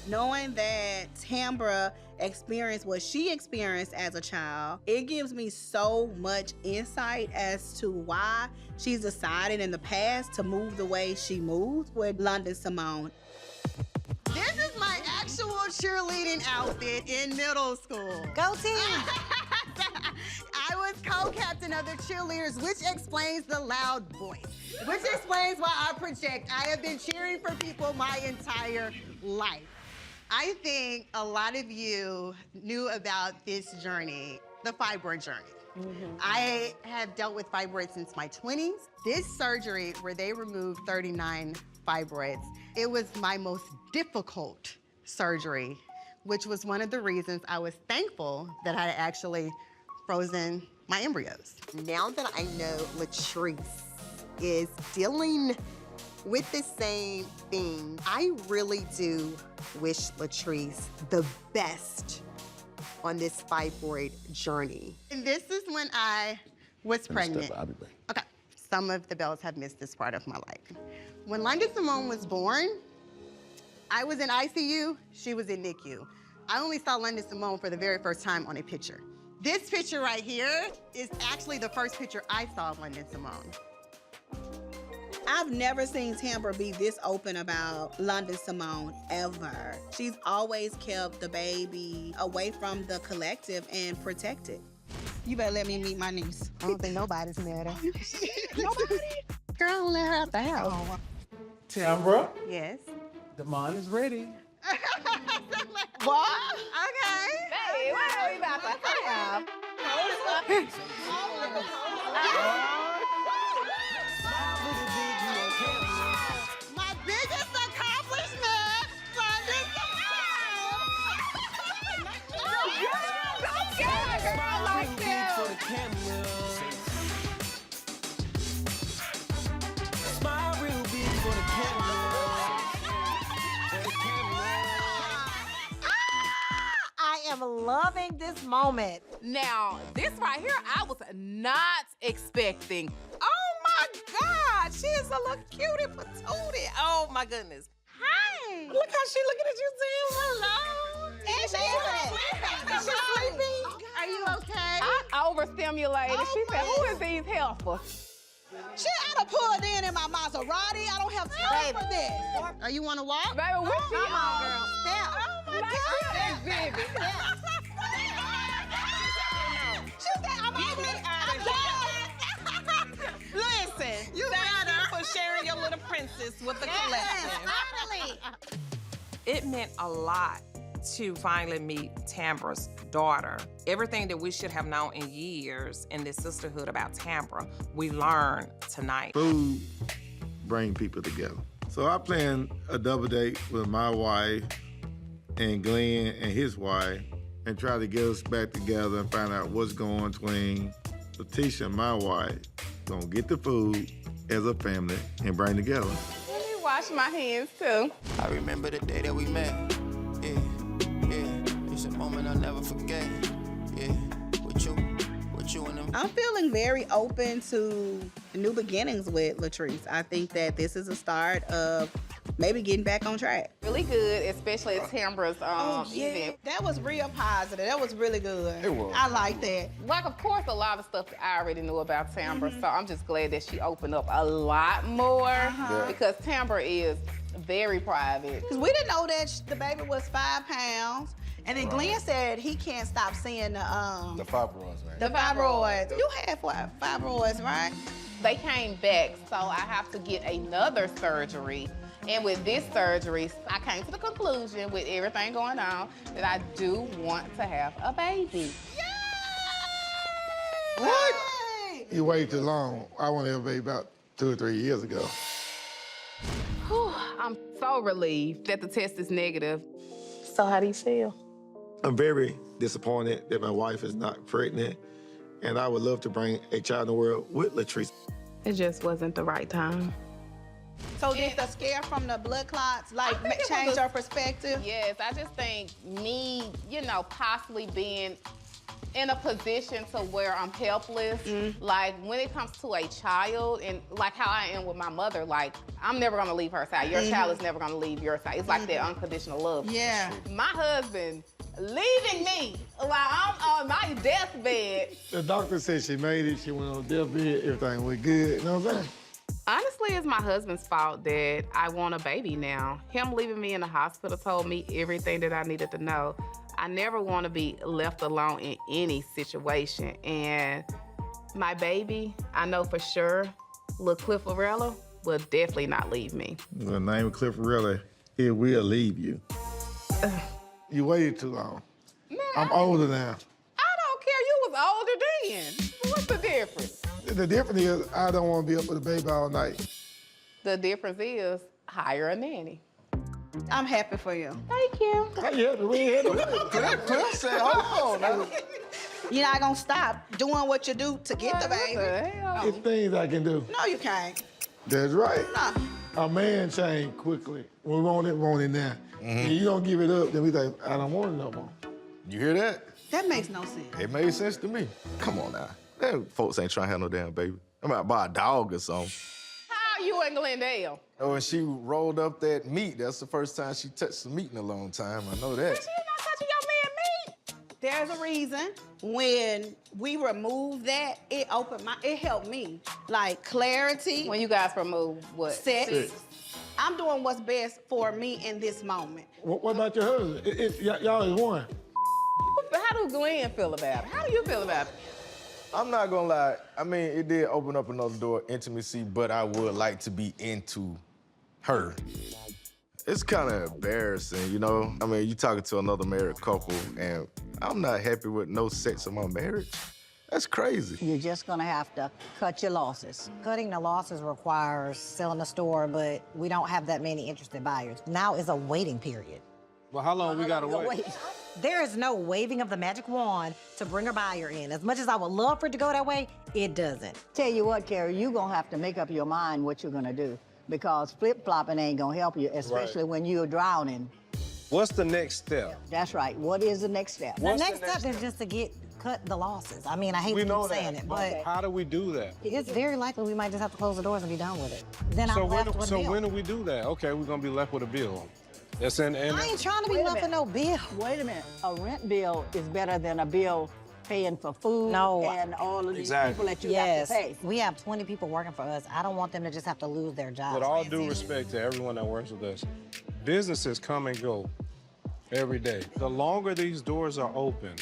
Knowing that Tambra experienced what she experienced as a child, it gives me so much insight as to why she's decided in the past to move the way she moves with London Simone. This is my actual cheerleading outfit in middle school. Go team! I was co-captain of the cheerleaders, which explains the loud voice, which explains why I project. I have been cheering for people my entire life. I think a lot of you knew about this journey, the fibroid journey. I have dealt with fibroids since my 20s. This surgery where they removed 39 fibroids, it was my most difficult surgery, which was one of the reasons I was thankful that I had actually frozen my embryos. Now that I know Latrice is dealing with the same thing, I really do wish Latrice the best on this fibroid journey. And this is when I was pregnant. Okay, some of the Bells have missed this part of my life. When London Simone was born, I was in ICU, she was in NICU. I only saw London Simone for the very first time on a picture. This picture right here is actually the first picture I saw of London Simone. I've never seen Tambra be this open about London Simone, ever. She's always kept the baby away from the collective and protected. You better let me meet my niece. I don't think nobody's mad at her. Nobody? Girl, don't let her out the house. Tambra, Yes. Damon is ready. What? Okay. Hey, what are we about to have? My biggest accomplishment, London Simone! Don't get a girl like this. Smile real big for the camera. I am loving this moment. Now, this right here, I was not expecting. Oh my God, she is a little cutie patootie. Oh my goodness. Hi. Look how she looking at you, Tim. Hello. And she's sleeping. Are you okay? I'm overstimulated. She said, who is these heifers? Shit, I done pulled in my Maserati. I don't have time for this. Are you want to walk? Baby, what she Come on, girl. Step. Oh my God. Baby. It meant a lot to finally meet Tambra's daughter. Everything that we should have known in years in this sisterhood about Tambra, we learned tonight. Food bring people together. So I planned a double date with my wife and Glenn and his wife and try to get us back together and find out what's going between Lateshia and my wife. Gonna get the food as a family and bring together. Let me wash my hands too. I remember the day that we met. It's a moment I'll never forget. Yeah, with you and them. I'm feeling very open to new beginnings with Latrice. I think that this is a start of maybe getting back on track. Really good, especially at Tambra's event. That was real positive. That was really good. It was. I like that. Like, of course, a lot of stuff that I already knew about Tambra, so I'm just glad that she opened up a lot more because Tambra is very private. Because we didn't know that the baby was 5 pounds. And then Glenn said he can't stop seeing the fibroids, man. The fibroids. You had fibroids, right? They came back, so I have to get another surgery. And with this surgery, I came to the conclusion with everything going on that I do want to have a baby. What? You waited too long. I wanted to have a baby about 2 or 3 years ago. Whew, I'm so relieved that the test is negative. So how do you feel? I'm very disappointed that my wife is not pregnant, and I would love to bring a child in the world with Latrice. It just wasn't the right time. So did the scare from the blood clots change your perspective? Yes, I just think me, possibly being in a position to where I'm helpless. Like when it comes to a child and like how I am with my mother, like I'm never gonna leave her side. Your child is never gonna leave your side. It's like that unconditional love. Yeah. My husband leaving me while I'm on my deathbed. The doctor said she made it. She went on deathbed. Everything went good. You know what I'm saying? Honestly, it's my husband's fault that I want a baby now. Him leaving me in the hospital told me everything that I needed to know. I never want to be left alone in any situation. And my baby, I know for sure, little Cliffarella will definitely not leave me. The name of Cliffarella, it will leave you. You waited too long. Man, I'm older now. I don't care. You was older then. What's the difference? The difference is I don't want to be up with a baby all night. The difference is hire a nanny. I'm happy for you. Thank you. How you happy? We ain't Cliff said, hold on now. You're not gonna stop doing what you do to get the baby. It's things I can do. No, you can't. That's right. No. A man change quickly. When we want it now. And you don't give it up, then we think, I don't want it no more. You hear that? That makes no sense. It made sense to me. Come on now. Them folks ain't trying to have no damn baby. I'm about to buy a dog or something. How you in Glendale? Oh, when she rolled up that meat, that's the first time she touched some meat in a long time. I know that. She not touching your man meat. There's a reason. When we removed that, it helped me. Like clarity. When you guys remove what? Sex. I'm doing what's best for me in this moment. What about your husband? Y'all is one. How do Glenn feel about it? How do you feel about it? I'm not gonna lie. I mean, it did open up another door, intimacy, but I would like to be into her. It's kind of embarrassing, you know? I mean, you talking to another married couple, and I'm not happy with no sex in my marriage. That's crazy. You're just gonna have to cut your losses. Cutting the losses requires selling the store, but we don't have that many interested buyers. Now is a waiting period. Well, how long we gotta wait? There is no waving of the magic wand to bring a buyer in. As much as I would love for it to go that way, it doesn't. Tell you what, Kerri, you're gonna have to make up your mind what you're gonna do because flip-flopping ain't gonna help you, especially when you're drowning. What's the next step? That's right. What is the next step? The next step is just to cut the losses. I mean, I hate to keep saying it, but how do we do that? it's very likely we might just have to close the doors and be done with it. Then I'm left with a bill. when do we do that? Okay, we're gonna be left with a bill. That's in. I ain't trying to be left with no bill. Wait a minute. A rent bill is better than a bill paying for food and all of these people that you have to pay. We have 20 people working for us. I don't want them to just have to lose their jobs. With all due respect to everyone that works with us, businesses come and go every day. The longer these doors are open,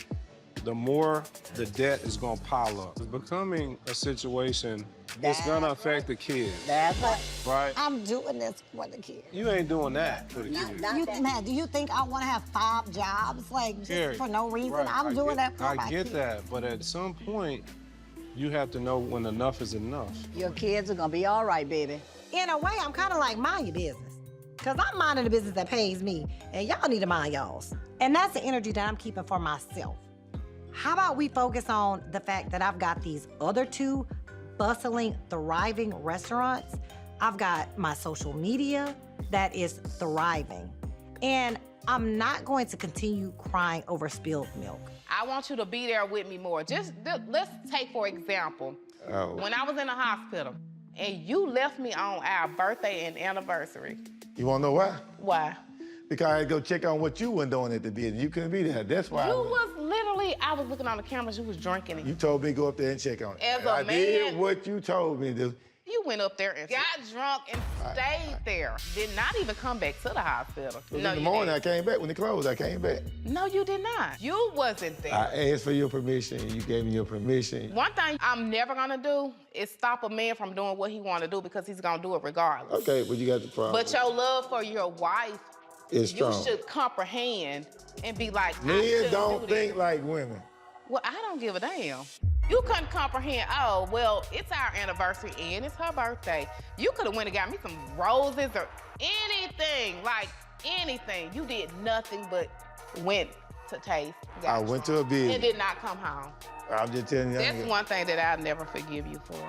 the more the debt is going to pile up. It's becoming a situation it's gonna affect the kids. That's what. Right? I'm doing this for the kids. You ain't doing that for the kids. Man, do you think I want to have 5 jobs, like, just Kerri, for no reason? right, I'm doing that for my I get kids. that, but at some point, you have to know when enough is enough. Your kids are gonna be all right, baby. In a way, I'm kind of like, mind your business. Because I'm minding the business that pays me, and y'all need to mind y'all's. And that's the energy that I'm keeping for myself. How about we focus on the fact that I've got these other 2 bustling, thriving restaurants. I've got my social media that is thriving. And I'm not going to continue crying over spilled milk. I want you to be there with me more. Let's take, for example, when I was in the hospital and you left me on our birthday and anniversary. You wanna know why? Why? Because I had to go check on what you were doing at the business. You couldn't be there. That's why. You was literally, I was looking on the cameras, you was drinking it. You told me to go up there and check on it. As And a I man- did what you told me to do. You went up there and got drunk and stayed there. Did not even come back to the hospital. In the morning, I came back. When it closed, I came back. No, you did not. You wasn't there. I asked for your permission. You gave me your permission. One thing I'm never gonna do is stop a man from doing what he wanna do because he's gonna do it regardless. Okay, but you got the problem. But your love for your wife, It's you strong. should comprehend and be like, I Men shouldn't don't do think this. like women. Well, I don't give a damn. You couldn't comprehend, oh, well, it's our anniversary and it's her birthday. You could have went and got me some roses or anything, like anything. You did nothing but went to taste. I went to a business. And did not come home. I'm just telling you. That's one thing that I'll never forgive you for.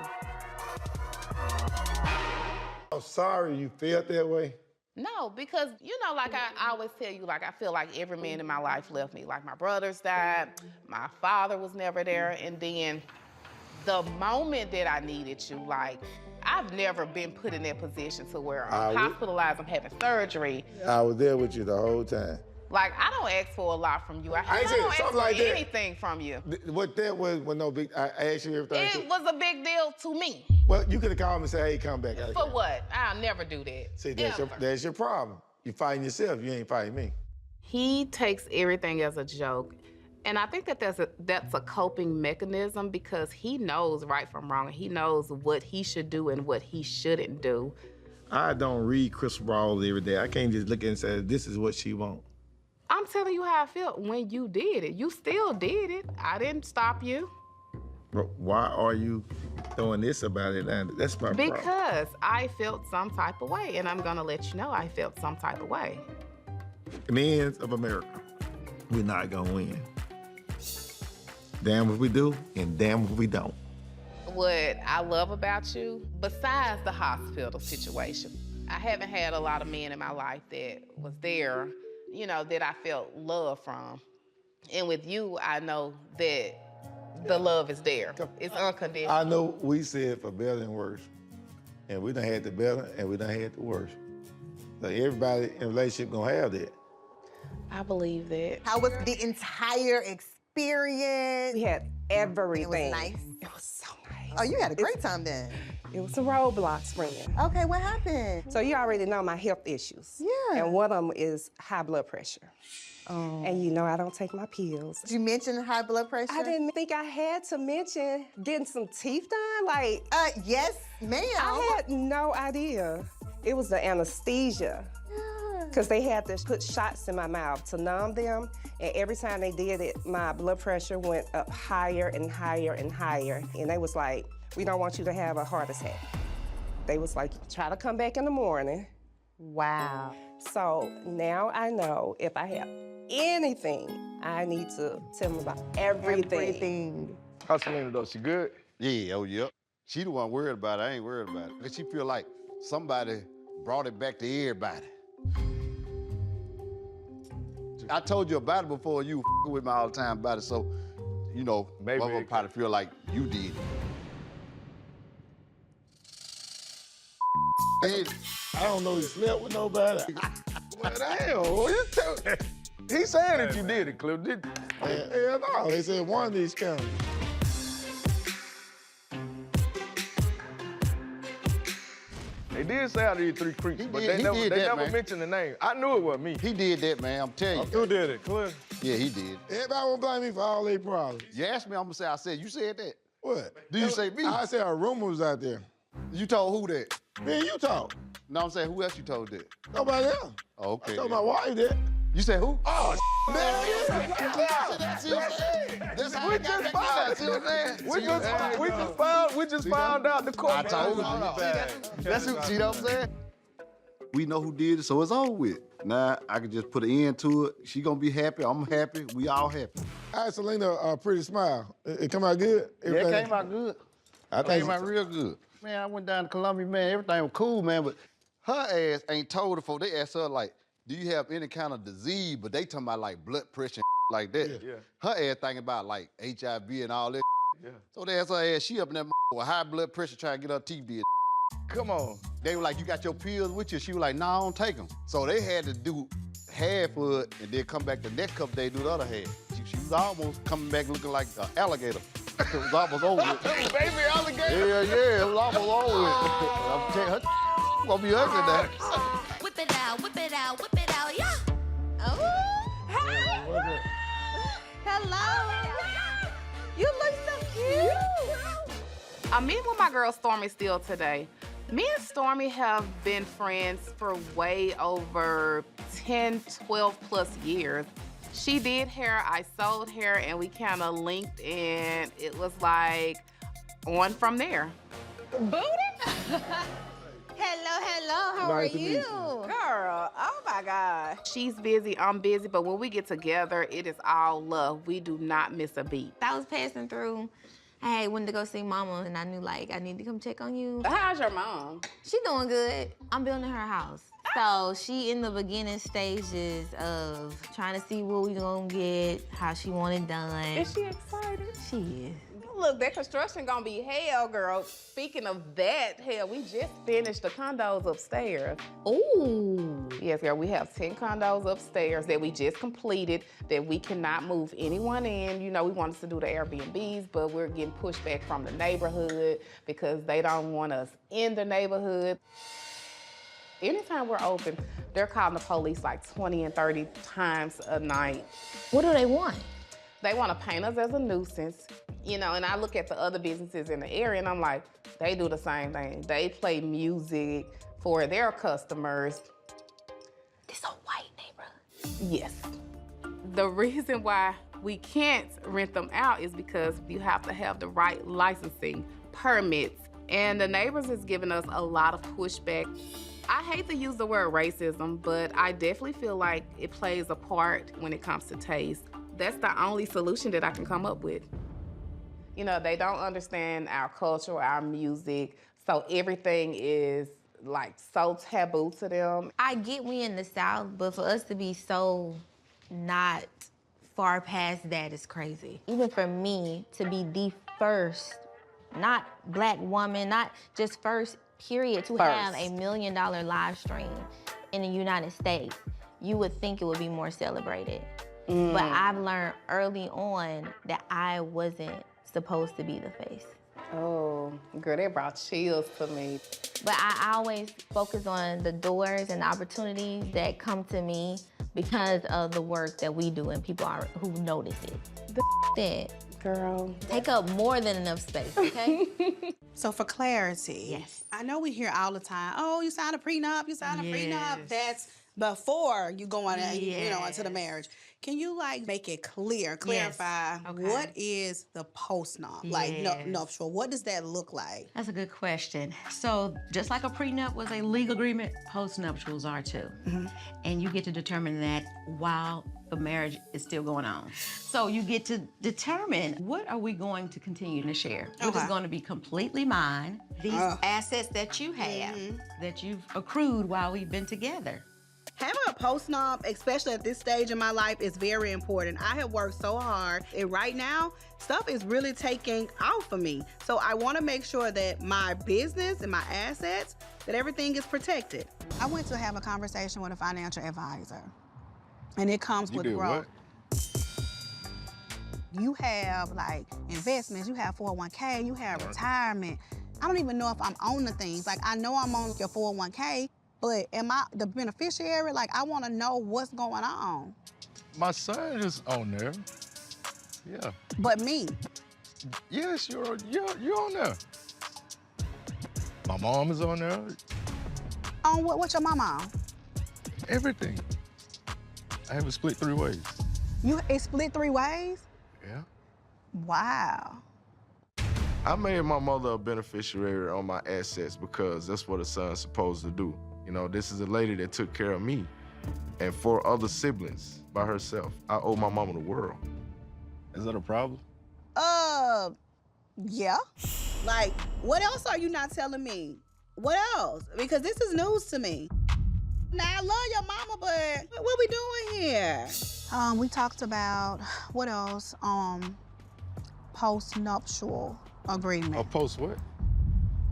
I'm sorry you felt that way. No, because, you know, like I always tell you, like I feel like every man in my life left me. Like my brothers died, my father was never there, and then the moment that I needed you, like I've never been put in that position to where I'm hospitalized, I'm having surgery. I was there with you the whole time. Like I don't ask for a lot from you. I ain't don't saying ask something for like that. anything from you. What that was no big. I asked you everything. It was a big deal to me. Well, you could have called me and said, "Hey, come back." For what? I'll never do that. See, that's your problem. You fighting yourself. You ain't fighting me. He takes everything as a joke. And I think that that's a coping mechanism because he knows right from wrong. He knows what he should do and what he shouldn't do. I don't read crystal balls every day. I can't just look and say, this is what she want. I'm telling you how I felt when you did it. You still did it. I didn't stop you. But why are you throwing this about it? And that's my problem. Because I felt some type of way, and I'm gonna let you know I felt some type of way. Men of America, we're not gonna win. Damn if we do, and damn if we don't. What I love about you, besides the hospital situation, I haven't had a lot of men in my life that was there, you know, that I felt love from. And with you, I know that the love is there. It's unconditional. I know we said for better and worse. And we done had the better and we done had the worse. So everybody in a relationship gonna have that. I believe that. How was the entire experience? We had everything. It was nice. It was so nice. Oh, you had a great time then. It was some roadblocks, friend. Okay, what happened? So you already know my health issues. Yeah. And one of them is high blood pressure. Oh. And you know I don't take my pills. Did you mention high blood pressure? I didn't think I had to mention getting some teeth done. Like, yes, ma'am. I had no idea. It was the anesthesia. Because they had to put shots in my mouth to numb them. And every time they did it, my blood pressure went up higher and higher and higher. And they was like, we don't want you to have a heart attack. They was like, try to come back in the morning. Wow. So now I know if I have anything, I need to tell them about everything. How's Selena though? She good? Yeah, oh, yep. She the one worried about it. I ain't worried about it. But she feel like somebody brought it back to everybody. I told you about it before. You with me all the time about it, so, you know, motherfucker probably feel like you did. I don't know you slept with nobody. Well, damn. He's saying that you did it, Cliff. Hell no, they said one of these counties. They did say out of these 3 creeks, but they never mentioned the name. I knew it was me. He did that, man, I'm telling you. Who did it, Cliff? Yeah, he did. Everybody will blame me for all their problems. You asked me, I'm gonna say, I said, you said that. What? Do you say me? I said a rumor was out there. You told who that? Me and you talk. No, I'm saying who else you told that? Nobody else. Oh, okay. I told my wife that. You said who? Oh, man, We just found out the court. I told you. That's who. See what I'm saying? We know who did it, so it's over with. Now I can just put an end to it. She gonna be happy. I'm happy. We all happy. I had Selena a pretty smile. It come out good? Yeah, it came out good. It came out real good. Man, I went down to Columbia, man. Everything was cool, man. But her ass ain't told her before. They asked her, like, do you have any kind of disease? But they talking about, like, blood pressure and like that. Yeah. Her ass thinking about, like, HIV and all that. Yeah. So they asked her ass, she up in that with high blood pressure trying to get her TB. Come on. They were like, you got your pills with you? She was like, no, I don't take them. So they had to do half of it and then come back the next couple days do the other half. She was almost coming back looking like an alligator. It was almost over with. Baby alligator. Yeah, it was almost over with. I'm telling her, gonna be ugly now. Whip it out, whip it out, whip it out, yeah. Oh. Hey. Hello. You look so cute. I'm meeting with my girl Stormy still today. Me and Stormy have been friends for way over 10, 12 plus years. She did hair, I sold hair, and we kind of linked, and it was like on from there. Booty? Hello, how are you? Girl, oh my God. She's busy, I'm busy, but when we get together, it is all love. We do not miss a beat. I was passing through. I went to go see Mama, and I knew, like, I need to come check on you. How's your mom? She doing good. I'm building her house. So she in the beginning stages of trying to see what we gonna get, how she want it done. Is she excited? She is. Look, that construction gonna be hell, girl. Speaking of that, hell, we just finished the condos upstairs. Ooh. Yes, girl, we have 10 condos upstairs that we just completed that we cannot move anyone in. You know, we wanted to do the Airbnbs, but we're getting pushed back from the neighborhood because they don't want us in the neighborhood. Anytime we're open, they're calling the police like 20 and 30 times a night. What do they want? They want to paint us as a nuisance, you know, and I look at the other businesses in the area and I'm like, they do the same thing. They play music for their customers. This a white neighborhood. Yes. The reason why we can't rent them out is because you have to have the right licensing permits. And the neighbors is giving us a lot of pushback. I hate to use the word racism, but I definitely feel like it plays a part when it comes to taste. That's the only solution that I can come up with. You know, they don't understand our culture, our music, so everything is like so taboo to them. I get we in the South, but for us to be so not far past that is crazy. Even for me to be the first, not black woman, not just first, period, to have a $1 million live stream in the United States, you would think it would be more celebrated. But I've learned early on that I wasn't supposed to be the face. Oh, girl, that brought chills to me. But I always focus on the doors and the opportunities that come to me because of the work that we do and people who notice it. That, girl. Take up more than enough space, okay? So for clarity, yes, I know we hear all the time, oh, you signed a prenup, you signed a prenup. That's before you go on, you know, into the marriage. Can you like make it clear, clarify what is the post-nup, like nuptial? What does that look like? That's a good question. So just like a prenup was a legal agreement, post-nuptials are too. And you get to determine that while the marriage is still going on. So you get to determine what are we going to continue to share? What is going to be completely mine? These assets that you have, that you've accrued while we've been together. Having a post-nup, especially at this stage in my life, is very important. I have worked so hard, and right now, stuff is really taking off for me. So I want to make sure that my business and my assets, that everything is protected. I went to have a conversation with a financial advisor, and it comes with growth. You have like investments, you have 401k, you have retirement. I don't even know if I'm on the things. Like, I know I'm on your 401k, but am I the beneficiary? Like, I want to know what's going on. My son is on there. Yeah. But me, Yes, you're on there. My mom is on there. On what? What's your mama on? Everything. I have it split 3 ways. It split 3 ways? Yeah. Wow. I made my mother a beneficiary on my assets because that's what a son's supposed to do. You know, this is a lady that took care of me and 4 other siblings by herself. I owe my mama the world. Is that a problem? Yeah. Like, what else are you not telling me? What else? Because this is news to me. Now, I love your mama, but what we doing here? We talked about, what else? Post-nuptial agreement. A post what?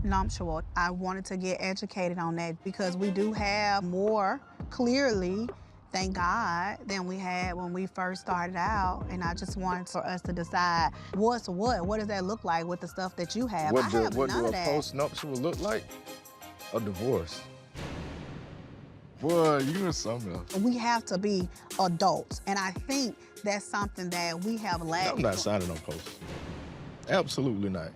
Nuptial. I wanted to get educated on that because we do have more, clearly, thank God, than we had when we first started out. And I just wanted for us to decide what's what. What does that look like with the stuff that you have? What I do, have what none do of a that. post-nuptial look like? A divorce. Boy, you in something else. We have to be adults. And I think that's something that we have lacked. I'm not signing on post. Absolutely not.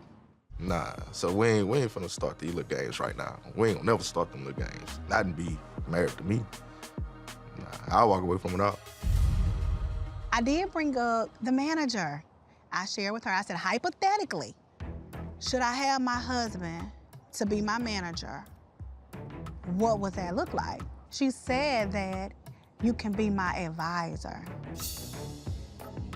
Nah, so we ain't finna start these little games right now. We ain't gonna never start them little games. Not and be married to me. Nah, I'll walk away from it all. I did bring up the manager. I shared with her, I said, hypothetically, should I have my husband to be my manager? What would that look like? She said that you can be my advisor.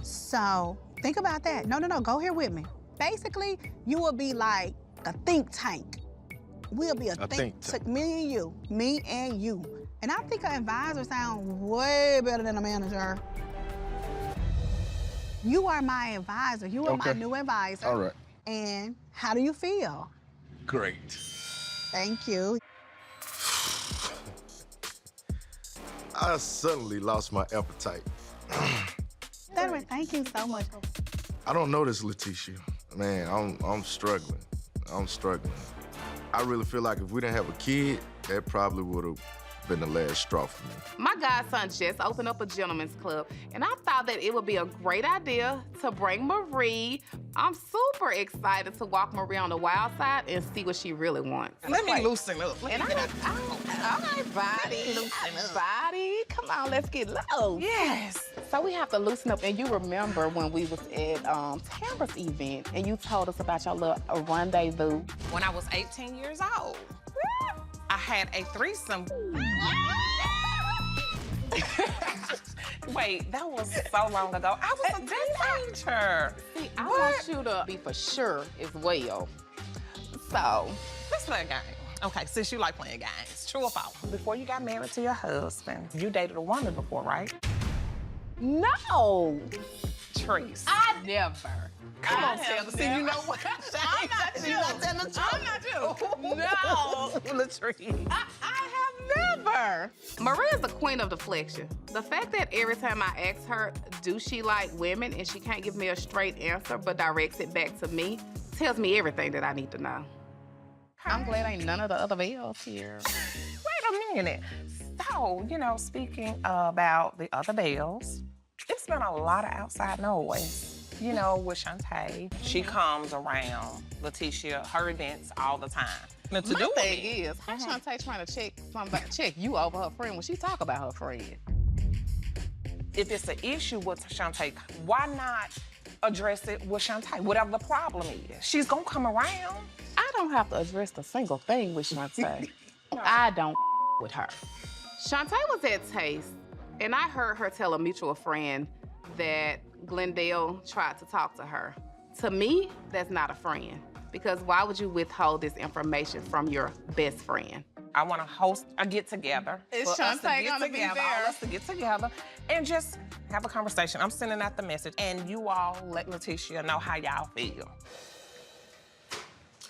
So think about that. No, go here with me. Basically, you will be like a think tank. We'll be a think tank. Me and you. And I think an advisor sounds way better than a manager. You are my advisor. You are my new advisor. All right. And how do you feel? Great. Thank you. I suddenly lost my appetite. Thank you so much. I don't know this, Lateshia. Man, I'm struggling. I'm struggling. I really feel like if we didn't have a kid, that probably would have been the last straw for me. My godson just opened up a gentleman's club, and I thought that it would be a great idea to bring Marie. I'm super excited to walk Marie on the wild side and see what she really wants. Let me loosen up. All right, body. Loosen up. Body, come on, let's get low. Yes. So we have to loosen up. And you remember when we was at Tamara's event, and you told us about your little rendezvous. When I was 18 years old, I had a threesome. Wait, that was so long ago. I was a teenager. See, I want you to be for sure as well. So, let's play a game. Okay, since you like playing games, true or false? Before you got married to your husband, you dated a woman before, right? No. Trace. I never. Come on, Taylor. See, you know what? I'm not you. I'm not you. No. Latrice. I have never. Maria's the queen of deflection. The fact that every time I ask her, do she like women, and she can't give me a straight answer but directs it back to me, tells me everything that I need to know. I'm glad ain't none of the other Bells here. Wait a minute. So, speaking about the other Bells, it's been a lot of outside noise. With Shante, she comes around Lateshia, her events all the time. Now, My thing is, how Shante trying to check you over her friend when she talk about her friend? If it's an issue with Shante, why not address it with Shante, whatever the problem is? She's gonna come around. I don't have to address a single thing with Shante. I don't with her. Shante was at Taste, and I heard her tell a mutual friend that Glendale tried to talk to her. To me, that's not a friend, because why would you withhold this information from your best friend? I want to host a get-together. Is Shante gonna be there? All us to get together and just have a conversation. I'm sending out the message, and you all let Lateshia know how y'all feel.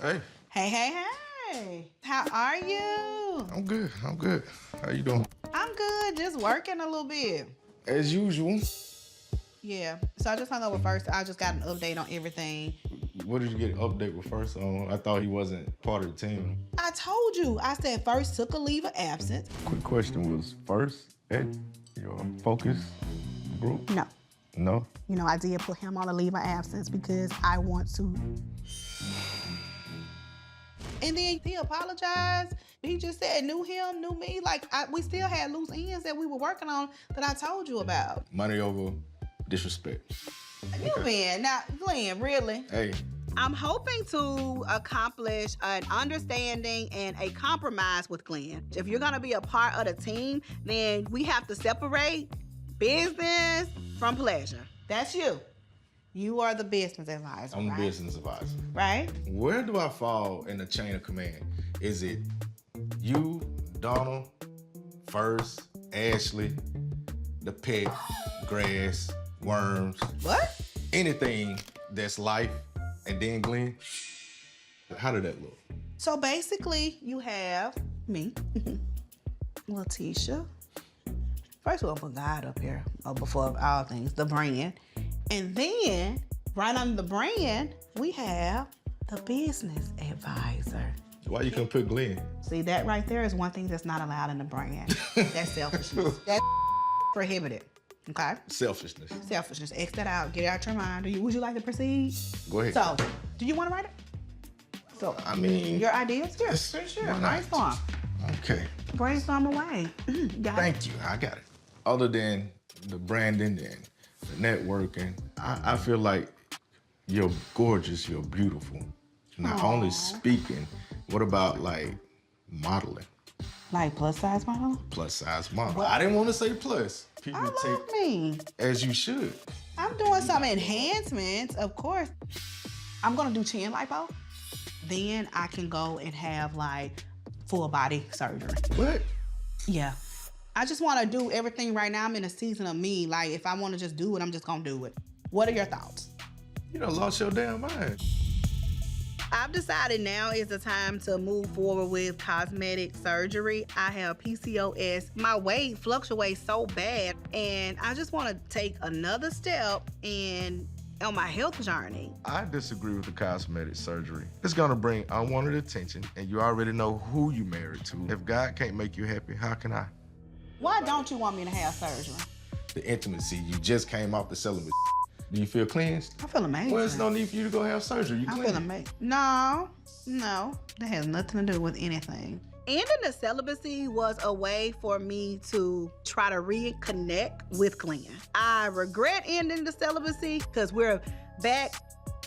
Hey. Hey. How are you? I'm good. How you doing? I'm good, just working a little bit. As usual. Yeah, so I just hung up with First. I just got an update on everything. What did you get an update with First on? I thought he wasn't part of the team. I told you. I said First took a leave of absence. Quick question, was First at your focus group? No. No. You know, I did put him on a leave of absence because I want to. And then he apologized. He just said, new him, new me. Like, we still had loose ends that we were working on that I told you about. Money over disrespect. You man, now, Glenn, really? Hey. I'm hoping to accomplish an understanding and a compromise with Glenn. If you're gonna be a part of the team, then we have to separate business from pleasure. That's you. You are the business advisor, I'm right? the business advisor. Right? Where do I fall in the chain of command? Is it you, Donald, first, Ashley, the pet, grass, worms? What? Anything that's life, and then Glenn? How did that look? So basically, you have me, Lateshia. First, we'll put God up here before all things, the brand. And then, right under the brand, we have the business advisor. Why you couldn't put Glenn? See, that right there is one thing that's not allowed in the brand. That's selfishness. That's prohibited, okay? Selfishness. Selfishness. X that out. Get it out your mind. Would you like to proceed? Go ahead. So, do you want to write it? So, I mean... Your ideas? Here, sure. Brainstorm. Okay. Brainstorm away. Thank you. I got it. Other than the branding and the networking, I feel like you're gorgeous, you're beautiful. Not only speaking, what about like modeling? Like plus size model? Plus size model. I didn't want to say plus. People take as you should. I'm doing some enhancements, of course. I'm gonna do chin lipo. Then I can go and have like full body surgery. What? Yeah. I just want to do everything right now. I'm in a season of me. Like, if I want to just do it, I'm just going to do it. What are your thoughts? You done lost your damn mind. I've decided now is the time to move forward with cosmetic surgery. I have PCOS. My weight fluctuates so bad, and I just want to take another step on my health journey. I disagree with the cosmetic surgery. It's gonna bring unwanted attention, and you already know who you married to. If God can't make you happy, how can I? Why don't you want me to have surgery? The intimacy, you just came off the celibate. Do you feel cleansed? I feel amazing. Well, there's no need for you to go have surgery. You I clean. feel amazing. No, that has nothing to do with anything. Ending the celibacy was a way for me to try to reconnect with Glenn. I regret ending the celibacy because we're back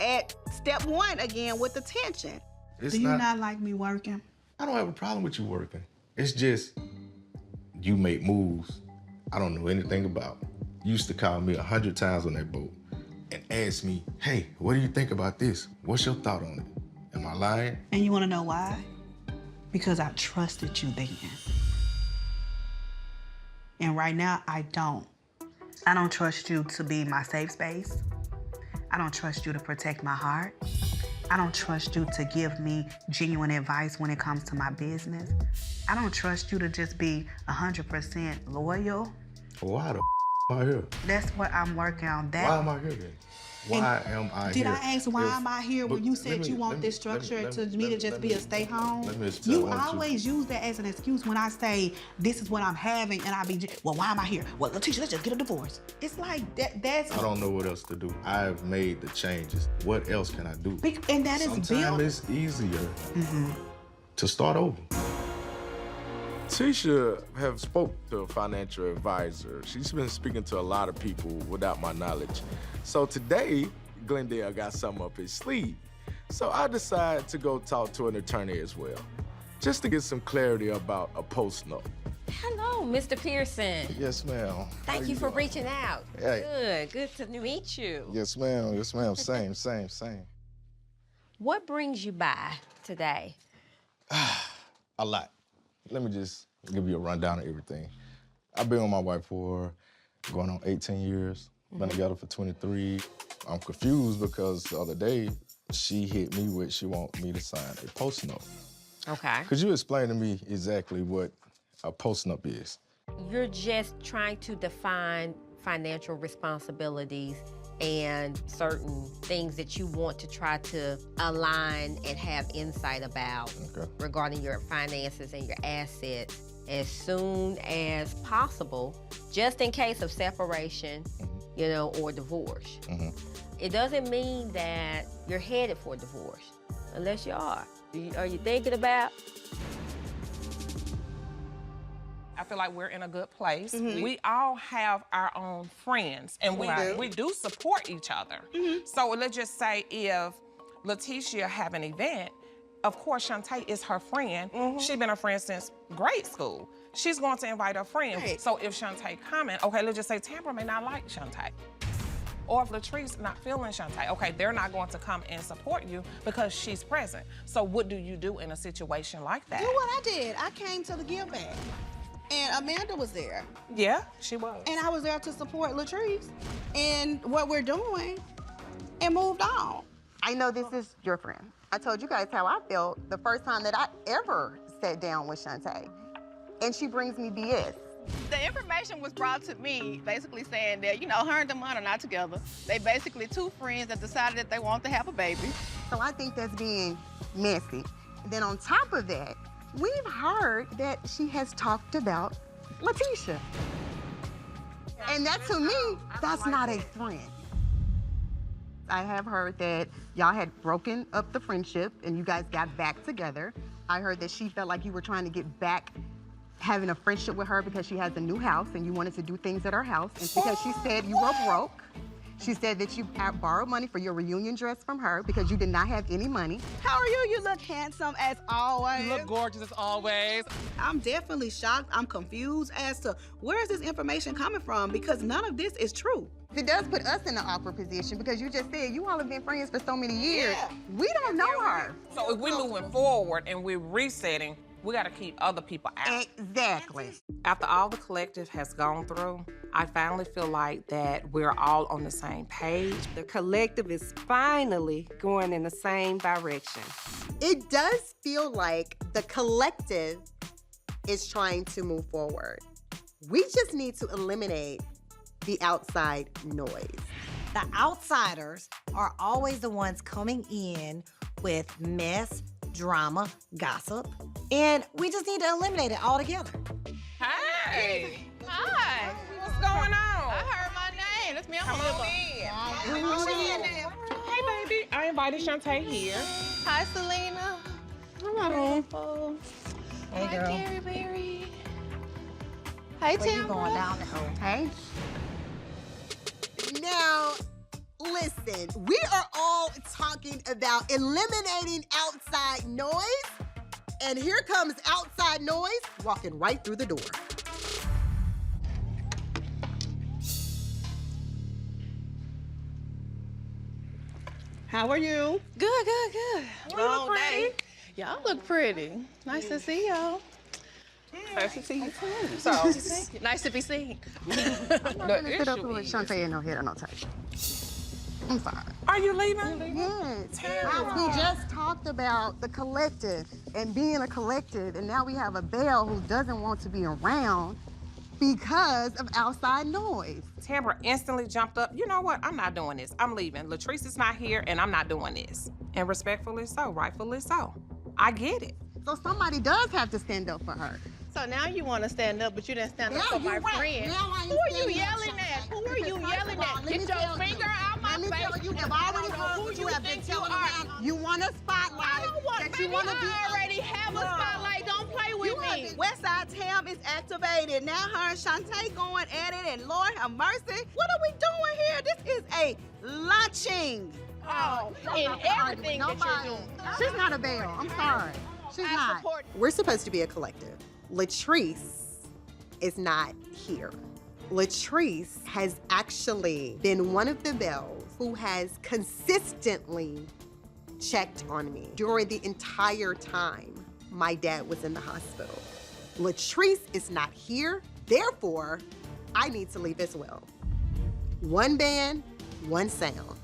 at step one again with the tension. Do you not like me working? I don't have a problem with you working. It's just you make moves I don't know anything about. You used to call me 100 times on that boat and ask me, hey, what do you think about this? What's your thought on it? Am I lying? And you want to know why? Because I trusted you then. And right now, I don't. I don't trust you to be my safe space. I don't trust you to protect my heart. I don't trust you to give me genuine advice when it comes to my business. I don't trust you to just be 100% loyal. Why the am I here? That's what I'm working on. Why am I here then? Why am I here? Did I ask why am I here when you said you want this structure to me to just be a stay home? You always use that as an excuse when I say this is what I'm having and I be, well, why am I here? Well, Lateshia, let's just get a divorce. It's like that's... I don't know what else to do. I've made the changes. What else can I do? And that is built. Sometimes it's easier to start over. Tisha have spoke to a financial advisor. She's been speaking to a lot of people without my knowledge. So today, Glendale got something up his sleeve. So I decided to go talk to an attorney as well, just to get some clarity about a post note. Hello, Mr. Pearson. Yes, ma'am. Thank you for reaching out. Hey. Good to meet you. Yes, ma'am. Yes, ma'am. Same. What brings you by today? A lot. Let me just give you a rundown of everything. I've been with my wife for going on 18 years. Been together for 23. I'm confused because the other day, she hit me with she want me to sign a post note. Okay. Could you explain to me exactly what a post note is? You're just trying to define financial responsibilities and certain things that you want to try to align and have insight about regarding your finances and your assets as soon as possible, just in case of separation you know, or divorce. It doesn't mean that you're headed for divorce, unless you are. Are you thinking about? I feel like we're in a good place. We all have our own friends, and we do support each other. So let's just say if Lateshia have an event, of course Shante is her friend. She's been a friend since grade school. She's going to invite her friend. Right. So if Shante comment, okay, let's just say Tamara may not like Shante. Or if Latrice not feeling Shante, okay, they're not going to come and support you because she's present. So what do you do in a situation like that? Do what I did. I came to the give back. And Amanda was there. Yeah, she was. And I was there to support Latrice and what we're doing and moved on. I know this is your friend. I told you guys how I felt the first time that I ever sat down with Shante. And she brings me BS. The information was brought to me basically saying that, you know, her and Damon are not together. They basically two friends that decided that they want to have a baby. So I think that's being messy. And then on top of that, we've heard that she has talked about Lateshia. And that to me, that's not a friend. I have heard that y'all had broken up the friendship and you guys got back together. I heard that she felt like you were trying to get back having a friendship with her because she has a new house and you wanted to do things at her house. And because she said you were broke. She said that you borrowed money for your reunion dress from her because you did not have any money. How are you? You look handsome as always. You look gorgeous as always. I'm definitely shocked. I'm confused as to where is this information coming from because none of this is true. It does put us in an awkward position because you just said you all have been friends for so many years. Yeah. We don't know her. So if we're moving forward and we're resetting, we got to keep other people out. Exactly. After all the collective has gone through, I finally feel like that we're all on the same page. The collective is finally going in the same direction. It does feel like the collective is trying to move forward. We just need to eliminate the outside noise. The outsiders are always the ones coming in with mess, drama, gossip, and we just need to eliminate it altogether. Hey! Hi. What's going on? I heard my name. That's me. I'm Hey, baby. I invited Shante here. Hi, Selena. Hello. Hey, girl. Hi, Gary Berry. Hi, Where you Tamara. going down the hole? Hey. Now, listen, we are all talking about eliminating outside noise, and here comes outside noise walking right through the door. How are you? Good, good, good. Long day. Y'all look pretty. Nice to see y'all. Nice to see you too. So, nice to be seen. I'm not gonna sit up here with Shante and no head or no tail. I'm sorry. Are you leaving? Yes. We just talked about the collective and being a collective, and now we have a Belle who doesn't want to be around because of outside noise. Tamara instantly jumped up. You know what? I'm not doing this. I'm leaving. Latrice is not here, and I'm not doing this. And respectfully so, rightfully so. I get it. So somebody does have to stand up for her. So now you want to stand up, but you didn't stand up for my friend. Who are you yelling at? Who are you yelling at? Get your finger out my face. Let me tell you, I've already heard you have been telling me you want a spotlight. I don't want, that baby, you want to be. I already have a spotlight. Don't play with me. Westside Tam is activated. Now her and Shante going at it, and Lord have mercy. What are we doing here? This is a launching. Oh, in everything that you're doing. She's not a Belle. I'm sorry. She's not. We're supposed to be a collective. Latrice is not here. Latrice has actually been one of the Belles who has consistently checked on me during the entire time my dad was in the hospital. Latrice is not here, therefore, I need to leave as well. One band, one sound.